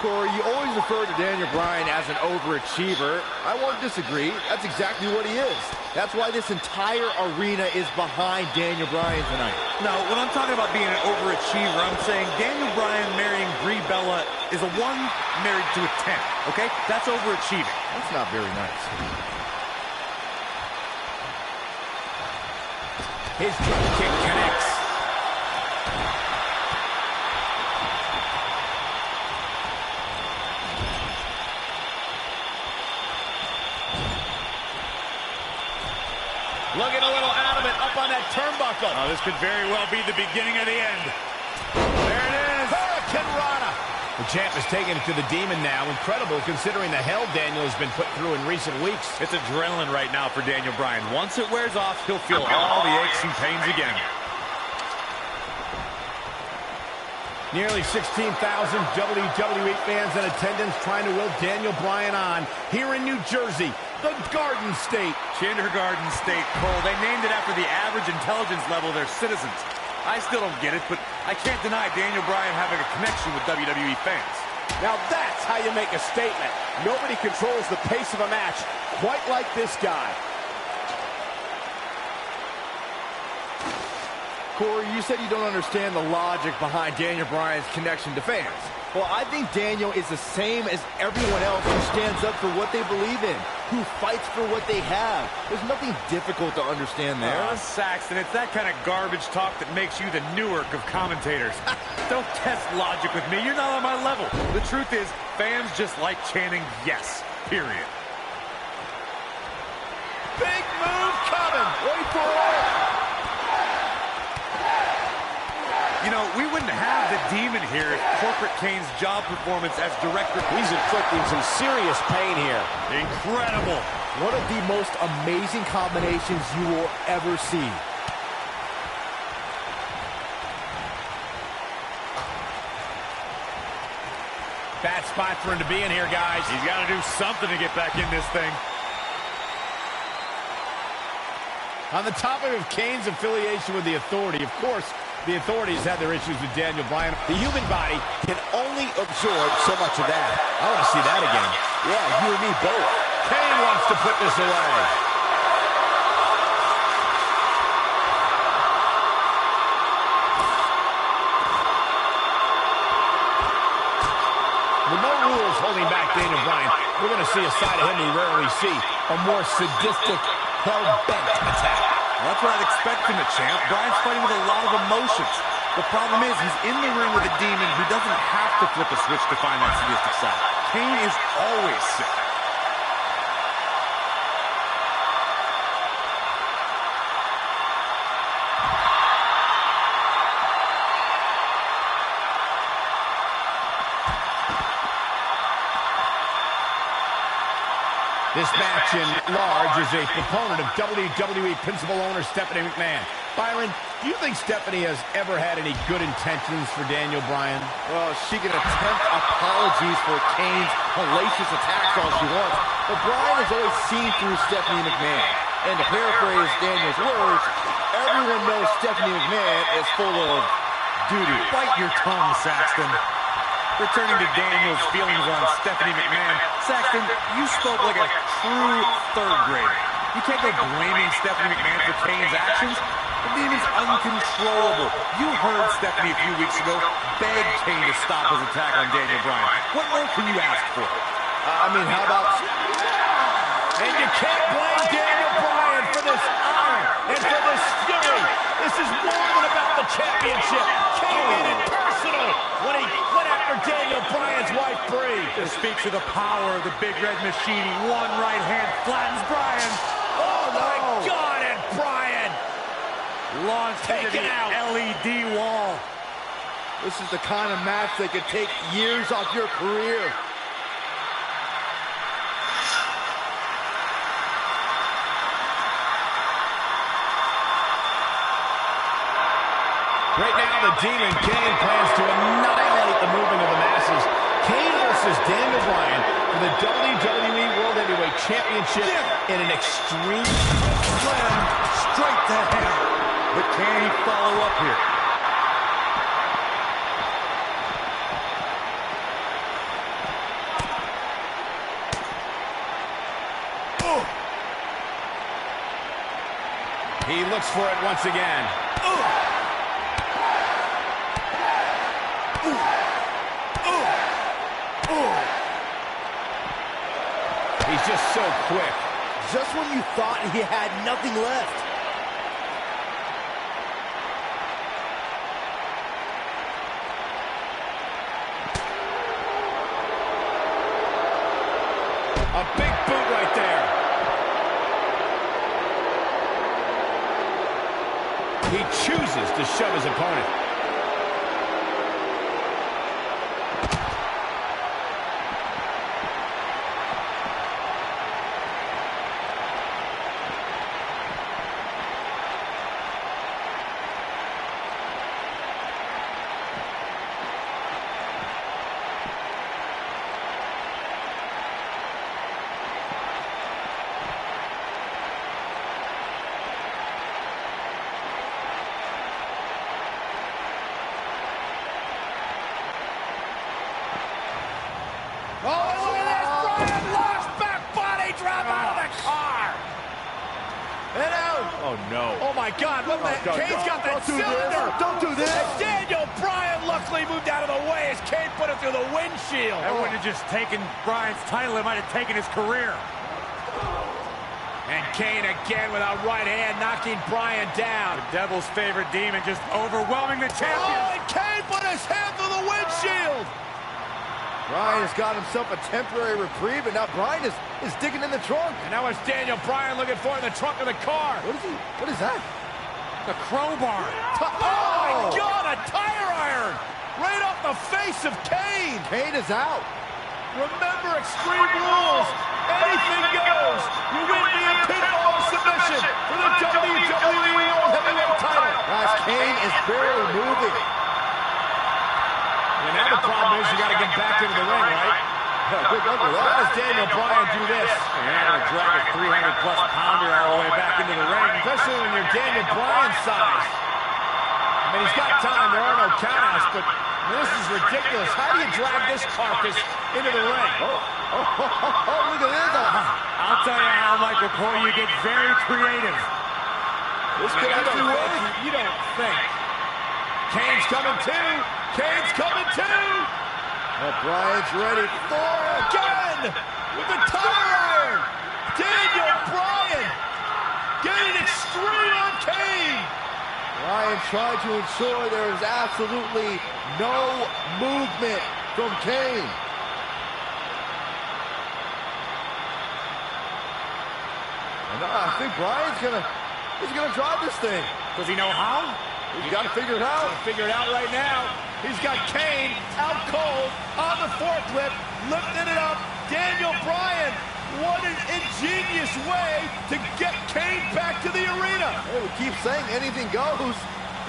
Corey, you always refer to Daniel Bryan as an overachiever. I won't disagree. That's exactly what he is. That's why this entire arena is behind Daniel Bryan tonight. No, when I'm talking about being an overachiever, I'm saying Daniel Bryan marrying Brie Bella is a 1 married to a 10, okay? That's overachieving. That's not very nice. His drop kick connects. Looking a little out of it, up on that turnbuckle. Oh, this could very well be the beginning of the end. There it is. Hurricane Rana. The champ is taking it to the Demon now. Incredible considering the hell Daniel has been put through in recent weeks. It's adrenaline right now for Daniel Bryan. Once it wears off, he'll feel all the aches and pains again. Nearly 16,000 WWE fans in attendance trying to will Daniel Bryan on here in New Jersey, the Garden State. Kindergarten State, Cole. They named it after the average intelligence level of their citizens. I still don't get it, but I can't deny Daniel Bryan having a connection with WWE fans. Now that's how you make a statement. Nobody controls the pace of a match quite like this guy. Corey, you said you don't understand the logic behind Daniel Bryan's connection to fans. Well, I think Daniel is the same as everyone else who stands up for what they believe in, who fights for what they have. There's nothing difficult to understand there. Saxton, it's that kind of garbage talk that makes you the Newark of commentators. Don't test logic with me. You're not on my level. The truth is, fans just like chanting yes, period. Big move coming. Wait for it. You know, we wouldn't have the Demon here if Corporate Kane's job performance as director. He's inflicting some serious pain here. Incredible. One of the most amazing combinations you will ever see. Bad spot for him to be in here, guys. He's got to do something to get back in this thing. On the topic of Kane's affiliation with the Authority, of course, the Authorities had their issues with Daniel Bryan. The human body can only absorb so much of that. I want to see that again. Yeah, you and me both. Kane wants to put this away. With no rules holding back Daniel Bryan, we're going to see a side of him we rarely see. A more sadistic, hell-bent attack. That's what I'd expect from the champ. Bryan's fighting with a lot of emotions. The problem is he's in the ring with a Demon who doesn't have to flip a switch to find that sadistic side. Kane is always sick. This match in large is a proponent of WWE principal owner Stephanie McMahon. Byron, do you think Stephanie has ever had any good intentions for Daniel Bryan? Well, she can attempt apologies for Kane's hellacious attacks all she wants, but Bryan has always seen through Stephanie McMahon. And to paraphrase Daniel's words, everyone knows Stephanie McMahon is full of doo-doo. Bite your tongue, Saxton. Returning to Daniel's feelings on Stephanie McMahon, Saxton, you spoke like a true third grader. You can't go blaming Stephanie McMahon for Kane's actions. The Demon's uncontrollable. You heard Stephanie a few weeks ago beg Kane to stop his attack on Daniel Bryan. What more can you ask for? How about... And you can't blame Daniel Bryan for this honor and for this fury. This is more than about the championship. Kane made it personal when he went after Daniel Bryan's wife, Brie. This speaks of the power of the Big Red Machine. One right hand flattens Bryan. Oh, my God, and Bryan launched into the LED wall. This is the kind of match that could take years off your career. Right now, the Demon Kane plans to annihilate the movement of the masses. Kane versus Daniel Bryan for the WWE World Heavyweight Championship in an extreme slam straight to hell. But can he follow up here? He looks for it once again. He's just so quick. Just when you thought he had nothing left. A big boot right there. He chooses to shove his opponent. Oh, look at this! Bryan launch back body drop out of the car! And out! Oh, no. Oh, my God. What the heck? Kane's got that cylinder! Don't do this! And Daniel Bryan luckily moved out of the way as Kane put it through the windshield. That wouldn't have just taken Bryan's title. It might have taken his career. And Kane again with a right hand knocking Bryan down. The devil's favorite demon just overwhelming the champion. Oh, and Kane put his hand through the windshield! Bryan has got himself a temporary reprieve, and now Bryan is digging in the trunk. And now it's Daniel Bryan looking for in the trunk of the car. What is that? The crowbar. Oh, my God, a tire iron! Right off the face of Kane! Kane is out. Remember Extreme Rules. Anything goes. You win via pinfall submission for the WWE World Heavyweight title. Guys, Kane is barely moving. And now the problem is you got to get back into the ring, right? Good luck with that. How does Daniel Bryan do this? And you're going to drag a 300-plus pounder all the way back into the ring. Especially when you're Daniel Bryan's size. I mean, he's got time. There are no countouts, but this is ridiculous. How do you drag this carcass into the ring? Look at this. I'll tell you how, Michael Cole, you get very creative. This could actually work. You don't think. Kane's coming too. Kane's coming too. Oh, Bryan's ready for again with the tire iron. Daniel Bryan getting extreme on Kane. Bryan trying to ensure there is absolutely no movement from Kane. And I think Bryan's gonna drive this thing. Does he know how? He's got to figure it out. Figure it out right now. He's got Kane out cold on the forklift, lifting it up. Daniel Bryan, what an ingenious way to get Kane back to the arena. Hey, we keep saying anything goes,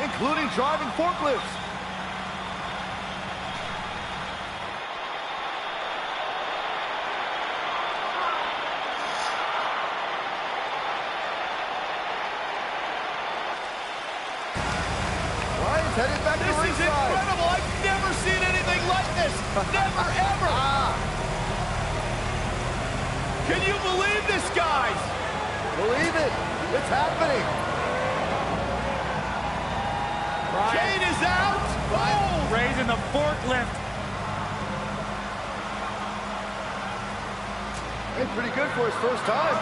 including driving forklifts. Headed back this to is incredible. I've never seen anything like this. Never, ever. Can you believe this, guys? Believe it. It's happening. Kane is out. Oh, raising the forklift. Hey, pretty good for his first time.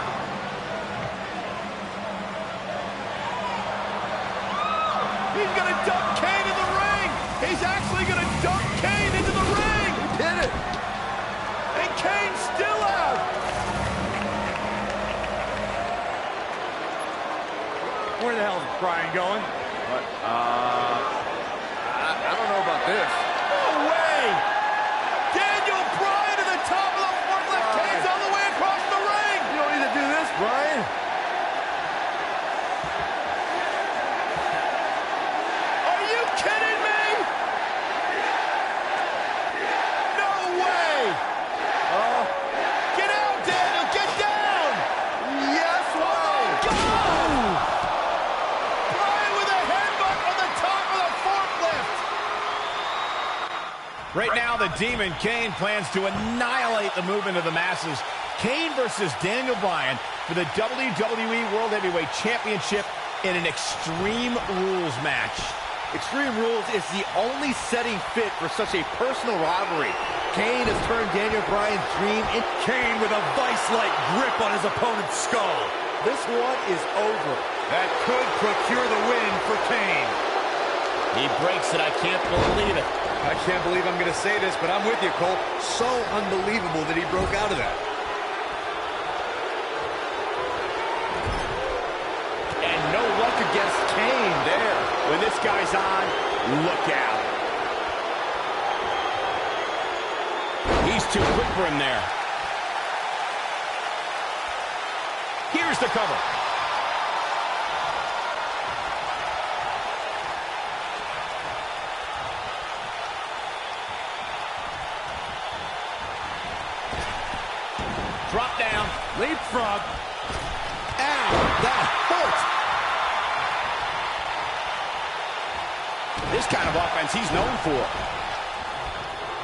He's going to dump Kane in the ring. He's actually going to dump Kane into the ring. He did it. And Kane's still out. Where the hell is Bryan going? What? I don't know about this. No way. Daniel Bryan to the top of the forklift. Kane's all the way across the ring. You don't need to do this, Bryan. Kidding me? No way! Get out, Daniel! Get down! Yes, way! Go! Bryan with a headbutt on the top of the forklift. Right now, the Demon Kane plans to annihilate the movement of the masses. Kane versus Daniel Bryan for the WWE World Heavyweight Championship in an Extreme Rules match. Extreme Rules is the only setting fit for such a personal rivalry. Kane has turned Daniel Bryan's dream into Kane with a vice-like grip on his opponent's skull. This one is over. That could procure the win for Kane. He breaks it. I can't believe it. I can't believe I'm going to say this, but I'm with you, Cole. So unbelievable that he broke out of that. And no luck against Kane there. When this guy's on, look out. He's too quick for him there. Here's the cover. Drop down. Leapfrog. Ow, that hurt. This kind of offense he's known for.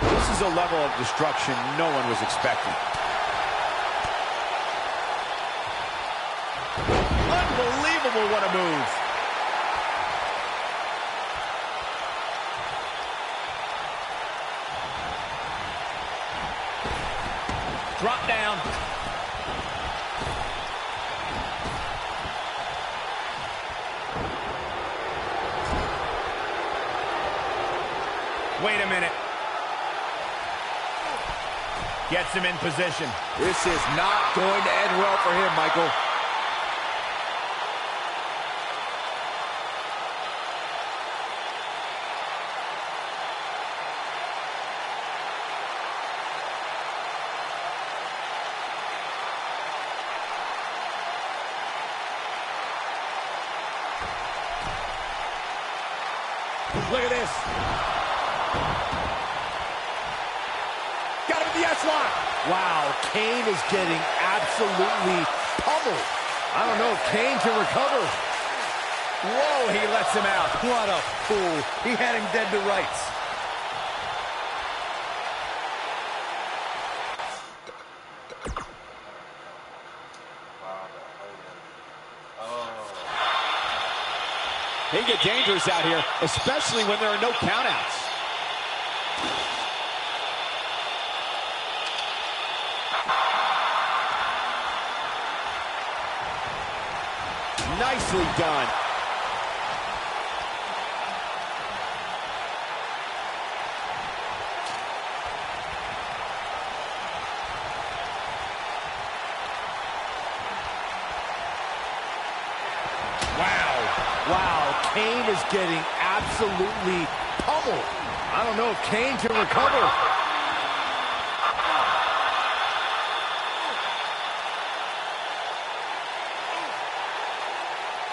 This is a level of destruction no one was expecting. Unbelievable, what a move. Drop down. Wait a minute. Gets him in position. This is not going to end well for him, Michael. Look at this. Got him in the S-lock. Wow, Kane is getting absolutely pummeled. I don't know if Kane can recover. Whoa, he lets him out. What a fool. He had him dead to rights. He can get dangerous out here, especially when there are no countouts. Nicely done. Wow, Kane is getting absolutely pummeled. I don't know if Kane can recover.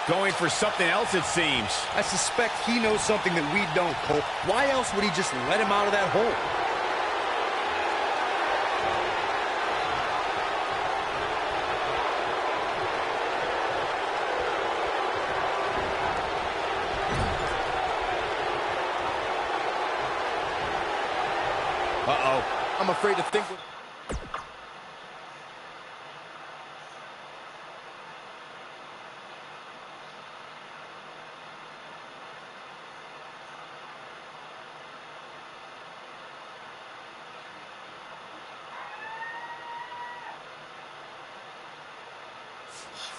Going for something else, it seems. I suspect he knows something that we don't, Cole. Why else would he just let him out of that hole? Uh-oh. I'm afraid to think.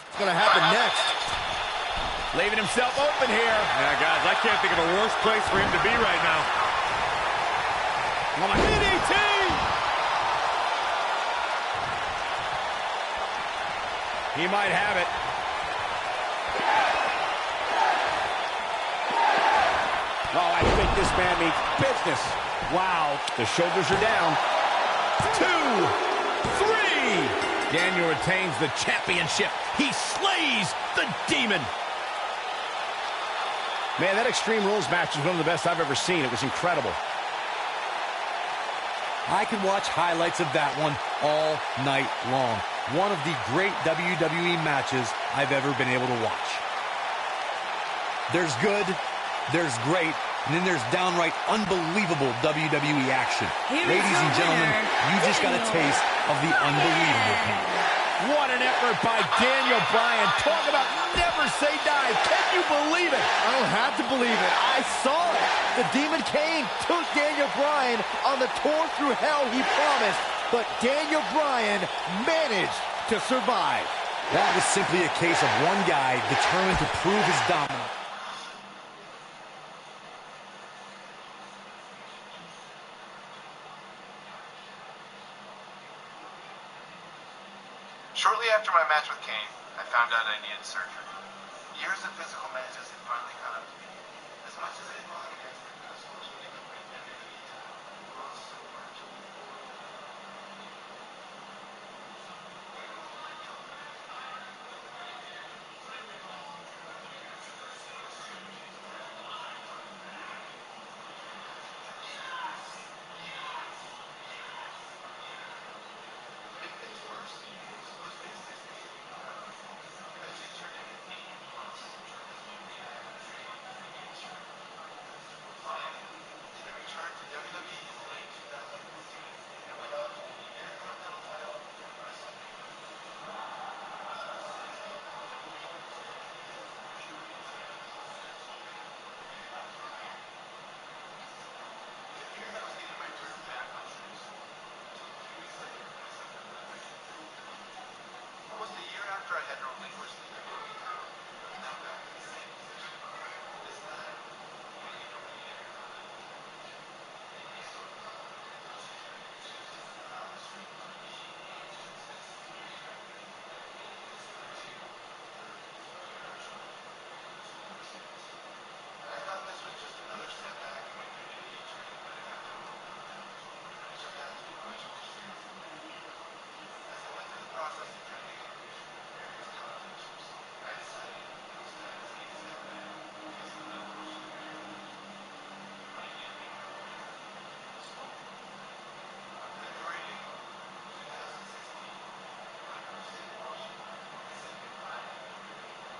What's going to happen next? Leaving himself open here. Yeah, guys, I can't think of a worse place for him to be right now. DDT! He might have it. Oh, I think this man means business. Wow, the shoulders are down. 2, 3. Daniel retains the championship. He slays the demon. Man, that Extreme Rules match is one of the best I've ever seen. It was incredible. I can watch highlights of that one all night long. One of the great WWE matches I've ever been able to watch. There's good, there's great, and then there's downright unbelievable WWE action. Ladies and gentlemen, you just got a taste of the unbelievable. What an effort by Daniel Bryan. Talk about never never say die. Can you believe it? I don't have to believe it. I saw it. The Demon Kane took Daniel Bryan on the tour through hell he promised, but Daniel Bryan managed to survive. That was simply a case of one guy determined to prove his dominance. Shortly after my match with Kane, I found out I needed surgery. Years of physical measures had finally caught up to me. As much as I fought against the customers when they complained WWE time, it was so much. Almost a year after I had relinquished the WWE title, I was now back in the same position. This time, I thought this was just another setback in my WWE journey, but it got totally unbalanced. I just had too much more seriously. As I went through the process of training and auditioning for various competitions, I decided it was time to take a step back and face another personal reality. On February 8th, 2016, I announced in Washington, I said goodbye to WWE.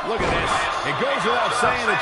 Look at this. It goes without saying that